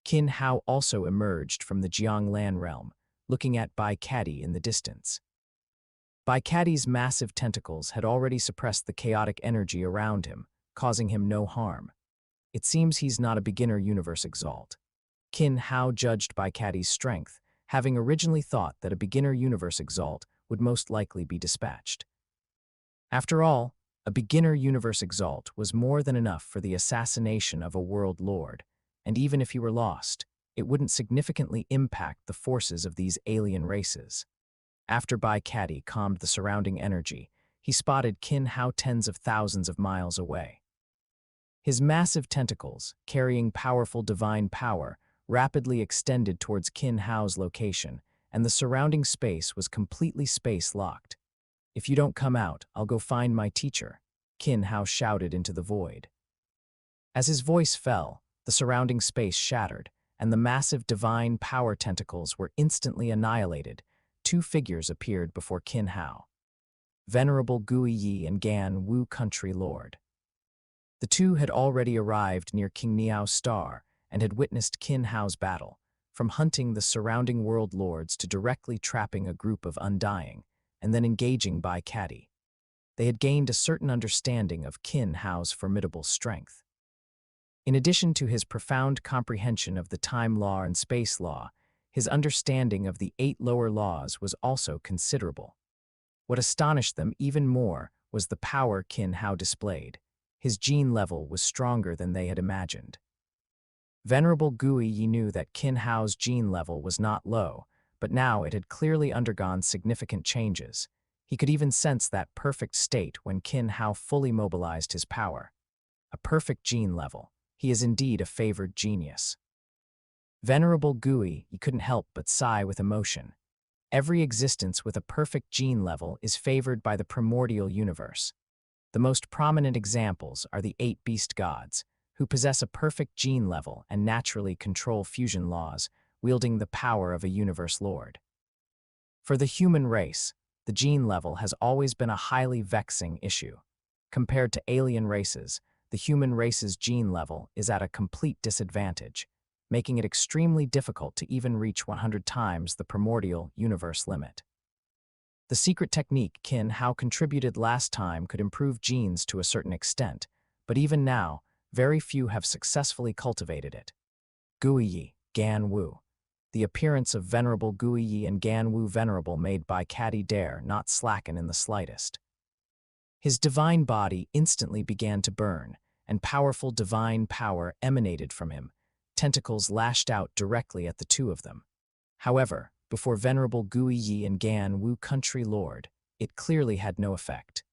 Qin Hao also emerged from the Jiang Lan realm, looking at Bai Caddy in the distance. Bai Caddy's massive tentacles had already suppressed the chaotic energy around him, causing him no harm. It seems he's not a beginner universe exalt. Qin Hao judged Bai Caddy's strength, having originally thought that a beginner universe exalt would most likely be dispatched. After all, a beginner universe exalt was more than enough for the assassination of a world lord, and even if he were lost, it wouldn't significantly impact the forces of these alien races. After Bai Caddy calmed the surrounding energy, he spotted Qin Hao tens of thousands of miles away. His massive tentacles, carrying powerful divine power, rapidly extended towards Qin Hao's location, and the surrounding space was completely space-locked. "If you don't come out, I'll go find my teacher," Qin Hao shouted into the void. As his voice fell, the surrounding space shattered, and the massive divine power tentacles were instantly annihilated. 2 figures appeared before Qin Hao: Venerable Gui Yi and Gan Wu Country Lord. The two had already arrived near King Niao's star and had witnessed Qin Hao's battle, from hunting the surrounding world lords to directly trapping a group of Undying, and then engaging Bai Caddy. They had gained a certain understanding of Qin Hao's formidable strength. In addition to his profound comprehension of the time law and space law, his understanding of the 8 lower laws was also considerable. What astonished them even more was the power Qin Hao displayed. His gene level was stronger than they had imagined. Venerable Gui Yi knew that Qin Hao's gene level was not low, but now it had clearly undergone significant changes. He could even sense that perfect state when Qin Hao fully mobilized his power. A perfect gene level. He is indeed a favored genius. Venerable Gui Yi couldn't help but sigh with emotion. Every existence with a perfect gene level is favored by the primordial universe. The most prominent examples are the 8 beast gods, who possess a perfect gene level and naturally control fusion laws, wielding the power of a universe lord. For the human race, the gene level has always been a highly vexing issue. Compared to alien races, the human race's gene level is at a complete disadvantage, making it extremely difficult to even reach 100 times the primordial universe limit. The secret technique Qin Hao contributed last time could improve genes to a certain extent, but even now, very few have successfully cultivated it. Gui Yi, Gan Wu. The appearance of Venerable Gui Yi and Gan Wu Venerable made Bai Caddy dare not slacken in the slightest. His divine body instantly began to burn, and powerful divine power emanated from him. Tentacles lashed out directly at the two of them. However, before Venerable Gui Yi and Gan Wu Country Lord, it clearly had no effect.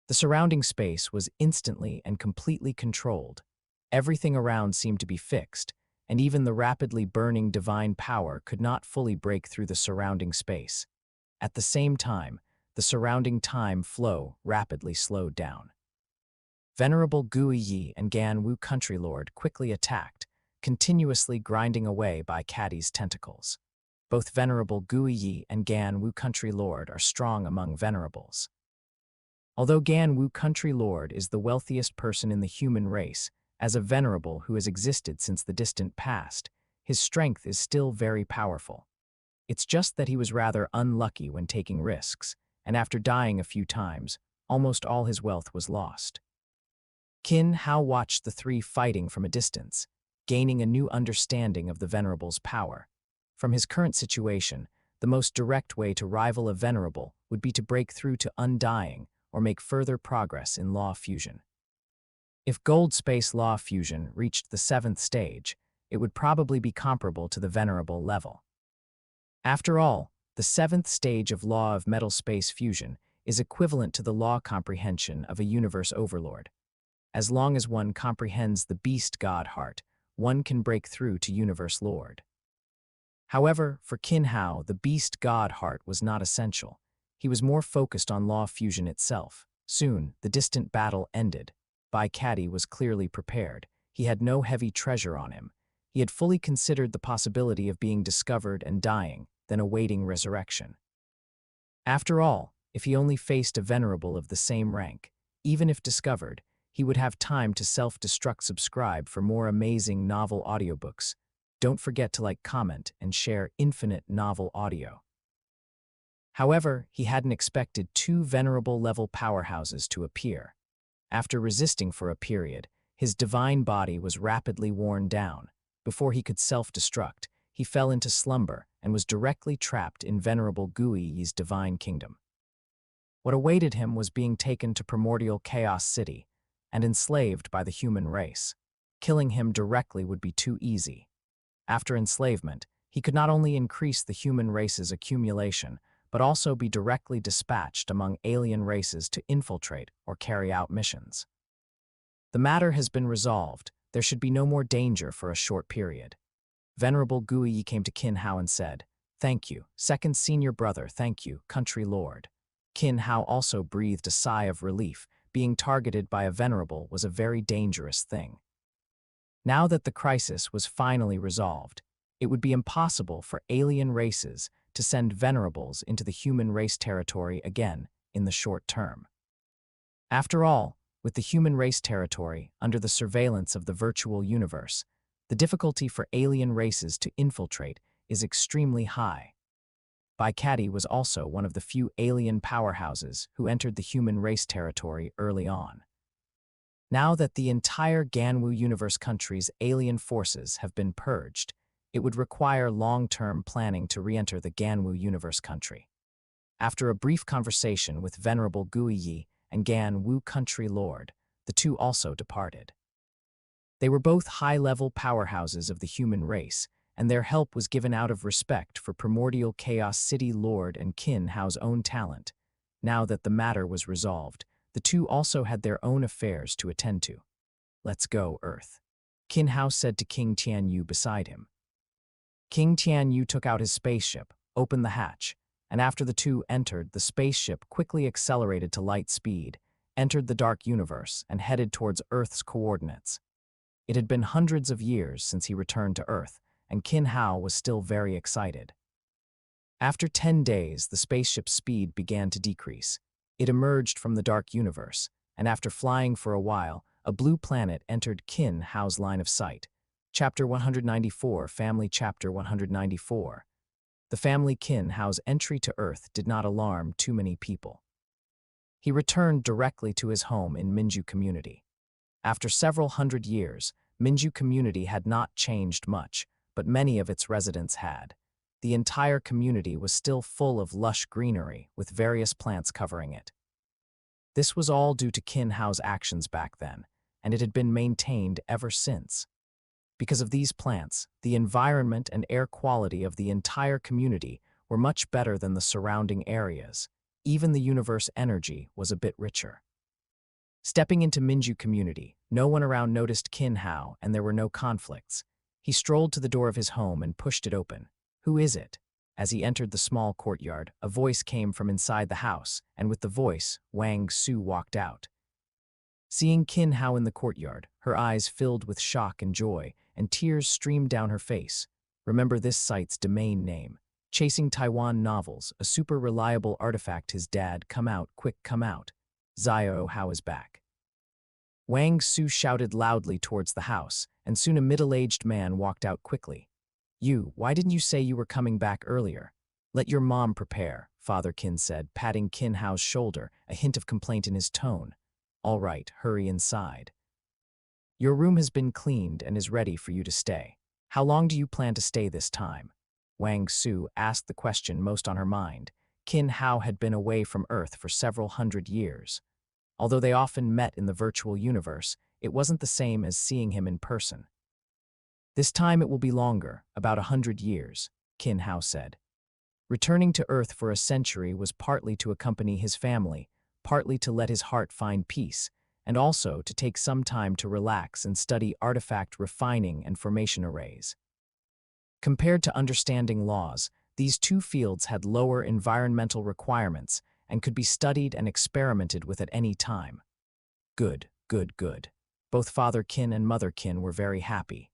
The surrounding space was instantly and completely controlled. Everything around seemed to be fixed, and even the rapidly burning divine power could not fully break through the surrounding space. At the same time, the surrounding time flow rapidly slowed down. Venerable Gui Yi and Gan Wu Country Lord quickly attacked, continuously grinding away Bai Caddy's tentacles. Both Venerable Gui Yi and Gan Wu Country Lord are strong among venerables. Although Gan Wu Country Lord is the wealthiest person in the human race, as a venerable who has existed since the distant past, his strength is still very powerful. It's just that he was rather unlucky when taking risks, and after dying a few times, almost all his wealth was lost. Qin Hao watched the three fighting from a distance, gaining a new understanding of the venerable's power. From his current situation, the most direct way to rival a venerable would be to break through to Undying or make further progress in law fusion. If gold space law fusion reached the 7th stage, it would probably be comparable to the venerable level. After all, the 7th stage of law of metal space fusion is equivalent to the law comprehension of a universe overlord. As long as one comprehends the beast god heart, one can break through to universe lord. However, for Qin Hao, the beast god heart was not essential. He was more focused on law fusion itself. Soon, the distant battle ended. Bai Kati was clearly prepared. He had no heavy treasure on him. He had fully considered the possibility of being discovered and dying, then awaiting resurrection. After all, if he only faced a venerable of the same rank, even if discovered, he would have time to self-destruct. Subscribe for more amazing novel audiobooks. Don't forget to like, comment, and share Infinite Novel Audio. However, he hadn't expected two venerable-level powerhouses to appear. After resisting for a period, his divine body was rapidly worn down. Before he could self-destruct, he fell into slumber and was directly trapped in Venerable Gui's divine kingdom. What awaited him was being taken to primordial Chaos City and enslaved by the human race. Killing him directly would be too easy. After enslavement, he could not only increase the human race's accumulation, but also be directly dispatched among alien races to infiltrate or carry out missions. The matter has been resolved. There should be no more danger for a short period. Venerable Gui came to Qin Hao and said, "Thank you, second senior brother, thank you, country lord." Qin Hao also breathed a sigh of relief. Being targeted by a venerable was a very dangerous thing. Now that the crisis was finally resolved, it would be impossible for alien races to send venerables into the human race territory again in the short term. After all, with the human race territory under the surveillance of the virtual universe, the difficulty for alien races to infiltrate is extremely high. Bai Kati was also one of the few alien powerhouses who entered the human race territory early on. Now that the entire Ganwu universe country's alien forces have been purged, it would require long-term planning to re-enter the Ganwu universe country. After a brief conversation with Venerable Guiyi and Ganwu country lord, the two also departed. They were both high-level powerhouses of the human race, and their help was given out of respect for primordial Chaos City Lord and Qin Hao's own talent. Now that the matter was resolved, the two also had their own affairs to attend to. "Let's go, Earth," Qin Hao said to King Tianyu beside him. King Tianyu took out his spaceship, opened the hatch, and after the two entered, the spaceship quickly accelerated to light speed, entered the dark universe, and headed towards Earth's coordinates. It had been hundreds of years since he returned to Earth, and Qin Hao was still very excited. After 10 days, the spaceship's speed began to decrease. It emerged from the dark universe, and after flying for a while, a blue planet entered Qin Hao's line of sight. Chapter 194, Family Chapter 194. The family Qin Hao's entry to Earth did not alarm too many people. He returned directly to his home in Minju Community. After several hundred years, Minju Community had not changed much, but many of its residents had. The entire community was still full of lush greenery, with various plants covering it. This was all due to Qin Hao's actions back then, and it had been maintained ever since. Because of these plants, the environment and air quality of the entire community were much better than the surrounding areas. Even the universe energy was a bit richer. Stepping into Minju Community, no one around noticed Qin Hao, and there were no conflicts. He strolled to the door of his home and pushed it open. "Who is it?" As he entered the small courtyard, a voice came from inside the house, and with the voice, Wang Su walked out. Seeing Qin Hao in the courtyard, her eyes filled with shock and joy, and tears streamed down her face. Remember this site's domain name. Chasing Taiwan Novels, a super reliable artifact. His dad, come out, quick, come out. Xiao Hao is back. Wang Su shouted loudly towards the house, and soon a middle-aged man walked out quickly. Why didn't you say you were coming back earlier?" "Let your mom prepare," Father Qin said, patting Qin Hao's shoulder, a hint of complaint in his tone. "All right, hurry inside. Your room has been cleaned and is ready for you to stay. How long do you plan to stay this time?" Wang Su asked the question most on her mind. Qin Hao had been away from Earth for several hundred years. Although they often met in the virtual universe, it wasn't the same as seeing him in person. "This time it will be longer, about 100 years, Qin Hao said. Returning to Earth for a century was partly to accompany his family, partly to let his heart find peace, and also to take some time to relax and study artifact refining and formation arrays. Compared to understanding laws, these two fields had lower environmental requirements and could be studied and experimented with at any time. Good, good, good. Both Father Qin and Mother Qin were very happy.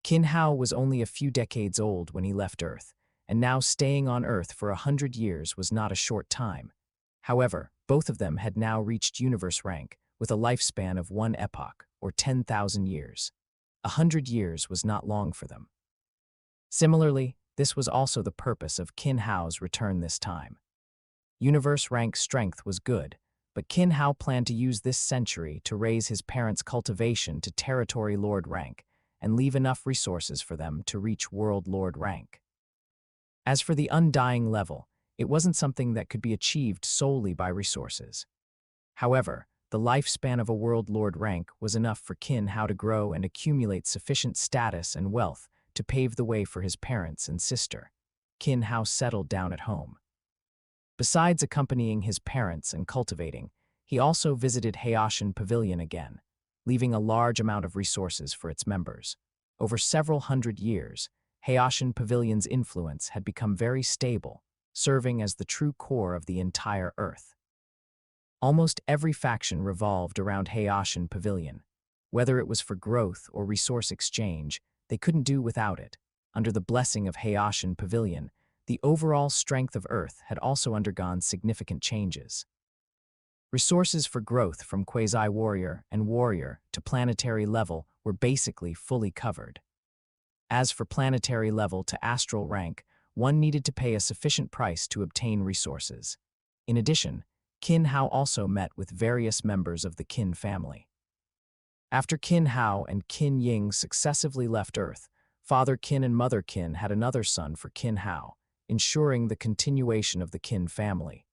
Qin Hao was only a few decades old when he left Earth, and now staying on Earth for 100 years was not a short time. However, both of them had now reached universe rank, with a lifespan of one epoch, or 10,000 years. 100 years was not long for them. Similarly, this was also the purpose of Qin Hao's return this time. Universe rank strength was good, but Qin Hao planned to use this century to raise his parents' cultivation to Territory Lord rank and leave enough resources for them to reach World Lord rank. As for the undying level, it wasn't something that could be achieved solely by resources. However, the lifespan of a World Lord rank was enough for Qin Hao to grow and accumulate sufficient status and wealth to pave the way for his parents and sister. Qin Hao settled down at home. Besides accompanying his parents and cultivating, he also visited Haitian Pavilion again, leaving a large amount of resources for its members. Over several hundred years, Haitian Pavilion's influence had become very stable, serving as the true core of the entire Earth. Almost every faction revolved around Haitian Pavilion. Whether it was for growth or resource exchange, they couldn't do without it. Under the blessing of Haitian Pavilion, the overall strength of Earth had also undergone significant changes. Resources for growth from quasi-warrior and warrior to planetary level were basically fully covered. As for planetary level to astral rank, one needed to pay a sufficient price to obtain resources. In addition, Qin Hao also met with various members of the Qin family. After Qin Hao and Qin Ying successively left Earth, Father Qin and Mother Qin had another son for Qin Hao, ensuring the continuation of the Qin family.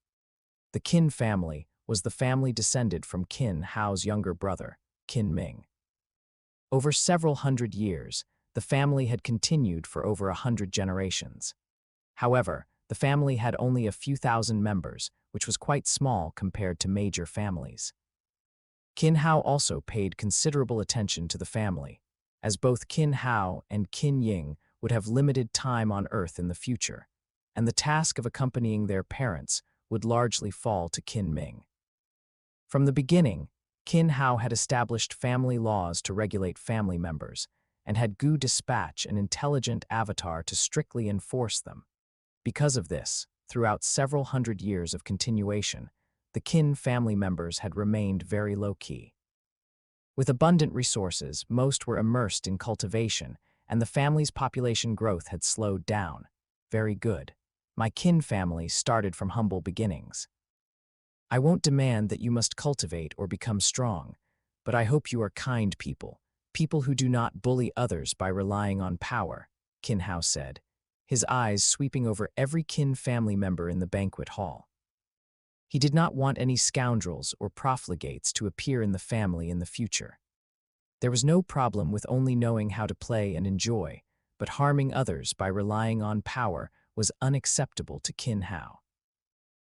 The Qin family was the family descended from Qin Hao's younger brother, Qin Ming. Over several hundred years, the family had continued for over 100 generations. However, the family had only a few thousand members, which was quite small compared to major families. Qin Hao also paid considerable attention to the family, as both Qin Hao and Qin Ying would have limited time on Earth in the future, and the task of accompanying their parents would largely fall to Qin Ming. From the beginning, Qin Hao had established family laws to regulate family members, and had Gu dispatch an intelligent avatar to strictly enforce them. Because of this, throughout several hundred years of continuation, the Qin family members had remained very low-key. With abundant resources, most were immersed in cultivation, and the family's population growth had slowed down. Very good. My Qin family started from humble beginnings. I won't demand that you must cultivate or become strong, but I hope you are kind people, people who do not bully others by relying on power, Qin Hao said, his eyes sweeping over every Qin family member in the banquet hall. He did not want any scoundrels or profligates to appear in the family in the future. There was no problem with only knowing how to play and enjoy, but harming others by relying on power was unacceptable to Qin Hao.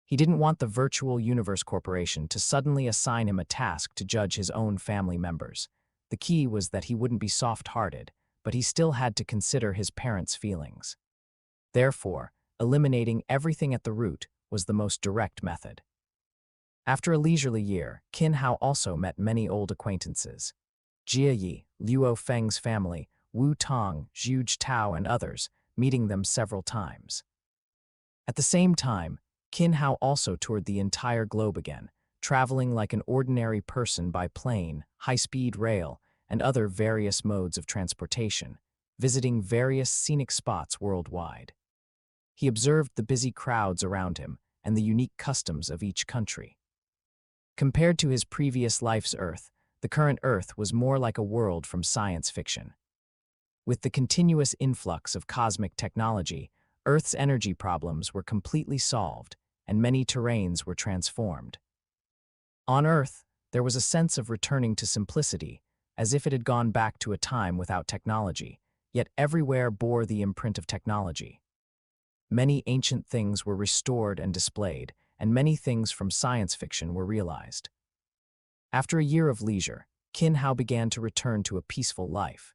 He didn't want the Virtual Universe Corporation to suddenly assign him a task to judge his own family members. The key was that he wouldn't be soft-hearted, but he still had to consider his parents' feelings. Therefore, eliminating everything at the root was the most direct method. After a leisurely year, Qin Hao also met many old acquaintances. Jia Yi, Luo Feng's family, Wu Tong, Zhu Tao, and others, meeting them several times. At the same time, Qin Hao also toured the entire globe again, traveling like an ordinary person by plane, high-speed rail, and other various modes of transportation, visiting various scenic spots worldwide. He observed the busy crowds around him and the unique customs of each country. Compared to his previous life's Earth, the current Earth was more like a world from science fiction. With the continuous influx of cosmic technology, Earth's energy problems were completely solved, and many terrains were transformed. On Earth, there was a sense of returning to simplicity, as if it had gone back to a time without technology, yet everywhere bore the imprint of technology. Many ancient things were restored and displayed, and many things from science fiction were realized. After a year of leisure, Qin Hao began to return to a peaceful life.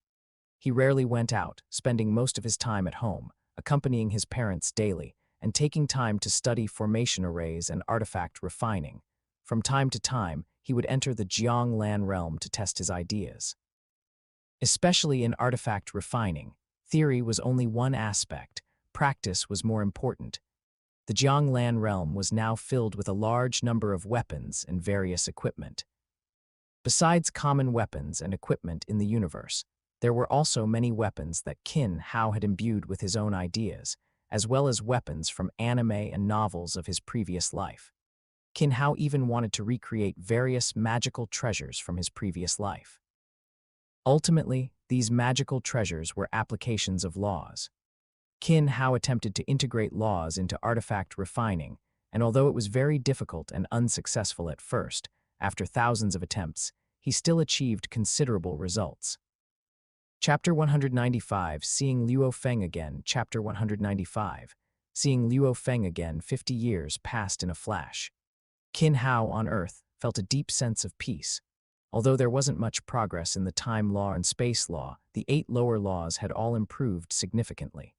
He rarely went out, spending most of his time at home, accompanying his parents daily, and taking time to study formation arrays and artifact refining. From time to time, he would enter the Jianglan realm to test his ideas. Especially in artifact refining, theory was only one aspect, practice was more important. The Jianglan realm was now filled with a large number of weapons and various equipment. Besides common weapons and equipment in the universe, there were also many weapons that Qin Hao had imbued with his own ideas, as well as weapons from anime and novels of his previous life. Qin Hao even wanted to recreate various magical treasures from his previous life. Ultimately, these magical treasures were applications of laws. Qin Hao attempted to integrate laws into artifact refining, and although it was very difficult and unsuccessful at first, after thousands of attempts, he still achieved considerable results. Chapter 195, Seeing Luo Feng Again. Chapter 195, Seeing Luo Feng Again. 50 years passed in a flash. Qin Hao on Earth felt a deep sense of peace. Although there wasn't much progress in the time law and space law, the 8 lower laws had all improved significantly.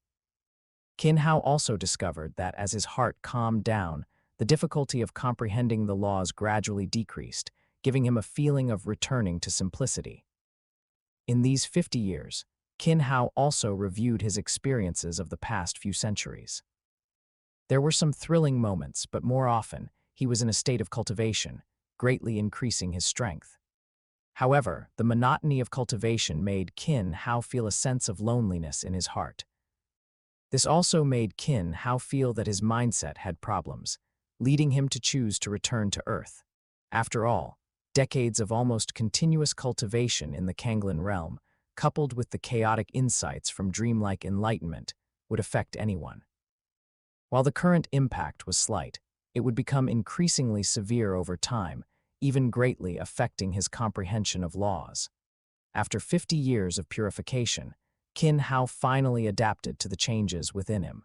Qin Hao also discovered that as his heart calmed down, the difficulty of comprehending the laws gradually decreased, giving him a feeling of returning to simplicity. In these 50 years, Qin Hao also reviewed his experiences of the past few centuries. There were some thrilling moments, but more often, he was in a state of cultivation, greatly increasing his strength. However, the monotony of cultivation made Qin Hao feel a sense of loneliness in his heart. This also made Qin Hao feel that his mindset had problems, leading him to choose to return to Earth. After all, decades of almost continuous cultivation in the Kanglan realm, coupled with the chaotic insights from dreamlike enlightenment, would affect anyone. While the current impact was slight, it would become increasingly severe over time, even greatly affecting his comprehension of laws. After 50 years of purification, Qin Hao finally adapted to the changes within him.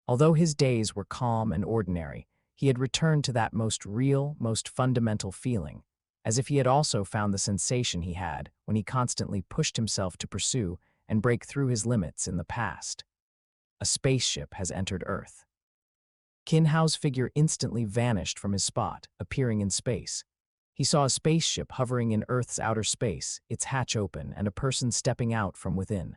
Although his days were calm and ordinary, he had returned to that most real, most fundamental feeling, as if he had also found the sensation he had when he constantly pushed himself to pursue and break through his limits in the past. A spaceship has entered Earth. Qin Hao's figure instantly vanished from his spot, appearing in space. He saw a spaceship hovering in Earth's outer space, its hatch open, and a person stepping out from within.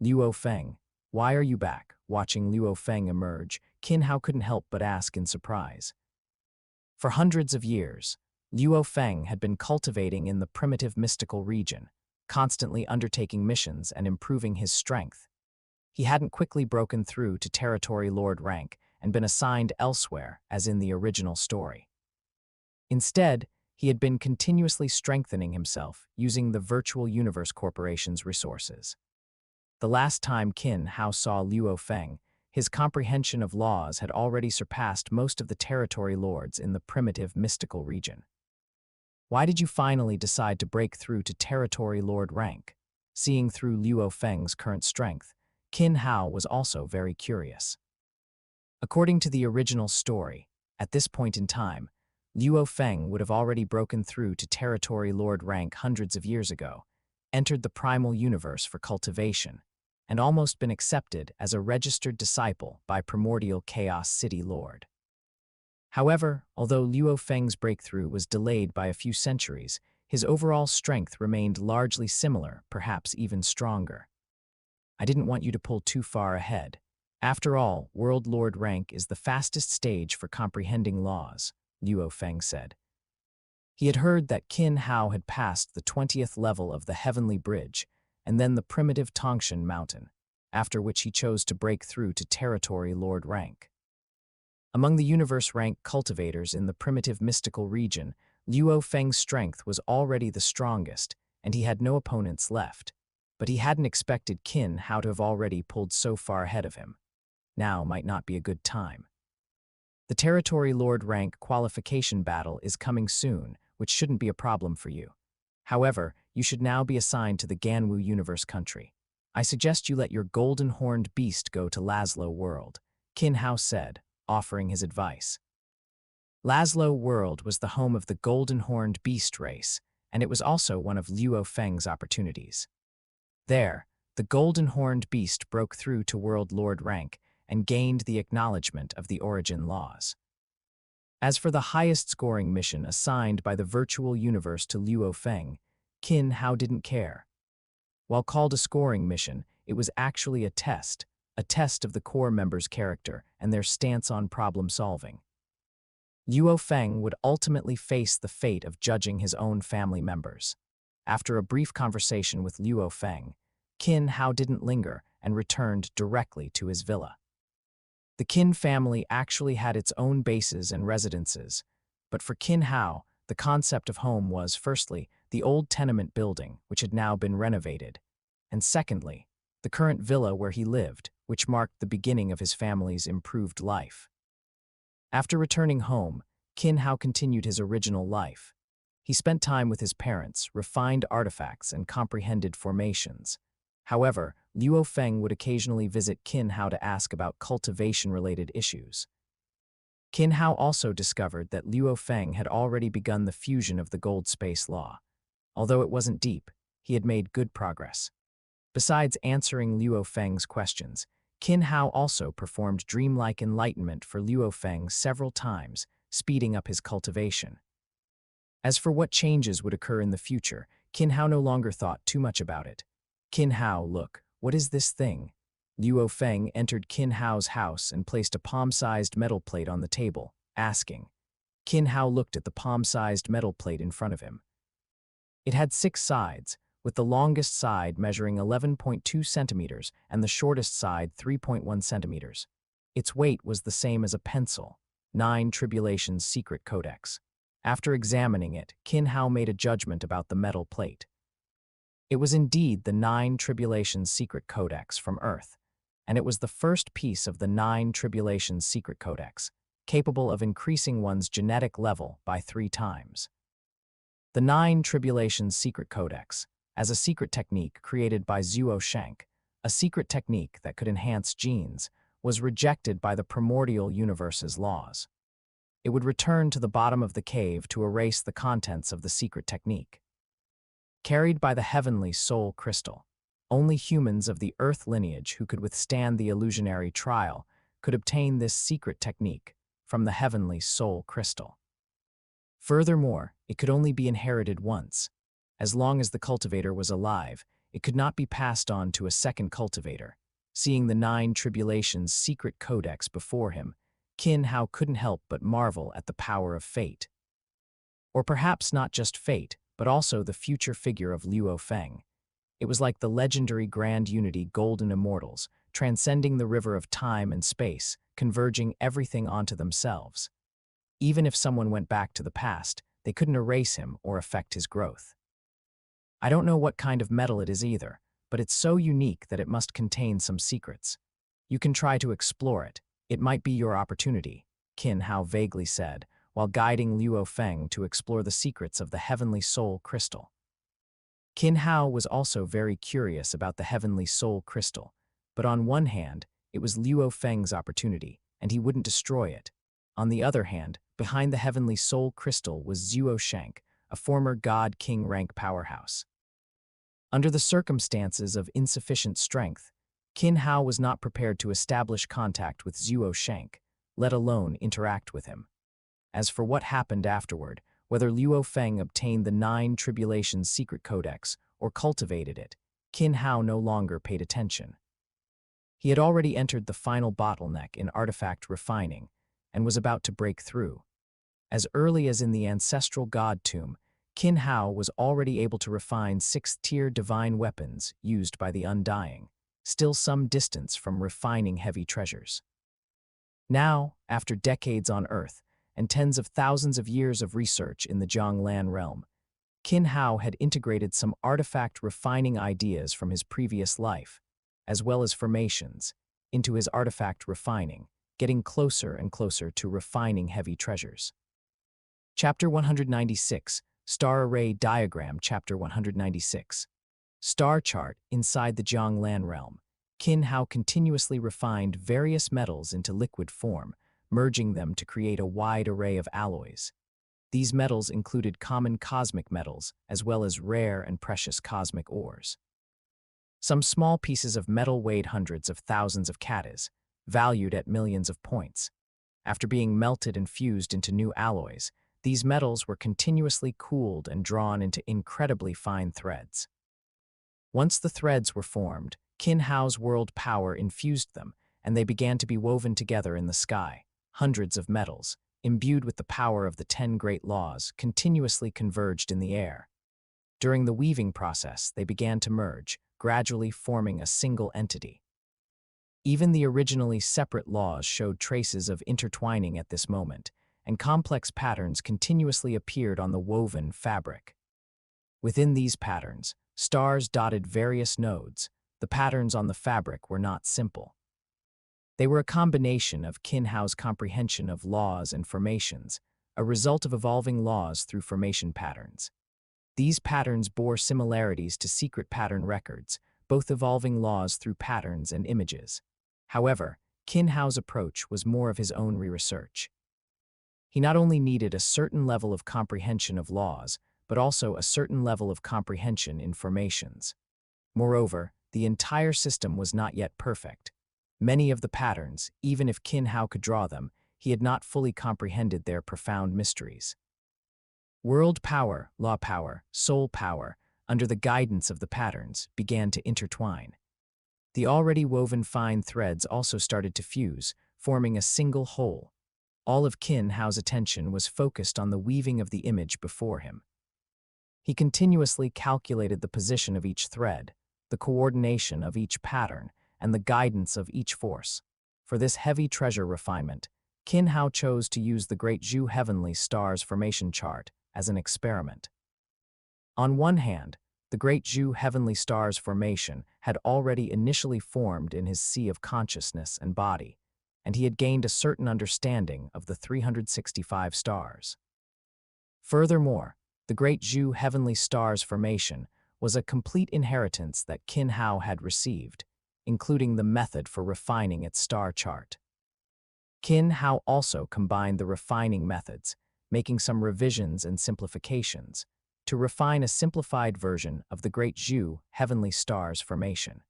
Luo Feng, why are you back? Watching Luo Feng emerge, Qin Hao couldn't help but ask in surprise. For hundreds of years, Luo Feng had been cultivating in the primitive mystical region, constantly undertaking missions and improving his strength. He hadn't quickly broken through to Territory Lord rank and been assigned elsewhere, as in the original story. Instead, he had been continuously strengthening himself using the Virtual Universe Corporation's resources. The last time Qin Hao saw Luo Feng, his comprehension of laws had already surpassed most of the territory lords in the primitive mystical region. Why did you finally decide to break through to Territory Lord rank? Seeing through Luo Feng's current strength, Qin Hao was also very curious. According to the original story, at this point in time, Luo Feng would have already broken through to Territory Lord rank hundreds of years ago, entered the primal universe for cultivation, and almost been accepted as a registered disciple by Primordial Chaos City Lord. However, although Luo Feng's breakthrough was delayed by a few centuries, his overall strength remained largely similar, perhaps even stronger. I didn't want you to pull too far ahead. After all, World Lord rank is the fastest stage for comprehending laws, Luo Feng said. He had heard that Qin Hao had passed the 20th level of the Heavenly Bridge, and then the primitive Tongshan Mountain, after which he chose to break through to Territory Lord rank. Among the universe rank cultivators in the primitive mystical region, Luo Feng's strength was already the strongest, and he had no opponents left. But he hadn't expected Qin Hao to have already pulled so far ahead of him. Now might not be a good time. The Territory Lord rank qualification battle is coming soon, which shouldn't be a problem for you. However, you should now be assigned to the Ganwu Universe country. I suggest you let your golden-horned beast go to Laszlo World, Qin Hao said, offering his advice. Laszlo World was the home of the golden-horned beast race, and it was also one of Luo Feng's opportunities. There, the golden-horned beast broke through to World Lord rank and gained the acknowledgement of the origin laws. As for the highest-scoring mission assigned by the virtual universe to Luo Feng, Qin Hao didn't care. While called a scoring mission, it was actually a test of the core members' character and their stance on problem-solving. Luo Feng would ultimately face the fate of judging his own family members. After a brief conversation with Luo Feng, Qin Hao didn't linger and returned directly to his villa. The Qin family actually had its own bases and residences, but for Qin Hao, the concept of home was, firstly, the old tenement building, which had now been renovated, and secondly, the current villa where he lived, which marked the beginning of his family's improved life. After returning home, Qin Hao continued his original life. He spent time with his parents, refined artifacts, and comprehended formations. However, Luo Feng would occasionally visit Qin Hao to ask about cultivation-related issues. Qin Hao also discovered that Luo Feng had already begun the fusion of the gold space law. Although it wasn't deep, he had made good progress. Besides answering Luo Feng's questions, Qin Hao also performed dreamlike enlightenment for Luo Feng several times, speeding up his cultivation. As for what changes would occur in the future, Qin Hao no longer thought too much about it. Qin Hao, look, what is this thing? Luo Feng entered Qin Hao's house and placed a palm-sized metal plate on the table, asking. Qin Hao looked at the palm-sized metal plate in front of him. It had 6 sides, with the longest side measuring 11.2 centimeters and the shortest side 3.1 centimeters. Its weight was the same as a pencil, 9 Tribulation's secret codex. After examining it, Qin Hao made a judgment about the metal plate. It was indeed the 9 Tribulation's secret codex from Earth, and it was the first piece of the 9 Tribulation's secret codex, capable of increasing one's genetic level by 3 times. The 9 Tribulation's secret codex, as a secret technique created by Zuo Shank, a secret technique that could enhance genes, was rejected by the primordial universe's laws. It would return to the bottom of the cave to erase the contents of the secret technique. Carried by the heavenly soul crystal, only humans of the Earth lineage who could withstand the illusionary trial could obtain this secret technique from the heavenly soul crystal. Furthermore, it could only be inherited once. As long as the cultivator was alive, it could not be passed on to a second cultivator. Seeing the 9 Tribulation's secret codex before him, Qin Hao couldn't help but marvel at the power of fate. Or perhaps not just fate, but also the future figure of Luo Feng. It was like the legendary Grand Unity Golden Immortals, transcending the river of time and space, converging everything onto themselves. Even if someone went back to the past, they couldn't erase him or affect his growth. I don't know what kind of metal it is either, but it's so unique that it must contain some secrets. You can try to explore it. It might be your opportunity, Qin Hao vaguely said, while guiding Luo Feng to explore the secrets of the heavenly soul crystal. Qin Hao was also very curious about the heavenly soul crystal, but on one hand, it was Luo Feng's opportunity, and he wouldn't destroy it. On the other hand, behind the heavenly soul crystal was Zuo Shank, a former god-king rank powerhouse. Under the circumstances of insufficient strength, Qin Hao was not prepared to establish contact with Zuo Shank, let alone interact with him. As for what happened afterward, whether Luo Feng obtained the 9 Tribulation's secret codex or cultivated it, Qin Hao no longer paid attention. He had already entered the final bottleneck in artifact refining and was about to break through. As early as in the ancestral god tomb, Qin Hao was already able to refine 6th-tier divine weapons used by the Undying, still some distance from refining heavy treasures. Now, after decades on Earth and tens of thousands of years of research in the Jianglan realm, Qin Hao had integrated some artifact refining ideas from his previous life, as well as formations, into his artifact refining, getting closer and closer to refining heavy treasures. Chapter 196, Star Array Diagram. Chapter 196. Star Chart. Inside the Jianglan realm, Qin Hao continuously refined various metals into liquid form, merging them to create a wide array of alloys. These metals included common cosmic metals as well as rare and precious cosmic ores. Some small pieces of metal weighed hundreds of thousands of katas, valued at millions of points. After being melted and fused into new alloys, these metals were continuously cooled and drawn into incredibly fine threads. Once the threads were formed, Qin Hao's world power infused them, and they began to be woven together in the sky. Hundreds of metals, imbued with the power of the 10 great laws, continuously converged in the air. During the weaving process, they began to merge, gradually forming a single entity. Even the originally separate laws showed traces of intertwining at this moment, and complex patterns continuously appeared on the woven fabric. Within these patterns, stars dotted various nodes. The patterns on the fabric were not simple. They were a combination of Qin Hao's comprehension of laws and formations, a result of evolving laws through formation patterns. These patterns bore similarities to secret pattern records, both evolving laws through patterns and images. However, Qin Hao's approach was more of his own research. He not only needed a certain level of comprehension of laws, but also a certain level of comprehension in formations. Moreover, the entire system was not yet perfect. Many of the patterns, even if Qin Hao could draw them, he had not fully comprehended their profound mysteries. World power, law power, soul power, under the guidance of the patterns, began to intertwine. The already woven fine threads also started to fuse, forming a single whole. All of Qin Hao's attention was focused on the weaving of the image before him. He continuously calculated the position of each thread, the coordination of each pattern, and the guidance of each force. For this heavy treasure refinement, Qin Hao chose to use the Great Zhu Heavenly Star's formation chart as an experiment. On one hand, the Great Zhu Heavenly Star's formation had already initially formed in his sea of consciousness and body, and he had gained a certain understanding of the 365 stars. Furthermore, the Great Zhu Heavenly Star's formation was a complete inheritance that Qin Hao had received, including the method for refining its star chart. Qin Hao also combined the refining methods, making some revisions and simplifications, to refine a simplified version of the Great Zhu Heavenly Star's formation.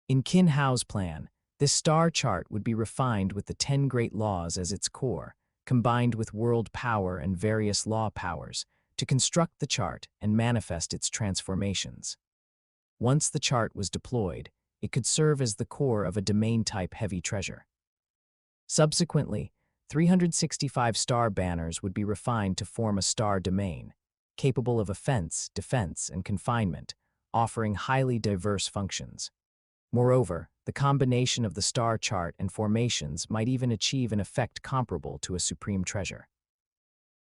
In Qin Hao's plan, this star chart would be refined with the 10 great laws as its core, combined with world power and various law powers, to construct the chart and manifest its transformations. Once the chart was deployed, it could serve as the core of a domain-type heavy treasure. Subsequently, 365 star banners would be refined to form a star domain, capable of offense, defense, and confinement, offering highly diverse functions. Moreover, the combination of the star chart and formations might even achieve an effect comparable to a supreme treasure.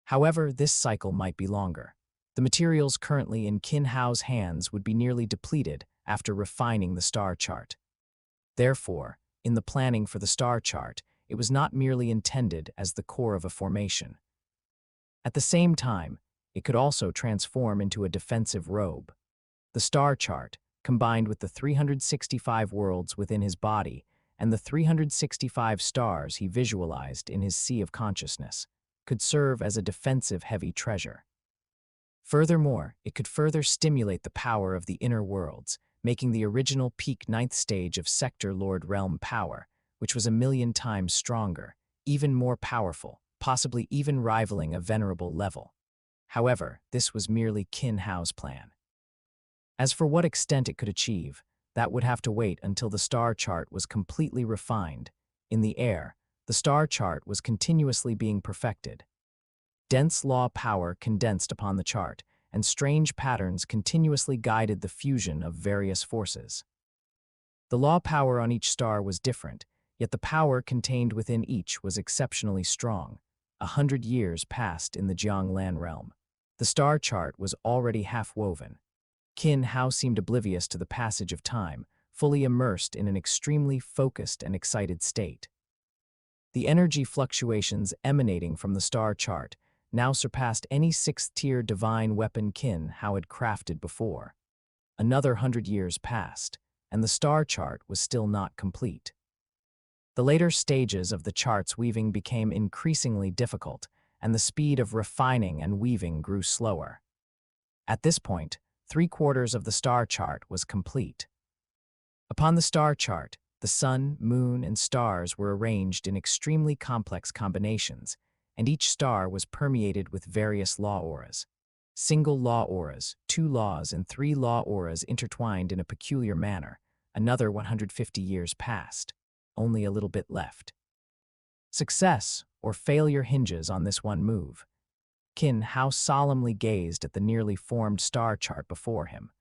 However, this cycle might be longer. The materials currently in Qin Hao's hands would be nearly depleted after refining the star chart. Therefore, in the planning for the star chart, it was not merely intended as the core of a formation. At the same time, it could also transform into a defensive robe. The star chart, combined with the 365 worlds within his body and the 365 stars he visualized in his sea of consciousness, could serve as a defensive heavy treasure. Furthermore, it could further stimulate the power of the inner worlds, making the original peak 9th stage of Sector Lord Realm power, which was 1,000,000 times stronger, even more powerful, possibly even rivaling a venerable level. However, this was merely Qin Hao's plan. As for what extent it could achieve, that would have to wait until the star chart was completely refined. In the air, the star chart was continuously being perfected. Dense law power condensed upon the chart, and strange patterns continuously guided the fusion of various forces. The law power on each star was different, yet the power contained within each was exceptionally strong. 100 years passed in the Jianglan realm. The star chart was already half-woven. Qin Hao seemed oblivious to the passage of time, fully immersed in an extremely focused and excited state. The energy fluctuations emanating from the star chart now surpassed any 6th-tier divine weapon Qin Hao had crafted before. Another 100 years passed, and the star chart was still not complete. The later stages of the chart's weaving became increasingly difficult, and the speed of refining and weaving grew slower. At this point, 3/4 of the star chart was complete. Upon the star chart, the sun, moon, and stars were arranged in extremely complex combinations, and each star was permeated with various law auras. Single law auras, 2 laws, and 3 law auras intertwined in a peculiar manner. Another 150 years passed. Only a little bit left. Success or failure hinges on this one move. Qin Hao solemnly gazed at the nearly formed star chart before him.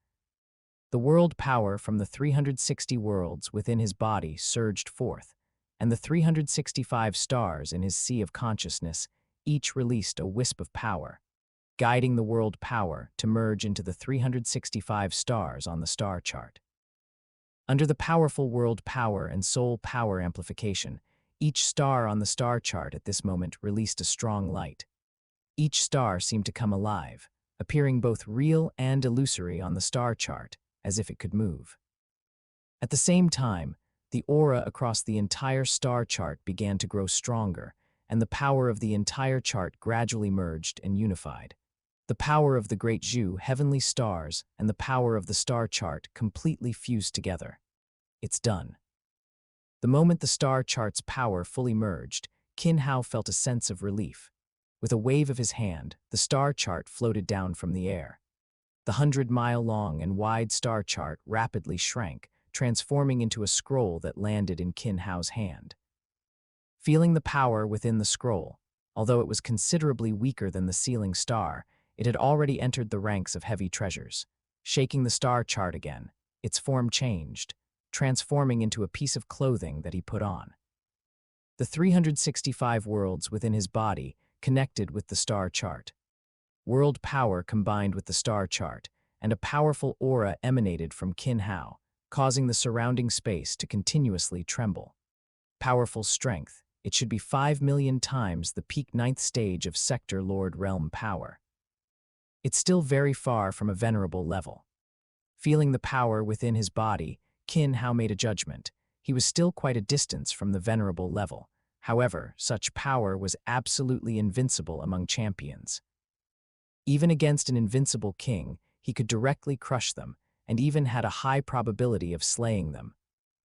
The world power from the 360 worlds within his body surged forth, and the 365 stars in his sea of consciousness each released a wisp of power, guiding the world power to merge into the 365 stars on the star chart. Under the powerful world power and soul power amplification, each star on the star chart at this moment released a strong light. Each star seemed to come alive, appearing both real and illusory on the star chart, as if it could move. At the same time, the aura across the entire star chart began to grow stronger, and the power of the entire chart gradually merged and unified. The power of the great Zhu heavenly stars and the power of the star chart completely fused together. It's done. The moment the star chart's power fully merged, Qin Hao felt a sense of relief. With a wave of his hand, the star chart floated down from the air. The 100-mile-long and wide star chart rapidly shrank, transforming into a scroll that landed in Qin Hao's hand. Feeling the power within the scroll, although it was considerably weaker than the sealing star, it had already entered the ranks of heavy treasures. Shaking the star chart again, its form changed, transforming into a piece of clothing that he put on. The 365 worlds within his body connected with the star chart. World power combined with the star chart, and a powerful aura emanated from Qin Hao, causing the surrounding space to continuously tremble. Powerful strength. It should be 5 million times the peak 9th stage of Sector Lord Realm power. It's still very far from a venerable level. Feeling the power within his body, Qin Hao made a judgment. He was still quite a distance from the venerable level. However, such power was absolutely invincible among champions. Even against an invincible king, he could directly crush them, and even had a high probability of slaying them.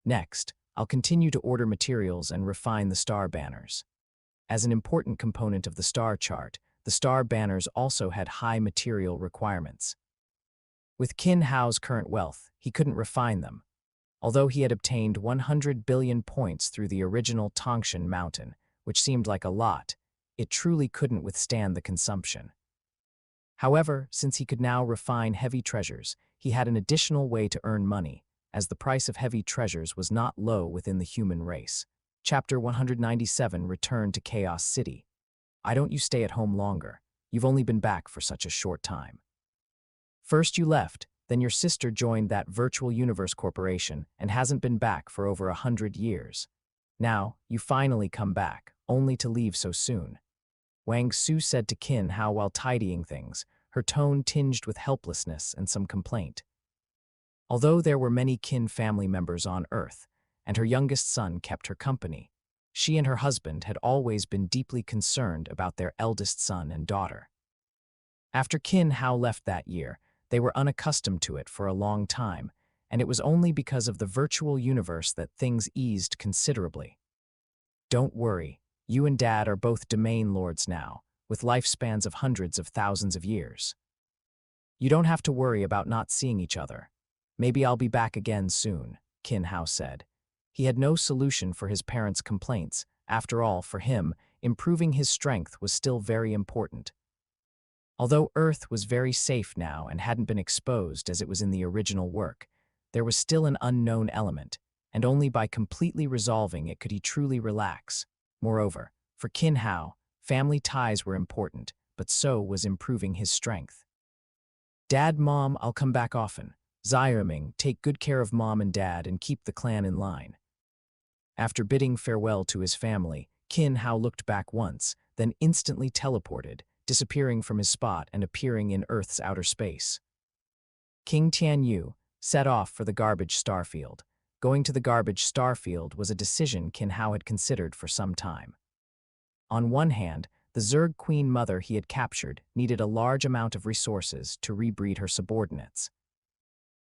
Next, I'll continue to order materials and refine the star banners. As an important component of the star chart, the star banners also had high material requirements. With Qin Hao's current wealth, he couldn't refine them. Although he had obtained 100 billion points through the original Tangshan mountain, which seemed like a lot, it truly couldn't withstand the consumption. However, since he could now refine heavy treasures, he had an additional way to earn money, as the price of heavy treasures was not low within the human race. Chapter 197 Return to Chaos City. Why don't you stay at home longer? You've only been back for such a short time. First you left, then your sister joined that virtual universe corporation and hasn't been back for over 100 years. Now, you finally come back, only to leave so soon. Wang Su said to Qin Hao while tidying things, her tone tinged with helplessness and some complaint. Although there were many Qin family members on Earth, and her youngest son kept her company, she and her husband had always been deeply concerned about their eldest son and daughter. After Qin Hao left that year, they were unaccustomed to it for a long time, and it was only because of the virtual universe that things eased considerably. Don't worry, you and Dad are both domain lords now, with lifespans of hundreds of thousands of years. You don't have to worry about not seeing each other. Maybe I'll be back again soon, Qin Hao said. He had no solution for his parents' complaints. After all, for him, improving his strength was still very important. Although Earth was very safe now and hadn't been exposed as it was in the original work, there was still an unknown element, and only by completely resolving it could he truly relax. Moreover, for Qin Hao, family ties were important, but so was improving his strength. Dad, Mom, I'll come back often. Xiaoming, take good care of Mom and Dad and keep the clan in line. After bidding farewell to his family, Qin Hao looked back once, then instantly teleported, disappearing from his spot and appearing in Earth's outer space. King Tianyu set off for the garbage starfield. Going to the garbage starfield was a decision Qin Hao had considered for some time. On one hand, the Zerg Queen Mother he had captured needed a large amount of resources to rebreed her subordinates.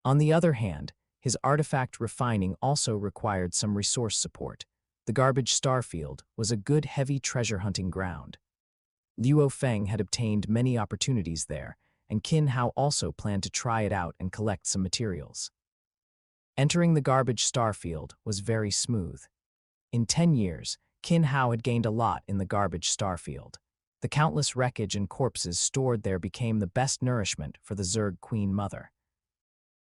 On the other hand, His artifact refining also required some resource support. The garbage starfield was a good heavy treasure hunting ground. Luo Feng had obtained many opportunities there, and Qin Hao also planned to try it out and collect some materials. Entering the garbage starfield was very smooth. In 10 years, Qin Hao had gained a lot in the garbage starfield. The countless wreckage and corpses stored there became the best nourishment for the Zerg Queen Mother.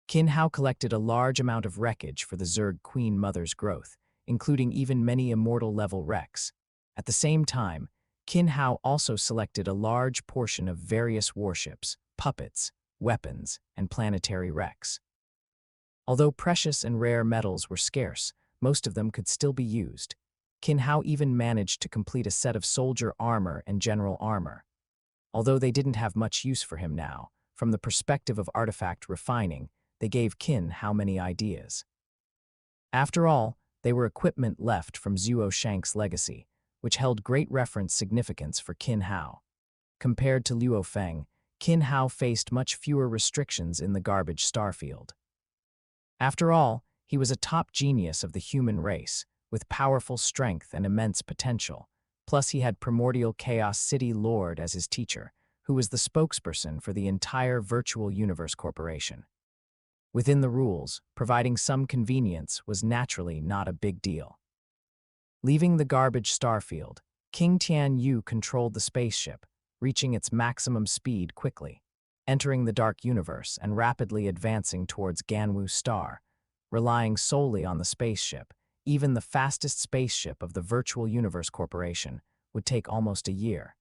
Qin Hao collected a large amount of wreckage for the Zerg Queen Mother's growth, including even many immortal-level wrecks. At the same time, Qin Hao also selected a large portion of various warships, puppets, weapons, and planetary wrecks. Although precious and rare metals were scarce, most of them could still be used. Qin Hao even managed to complete a set of soldier armor and general armor. Although they didn't have much use for him now, from the perspective of artifact refining, they gave Qin Hao many ideas. After all, they were equipment left from Zuo Shank's legacy, which held great reference significance for Qin Hao. Compared to Luo Feng, Qin Hao faced much fewer restrictions in the garbage starfield. After all, he was a top genius of the human race, with powerful strength and immense potential. Plus he had Primordial Chaos City Lord as his teacher, who was the spokesperson for the entire Virtual Universe Corporation. Within the rules, providing some convenience was naturally not a big deal. Leaving the garbage starfield, King Tian Yu controlled the spaceship, reaching its maximum speed quickly, entering the dark universe and rapidly advancing towards Ganwu Star, relying solely on the spaceship. Even the fastest spaceship of the Virtual Universe Corporation would take almost a year.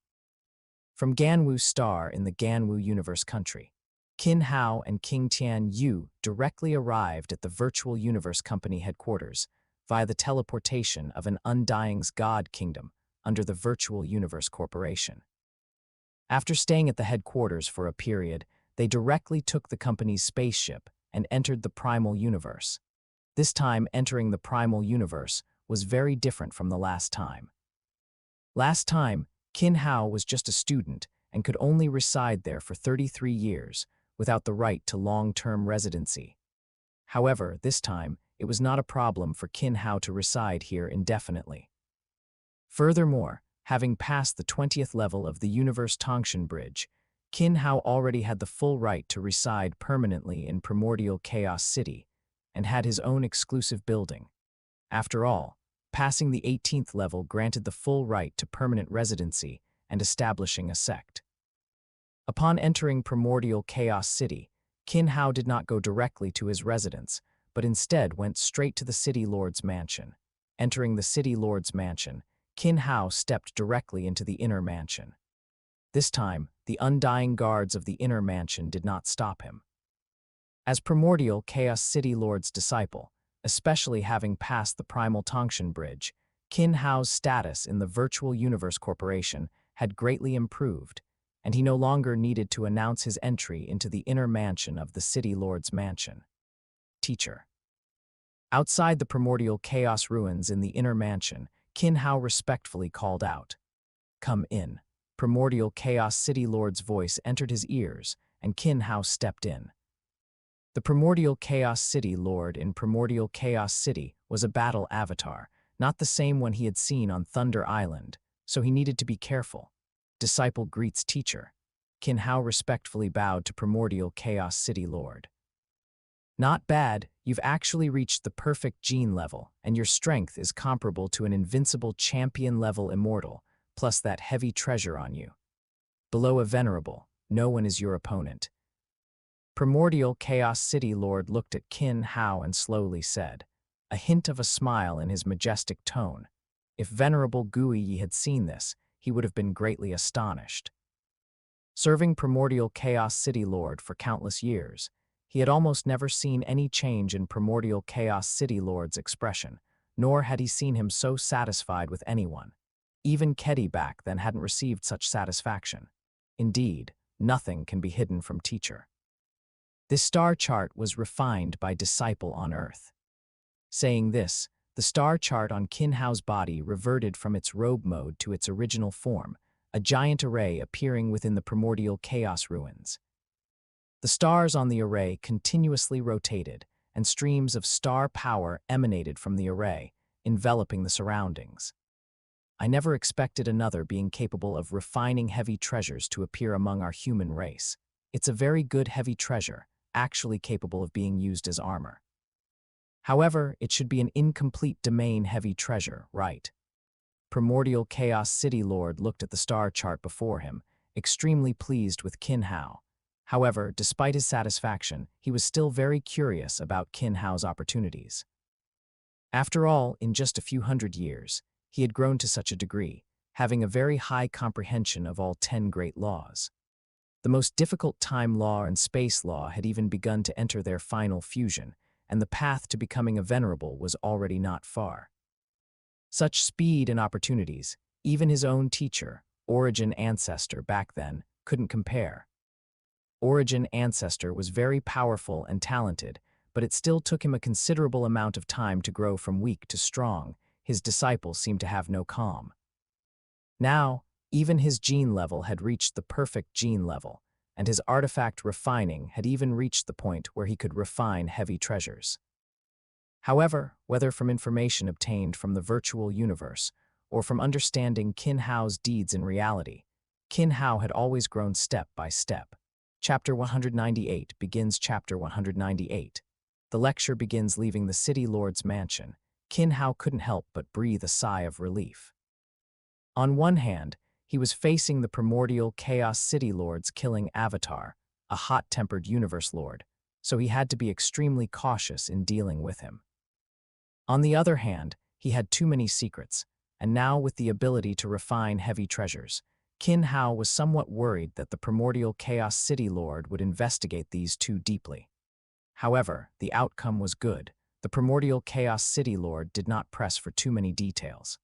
From Ganwu Star in the Ganwu Universe country, Qin Hao and King Tian Yu directly arrived at the Virtual Universe Company headquarters via the teleportation of an Undying's God Kingdom under the Virtual Universe Corporation. After staying at the headquarters for a period, they directly took the company's spaceship and entered the Primal Universe. This time, entering the Primal Universe was very different from the last time. Last time, Qin Hao was just a student and could only reside there for 33 years without the right to long-term residency. However, this time, it was not a problem for Qin Hao to reside here indefinitely. Furthermore, having passed the 20th level of the Universe Tongshan Bridge, Qin Hao already had the full right to reside permanently in Primordial Chaos City and had his own exclusive building. After all, passing the 18th level granted the full right to permanent residency and establishing a sect. Upon entering Primordial Chaos City, Qin Hao did not go directly to his residence, but instead went straight to the City Lord's mansion. Entering the City Lord's mansion, Qin Hao stepped directly into the inner mansion. This time, the undying guards of the inner mansion did not stop him. As Primordial Chaos City Lord's disciple, especially having passed the Primal Tongshan Bridge, Qin Hao's status in the Virtual Universe Corporation had greatly improved, and he no longer needed to announce his entry into the inner mansion of the City Lord's mansion. Teacher. Outside the Primordial Chaos ruins in the inner mansion, Qin Hao respectfully called out, "Come in." Primordial Chaos City Lord's voice entered his ears, and Qin Hao stepped in. The Primordial Chaos City Lord in Primordial Chaos City was a battle avatar, not the same one he had seen on Thunder Island, so he needed to be careful. Disciple greets teacher. Qin Hao respectfully bowed to Primordial Chaos City Lord. Not bad, you've actually reached the perfect gene level, and your strength is comparable to an invincible champion-level immortal, plus that heavy treasure on you. Below a venerable, no one is your opponent. Primordial Chaos City Lord looked at Qin Hao and slowly said, a hint of a smile in his majestic tone. If Venerable Guiyi had seen this, he would have been greatly astonished. Serving Primordial Chaos City Lord for countless years, he had almost never seen any change in Primordial Chaos City Lord's expression, nor had he seen him so satisfied with anyone. Even Kedi back then hadn't received such satisfaction. Indeed, nothing can be hidden from teacher. This star chart was refined by disciple on Earth. Saying this, the star chart on Qin Hao's body reverted from its robe mode to its original form, a giant array appearing within the Primordial Chaos ruins. The stars on the array continuously rotated, and streams of star power emanated from the array, enveloping the surroundings. I never expected another being capable of refining heavy treasures to appear among our human race. It's a very good heavy treasure, actually capable of being used as armor. However, it should be an incomplete domain heavy treasure, right? Primordial Chaos City Lord looked at the star chart before him, extremely pleased with Qin Hao. However, despite his satisfaction, he was still very curious about Qin Hao's opportunities. After all, in just a few hundred years, he had grown to such a degree, having a very high comprehension of all 10 great laws. The most difficult time law and space law had even begun to enter their final fusion, and the path to becoming a venerable was already not far. Such speed and opportunities, even his own teacher, Origin Ancestor back then, couldn't compare. Origin Ancestor was very powerful and talented, but it still took him a considerable amount of time to grow from weak to strong. His disciples seemed to have no calm. Now, even his gene level had reached the perfect gene level, and his artifact refining had even reached the point where he could refine heavy treasures. However, whether from information obtained from the virtual universe or from understanding Qin Hao's deeds in reality, Qin Hao had always grown step by step. Chapter 198 begins. Chapter 198. The lecture begins leaving the city lord's mansion. Qin Hao couldn't help but breathe a sigh of relief. On one hand, he was facing the primordial Chaos City Lord's killing avatar, a hot-tempered universe lord, so he had to be extremely cautious in dealing with him. On the other hand, he had too many secrets, and now with the ability to refine heavy treasures, Qin Hao was somewhat worried that the primordial Chaos City Lord would investigate these too deeply. However, the outcome was good. The primordial Chaos City Lord did not press for too many details.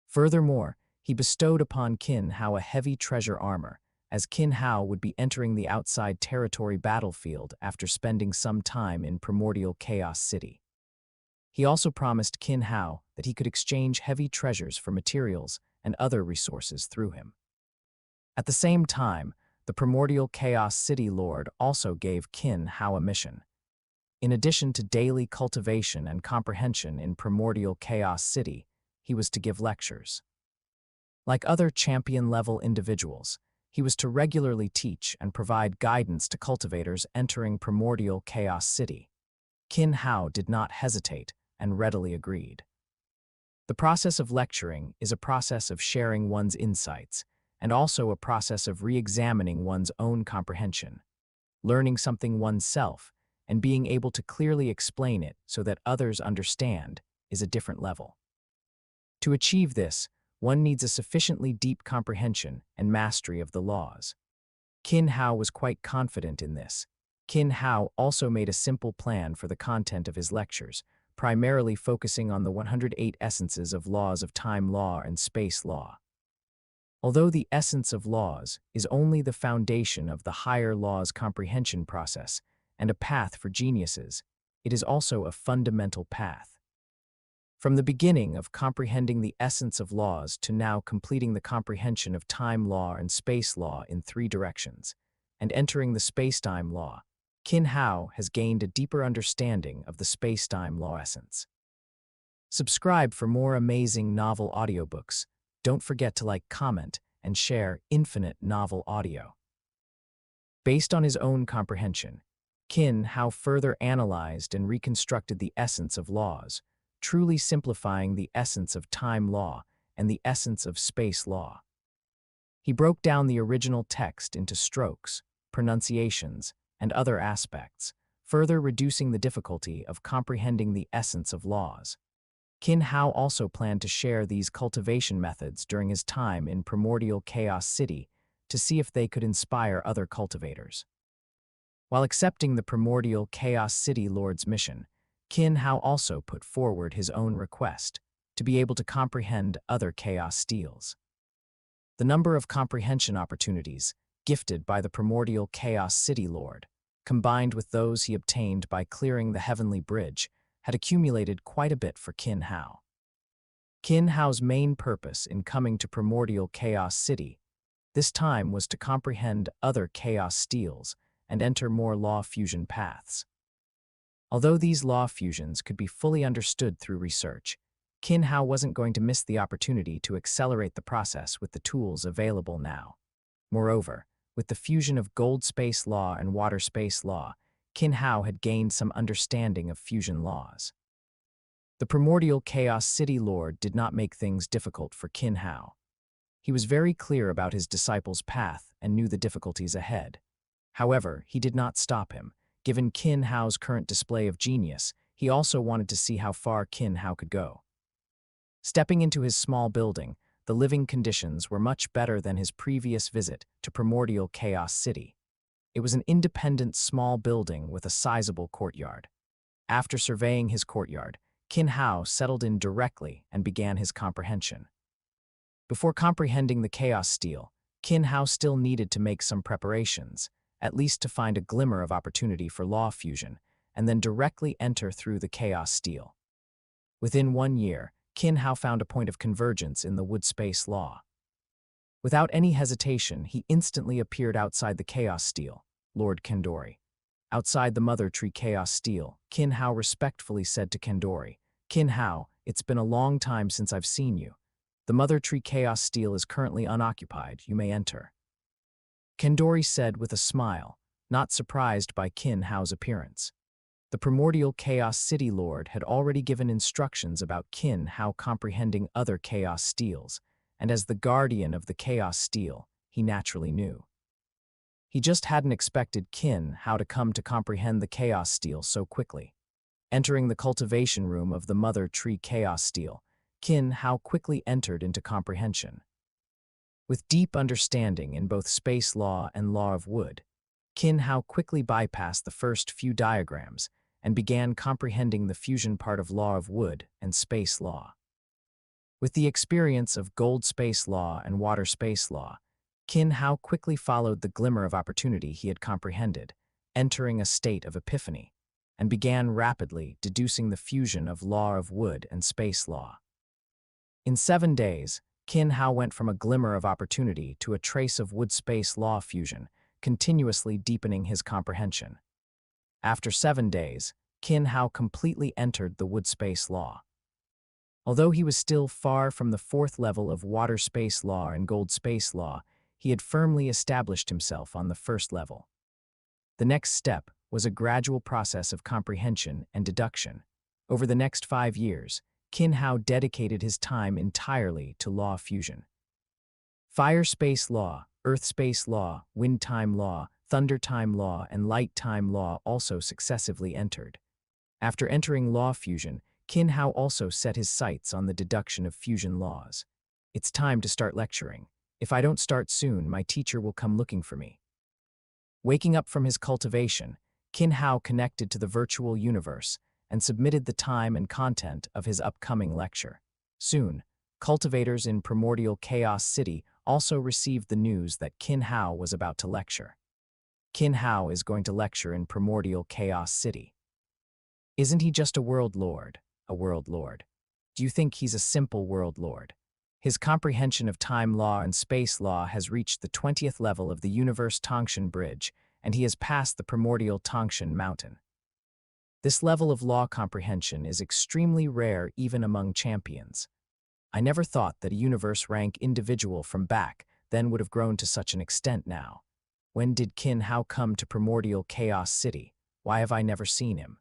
Furthermore, he bestowed upon Qin Hao a heavy treasure armor, as Qin Hao would be entering the outside territory battlefield after spending some time in primordial Chaos City. He also promised Qin Hao that he could exchange heavy treasures for materials and other resources through him. At the same time, the primordial Chaos City Lord also gave Qin Hao a mission. In addition to daily cultivation and comprehension in primordial Chaos City, he was to give lectures. Like other champion-level individuals, he was to regularly teach and provide guidance to cultivators entering primordial Chaos City. Qin Hao did not hesitate and readily agreed. The process of lecturing is a process of sharing one's insights and also a process of re-examining one's own comprehension, learning something oneself, and being able to clearly explain it so that others understand is a different level. To achieve this, one needs a sufficiently deep comprehension and mastery of the laws. Qin Hao was quite confident in this. Qin Hao also made a simple plan for the content of his lectures, primarily focusing on the 108 essences of laws of time law and space law. Although the essence of laws is only the foundation of the higher laws comprehension process and a path for geniuses, it is also a fundamental path. From the beginning of comprehending the essence of laws to now completing the comprehension of time law and space law in 3 directions, and entering the space-time law, Qin Hao has gained a deeper understanding of the space-time law essence. Subscribe for more amazing novel audiobooks. Don't forget to like, comment, and share Infinite Novel Audio. Based on his own comprehension, Qin Hao further analyzed and reconstructed the essence of laws, truly simplifying the essence of time law and the essence of space law. He broke down the original text into strokes, pronunciations, and other aspects, further reducing the difficulty of comprehending the essence of laws. Qin Hao also planned to share these cultivation methods during his time in primordial Chaos City to see if they could inspire other cultivators. While accepting the primordial Chaos City Lord's mission, Qin Hao also put forward his own request to be able to comprehend other chaos steels. The number of comprehension opportunities gifted by the primordial Chaos City Lord, combined with those he obtained by clearing the heavenly bridge, had accumulated quite a bit for Qin Hao. Qin Hao's main purpose in coming to primordial Chaos City this time was to comprehend other chaos steels and enter more law fusion paths. Although these law fusions could be fully understood through research, Qin Hao wasn't going to miss the opportunity to accelerate the process with the tools available now. Moreover, with the fusion of gold space law and water space law, Qin Hao had gained some understanding of fusion laws. The primordial Chaos City Lord did not make things difficult for Qin Hao. He was very clear about his disciple's path and knew the difficulties ahead. However, he did not stop him. Given Qin Hao's current display of genius, he also wanted to see how far Qin Hao could go. Stepping into his small building, the living conditions were much better than his previous visit to primordial Chaos City. It was an independent small building with a sizable courtyard. After surveying his courtyard, Qin Hao settled in directly and began his comprehension. Before comprehending the Chaos Steel, Qin Hao still needed to make some preparations, at least to find a glimmer of opportunity for law fusion, and then directly enter through the Chaos Steel. Within 1 year, Qin Hao found a point of convergence in the wood space law. Without any hesitation, he instantly appeared outside the Chaos Steel, Lord Kendori. Outside the Mother Tree Chaos Steel, Qin Hao respectfully said to Kendori, "Qin Hao, it's been a long time since I've seen you. The Mother Tree Chaos Steel is currently unoccupied. You may enter." Kendori said with a smile, not surprised by Qin Hao's appearance. The primordial Chaos City Lord had already given instructions about Qin Hao comprehending other Chaos Steels, and as the guardian of the Chaos Steel, he naturally knew. He just hadn't expected Qin Hao to come to comprehend the Chaos Steel so quickly. Entering the cultivation room of the Mother Tree Chaos Steel, Qin Hao quickly entered into comprehension. With deep understanding in both space law and law of wood, Qin Hao quickly bypassed the first few diagrams and began comprehending the fusion part of law of wood and space law. With the experience of gold space law and water space law, Qin Hao quickly followed the glimmer of opportunity he had comprehended, entering a state of epiphany, and began rapidly deducing the fusion of law of wood and space law. In 7 days, Qin Hao went from a glimmer of opportunity to a trace of wood space law fusion, continuously deepening his comprehension. After 7 days, Qin Hao completely entered the wood space law. Although he was still far from the 4th level of water space law and gold space law, he had firmly established himself on the 1st level. The next step was a gradual process of comprehension and deduction. Over the next 5 years, Qin Hao dedicated his time entirely to law fusion. Fire space law, earth space law, wind time law, thunder time law, and light time law also successively entered. After entering law fusion, Qin Hao also set his sights on the deduction of fusion laws. "It's time to start lecturing. If I don't start soon, my teacher will come looking for me." Waking up from his cultivation, Qin Hao connected to the virtual universe and submitted the time and content of his upcoming lecture. Soon, cultivators in primordial Chaos City also received the news that Qin Hao was about to lecture. Qin Hao is going to lecture in primordial Chaos City. Isn't he just a world lord? A world lord. Do you think he's a simple world lord? His comprehension of time law and space law has reached the 20th level of the Universe Tongshan Bridge, and he has passed the primordial Tongshan Mountain. This level of law comprehension is extremely rare even among champions. I never thought that a universe rank individual from back then would have grown to such an extent now. When did Qin Hao come to primordial Chaos City? Why have I never seen him?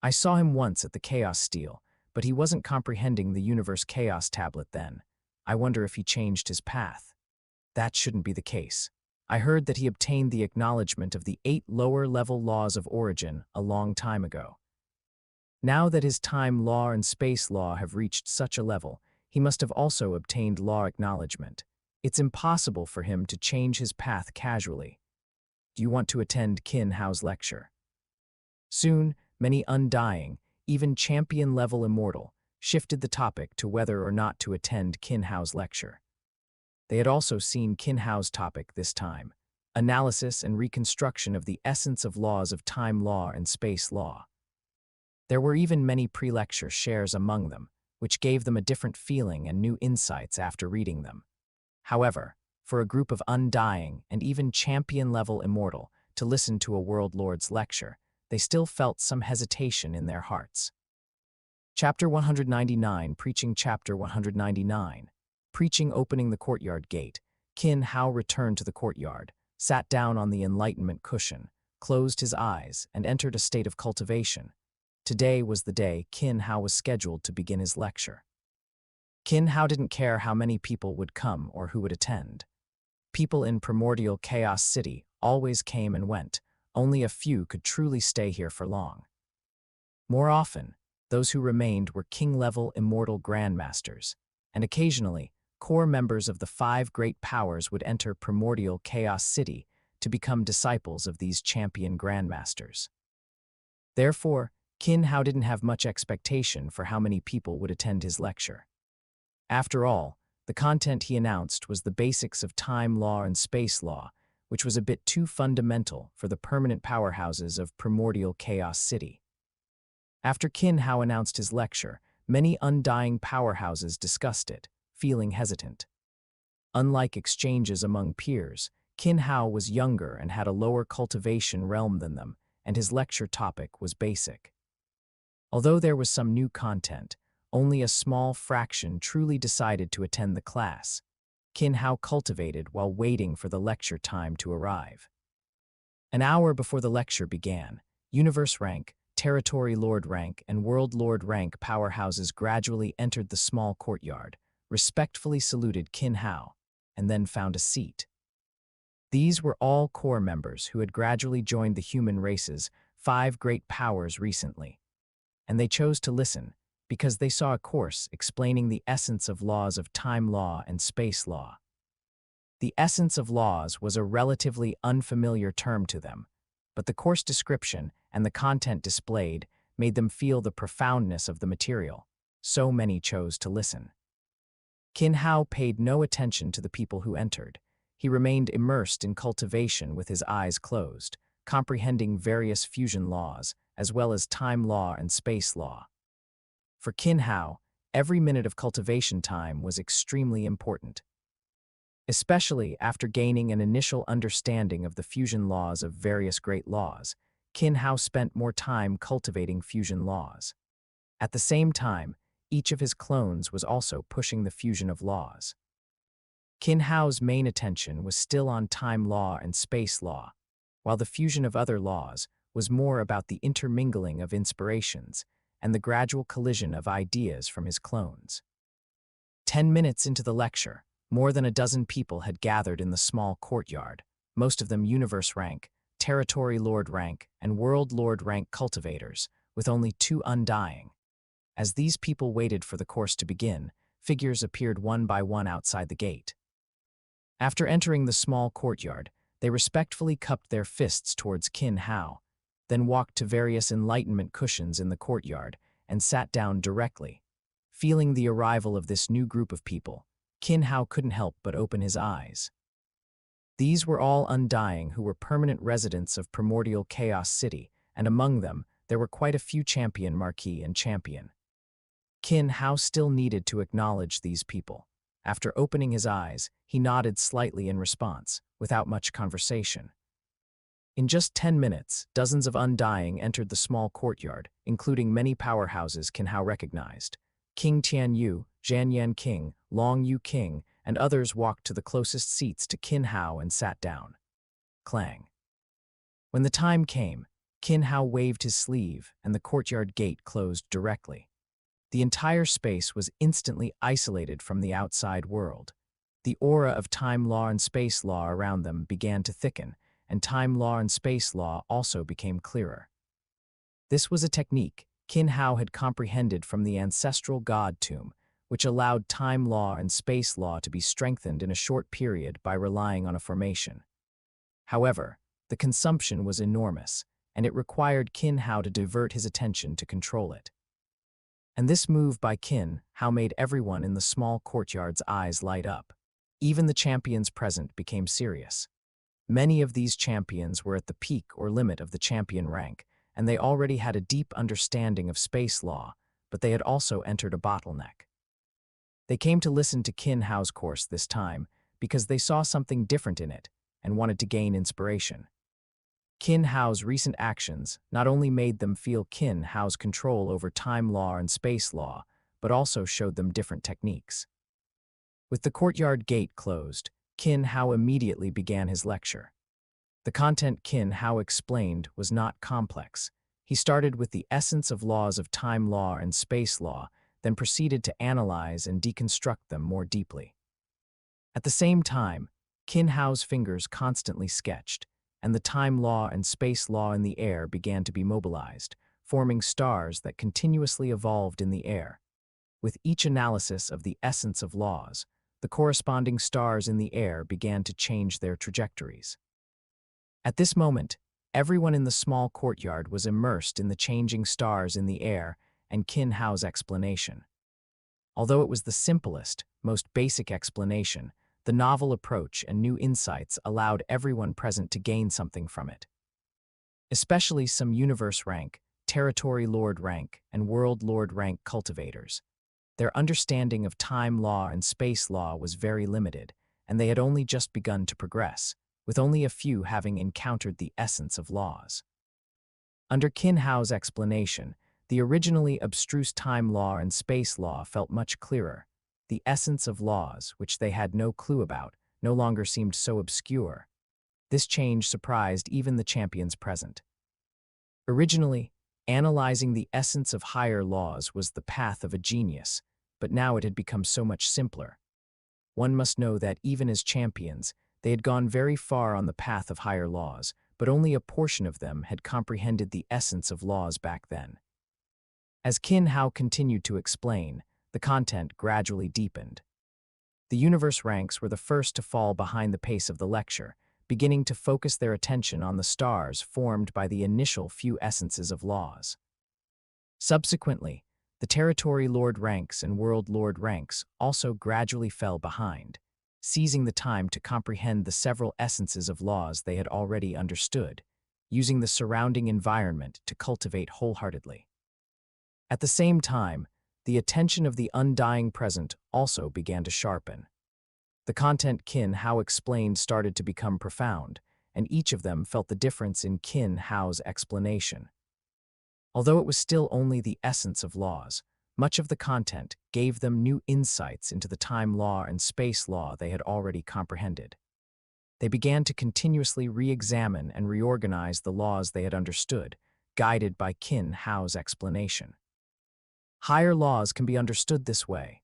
I saw him once at the Chaos Steel, but he wasn't comprehending the Universe Chaos Tablet then. I wonder if he changed his path. That shouldn't be the case. I heard that he obtained the acknowledgement of the 8 lower-level laws of origin a long time ago. Now that his time law and space law have reached such a level, he must have also obtained law acknowledgement. It's impossible for him to change his path casually. Do you want to attend Qin Hao's lecture? Soon, many undying, even champion-level immortal, shifted the topic to whether or not to attend Qin Hao's lecture. They had also seen Qin Hao's topic this time, analysis and reconstruction of the essence of laws of time law and space law. There were even many pre-lecture shares among them, which gave them a different feeling and new insights after reading them. However, for a group of undying and even champion-level immortal to listen to a world lord's lecture, they still felt some hesitation in their hearts. Chapter 199, Preaching. Chapter 199. Preaching. Opening the courtyard gate. Qin Hao returned to the courtyard, sat down on the enlightenment cushion, closed his eyes, and entered a state of cultivation. Today was the day Qin Hao was scheduled to begin his lecture. Qin Hao didn't care how many people would come or who would attend. People in primordial Chaos City always came and went. Only a few could truly stay here for long. More often, those who remained were king-level immortal grandmasters, and occasionally, core members of the 5 great powers would enter primordial Chaos City to become disciples of these champion grandmasters. Therefore, Qin Hao didn't have much expectation for how many people would attend his lecture. After all, the content he announced was the basics of time law and space law, which was a bit too fundamental for the permanent powerhouses of primordial Chaos City. After Qin Hao announced his lecture, many undying powerhouses discussed it, feeling hesitant. Unlike exchanges among peers, Qin Hao was younger and had a lower cultivation realm than them, and his lecture topic was basic. Although there was some new content, only a small fraction truly decided to attend the class. Qin Hao cultivated while waiting for the lecture time to arrive. An hour before the lecture began, Universe Rank, Territory Lord Rank, and World Lord Rank powerhouses gradually entered the small courtyard, respectfully saluted Qin Hao, and then found a seat. These were all core members who had gradually joined the human race's 5 great powers recently, and they chose to listen because they saw a course explaining the essence of laws of time law and space law. The essence of laws was a relatively unfamiliar term to them, but the course description and the content displayed made them feel the profoundness of the material, so many chose to listen. Qin Hao paid no attention to the people who entered. He remained immersed in cultivation with his eyes closed, comprehending various fusion laws, as well as time law and space law. For Qin Hao, every minute of cultivation time was extremely important. Especially after gaining an initial understanding of the fusion laws of various great laws, Qin Hao spent more time cultivating fusion laws. At the same time, each of his clones was also pushing the fusion of laws. Qin Hao's main attention was still on time law and space law, while the fusion of other laws was more about the intermingling of inspirations and the gradual collision of ideas from his clones. 10 minutes into the lecture, more than a dozen people had gathered in the small courtyard, most of them Universe Rank, Territory Lord Rank, and World Lord Rank cultivators, with only 2 undying. As these people waited for the course to begin, figures appeared one by one outside the gate. After entering the small courtyard, they respectfully cupped their fists towards Qin Hao, then walked to various enlightenment cushions in the courtyard and sat down directly. Feeling the arrival of this new group of people, Qin Hao couldn't help but open his eyes. These were all undying who were permanent residents of primordial Chaos City, and among them, there were quite a few champion marquis and champion. Qin Hao still needed to acknowledge these people. After opening his eyes, he nodded slightly in response, without much conversation. In just 10 minutes, dozens of undying entered the small courtyard, including many powerhouses Qin Hao recognized. King Tianyu, Zhanyan King, Long Yu King, and others walked to the closest seats to Qin Hao and sat down. Clang. When the time came, Qin Hao waved his sleeve and the courtyard gate closed directly. The entire space was instantly isolated from the outside world. The aura of time law and space law around them began to thicken, and time law and space law also became clearer. This was a technique Qin Hao had comprehended from the ancestral god tomb, which allowed time law and space law to be strengthened in a short period by relying on a formation. However, the consumption was enormous, and it required Qin Hao to divert his attention to control it. And this move by Qin Hao made everyone in the small courtyard's eyes light up. Even the champions present became serious. Many of these champions were at the peak or limit of the champion rank, and they already had a deep understanding of space law, but they had also entered a bottleneck. They came to listen to Qin Hao's course this time because they saw something different in it and wanted to gain inspiration. Qin Hao's recent actions not only made them feel Qin Hao's control over time law and space law, but also showed them different techniques. With the courtyard gate closed, Qin Hao immediately began his lecture. The content Qin Hao explained was not complex. He started with the essence of laws of time law and space law, then proceeded to analyze and deconstruct them more deeply. At the same time, Qin Hao's fingers constantly sketched, and the time law and space law in the air began to be mobilized, forming stars that continuously evolved in the air. With each analysis of the essence of laws, the corresponding stars in the air began to change their trajectories. At this moment, everyone in the small courtyard was immersed in the changing stars in the air and Qin Hao's explanation. Although it was the simplest, most basic explanation, the novel approach and new insights allowed everyone present to gain something from it. Especially some universe rank, territory lord rank, and world lord rank cultivators. Their understanding of time law and space law was very limited, and they had only just begun to progress, with only a few having encountered the essence of laws. Under Qin Hao's explanation, the originally abstruse time law and space law felt much clearer. The essence of laws, which they had no clue about, no longer seemed so obscure. This change surprised even the champions present. Originally, analyzing the essence of higher laws was the path of a genius, but now it had become so much simpler. One must know that even as champions, they had gone very far on the path of higher laws, but only a portion of them had comprehended the essence of laws back then. As Qin Hao continued to explain, the content gradually deepened. The universe ranks were the first to fall behind the pace of the lecture, beginning to focus their attention on the stars formed by the initial few essences of laws. Subsequently, the territory lord ranks and world lord ranks also gradually fell behind, seizing the time to comprehend the several essences of laws they had already understood, using the surrounding environment to cultivate wholeheartedly. At the same time, the attention of the undying present also began to sharpen. The content Qin Hao explained started to become profound, and each of them felt the difference in Qin Hao's explanation. Although it was still only the essence of laws, much of the content gave them new insights into the time law and space law they had already comprehended. They began to continuously re-examine and reorganize the laws they had understood, guided by Qin Hao's explanation. Higher laws can be understood this way.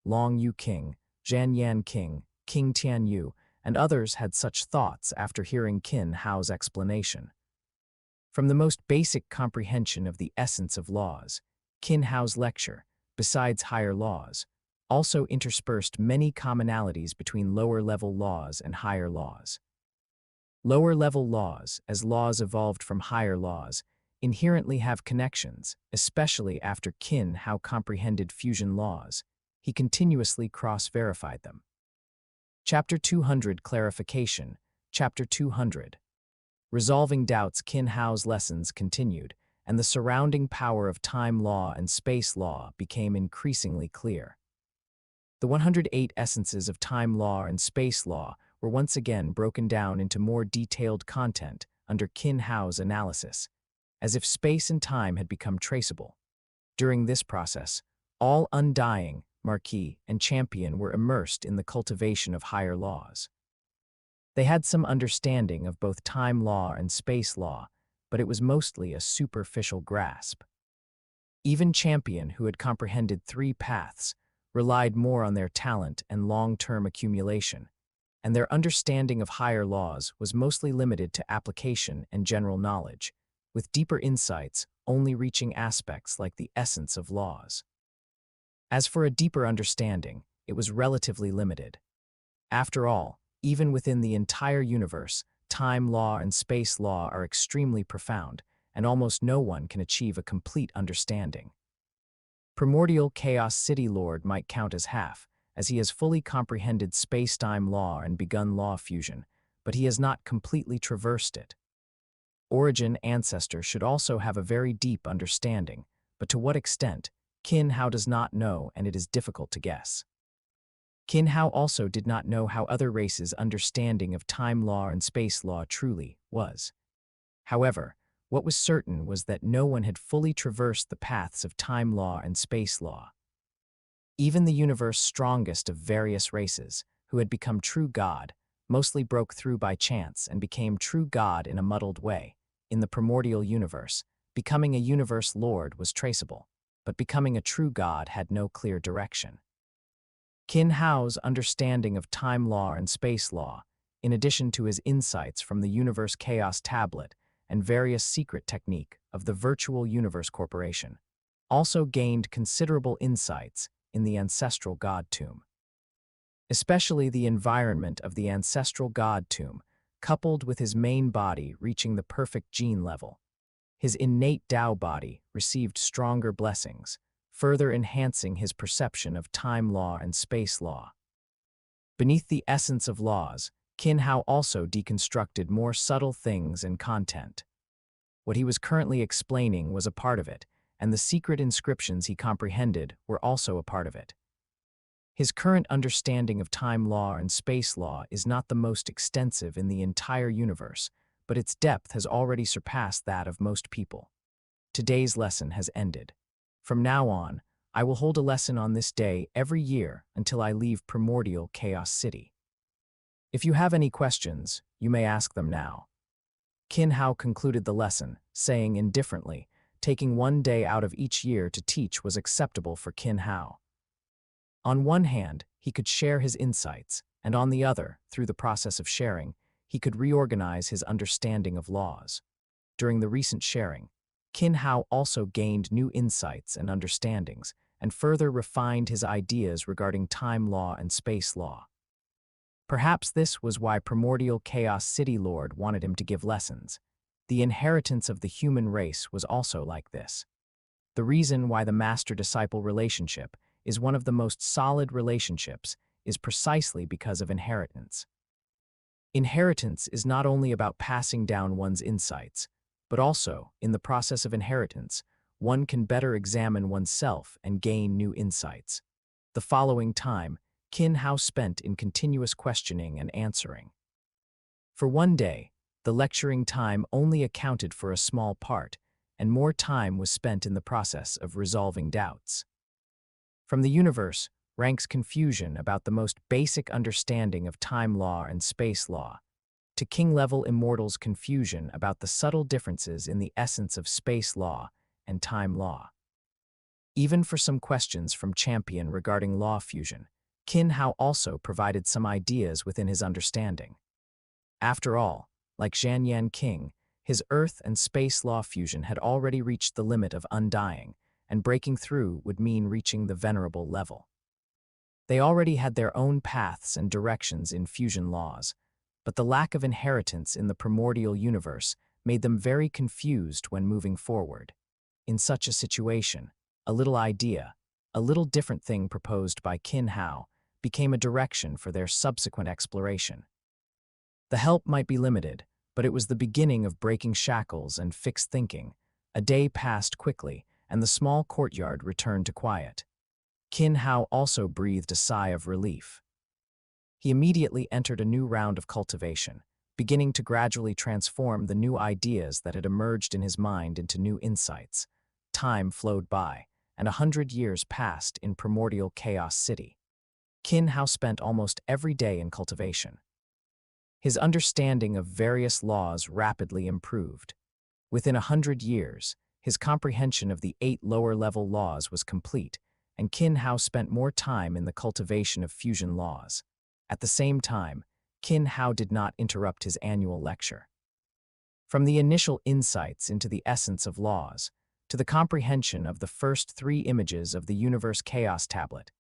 Long Yu King, Zhan Yan King, King Tian Yu, and others had such thoughts after hearing Qin Hao's explanation. From the most basic comprehension of the essence of laws, Qin Hao's lecture, besides higher laws, also interspersed many commonalities between lower-level laws and higher laws. Lower-level laws, as laws evolved from higher laws, inherently have connections, especially after Qin Hao comprehended fusion laws. He continuously cross-verified them. Chapter 200 Clarification. Chapter 200. Resolving doubts. Qin Hao's lessons continued, and the surrounding power of time law and space law became increasingly clear. The 108 essences of time law and space law were once again broken down into more detailed content under Qin Hao's analysis, as if space and time had become traceable. During this process, all undying, marquis, and champion were immersed in the cultivation of higher laws. They had some understanding of both time law and space law, but it was mostly a superficial grasp. Even champion, who had comprehended 3 paths, relied more on their talent and long-term accumulation, and their understanding of higher laws was mostly limited to application and general knowledge, with deeper insights only reaching aspects like the essence of laws. As for a deeper understanding, it was relatively limited. After all, even within the entire universe, time law and space law are extremely profound, and almost no one can achieve a complete understanding. Primordial Chaos City Lord might count as half, as he has fully comprehended space-time law and begun law fusion, but he has not completely traversed it. Origin Ancestor should also have a very deep understanding, but to what extent, Qin Hao does not know, and it is difficult to guess. Qin Hao also did not know how other races' understanding of time law and space law truly was. However, what was certain was that no one had fully traversed the paths of time law and space law. Even the universe's strongest of various races, who had become true God, mostly broke through by chance and became true God in a muddled way. In the primordial universe, becoming a universe lord was traceable, but becoming a true God had no clear direction. Qin Hao's understanding of time law and space law, in addition to his insights from the Universe Chaos Tablet and various secret technique of the Virtual Universe Corporation, also gained considerable insights in the ancestral God tomb. Especially the environment of the ancestral God tomb, coupled with his main body reaching the perfect gene level, his innate Tao body received stronger blessings, further enhancing his perception of time law and space law. Beneath the essence of laws, Qin Hao also deconstructed more subtle things and content. What he was currently explaining was a part of it, and the secret inscriptions he comprehended were also a part of it. His current understanding of time law and space law is not the most extensive in the entire universe, but its depth has already surpassed that of most people. Today's lesson has ended. From now on, I will hold a lesson on this day every year until I leave Primordial Chaos City. If you have any questions, you may ask them now. Qin Hao concluded the lesson, saying indifferently, taking one day out of each year to teach was acceptable for Qin Hao. On one hand, he could share his insights, and on the other, through the process of sharing, he could reorganize his understanding of laws. During the recent sharing, Qin Hao also gained new insights and understandings, and further refined his ideas regarding time law and space law. Perhaps this was why Primordial Chaos City Lord wanted him to give lessons. The inheritance of the human race was also like this. The reason why the master-disciple relationship is one of the most solid relationships is precisely because of inheritance. Inheritance is not only about passing down one's insights, but also, in the process of inheritance, one can better examine oneself and gain new insights. The following time, Qin Hao spent in continuous questioning and answering. For one day, the lecturing time only accounted for a small part, and more time was spent in the process of resolving doubts. From the universe ranks confusion about the most basic understanding of time law and space law, to king-level immortals' confusion about the subtle differences in the essence of space law and time law. Even for some questions from Champion regarding law fusion, Qin Hao also provided some ideas within his understanding. After all, like Zhanyan King, his Earth and space law fusion had already reached the limit of undying, and breaking through would mean reaching the venerable level. They already had their own paths and directions in fusion laws, but the lack of inheritance in the primordial universe made them very confused when moving forward. In such a situation, a little idea, a little different thing proposed by Qin Hao, became a direction for their subsequent exploration. The help might be limited, but it was the beginning of breaking shackles and fixed thinking. A day passed quickly, and the small courtyard returned to quiet. Qin Hao also breathed a sigh of relief. He immediately entered a new round of cultivation, beginning to gradually transform the new ideas that had emerged in his mind into new insights. Time flowed by, and 100 years passed in Primordial Chaos City. Qin Hao spent almost every day in cultivation. His understanding of various laws rapidly improved. Within 100 years, his comprehension of the 8 lower-level laws was complete, and Qin Hao spent more time in the cultivation of fusion laws. At the same time, Qin Hao did not interrupt his annual lecture. From the initial insights into the essence of laws, to the comprehension of the first 3 images of the Universe Chaos Tablet,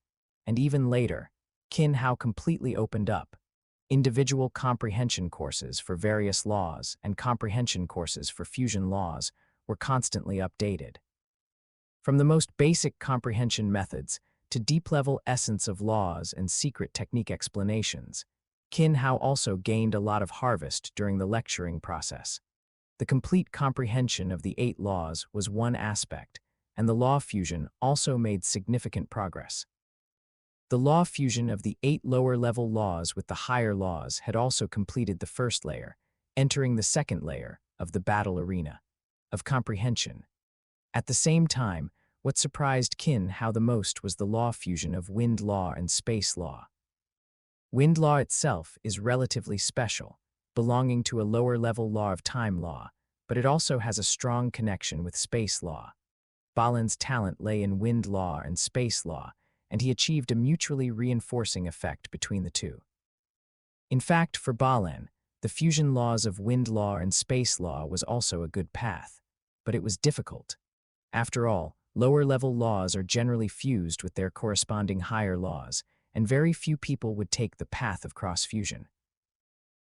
and even later, Qin Hao completely opened up. Individual comprehension courses for various laws and comprehension courses for fusion laws were constantly updated. From the most basic comprehension methods to deep-level essence of laws and secret technique explanations, Qin Hao also gained a lot of harvest during the lecturing process. The complete comprehension of the 8 laws was one aspect, and the law fusion also made significant progress. The law fusion of the 8 lower-level laws with the higher laws had also completed the first layer, entering the second layer, of the battle arena, of comprehension. At the same time, what surprised Qin Hao the most was the law fusion of wind law and space law. Wind law itself is relatively special, belonging to a lower-level law of time law, but it also has a strong connection with space law. Balin's talent lay in wind law and space law, and he achieved a mutually reinforcing effect between the two. In fact, for Balin, the fusion laws of wind law and space law was also a good path, but it was difficult. After all, lower-level laws are generally fused with their corresponding higher laws, and very few people would take the path of cross-fusion.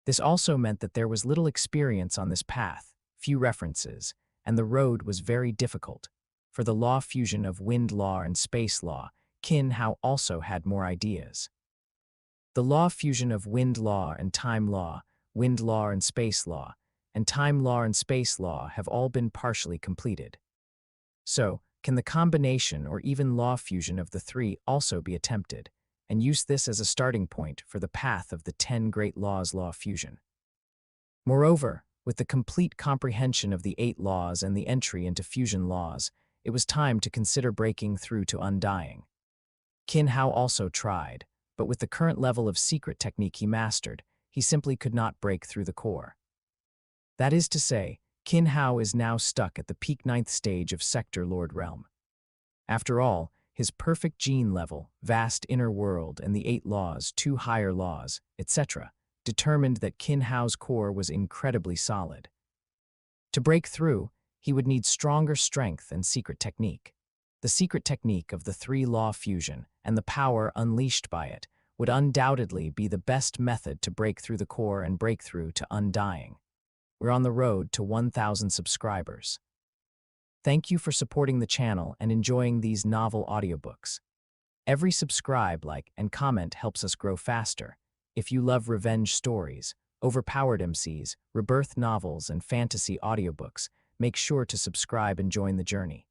This also meant that there was little experience on this path, few references, and the road was very difficult. For the law fusion of wind law and space law, Qin Hao also had more ideas. The law fusion of wind law and time law, wind law and space law, and time law and space law have all been partially completed. So, can the combination or even law fusion of the three also be attempted, and use this as a starting point for the path of the 10 Great Laws law fusion? Moreover, with the complete comprehension of the 8 laws and the entry into fusion laws, it was time to consider breaking through to undying. Qin Hao also tried, but with the current level of secret technique he mastered, he simply could not break through the core. That is to say, Qin Hao is now stuck at the peak 9th stage of Sector Lord Realm. After all, his perfect gene level, vast inner world, and the 8 laws, 2 higher laws, etc., determined that Qin Hao's core was incredibly solid. To break through, he would need stronger strength and secret technique. The secret technique of the 3-law fusion and the power unleashed by it would undoubtedly be the best method to break through the core and break through to undying. We're on the road to 1,000 subscribers. Thank you for supporting the channel and enjoying these novel audiobooks. Every subscribe, like, and comment helps us grow faster. If you love revenge stories, overpowered MCs, rebirth novels, and fantasy audiobooks, make sure to subscribe and join the journey.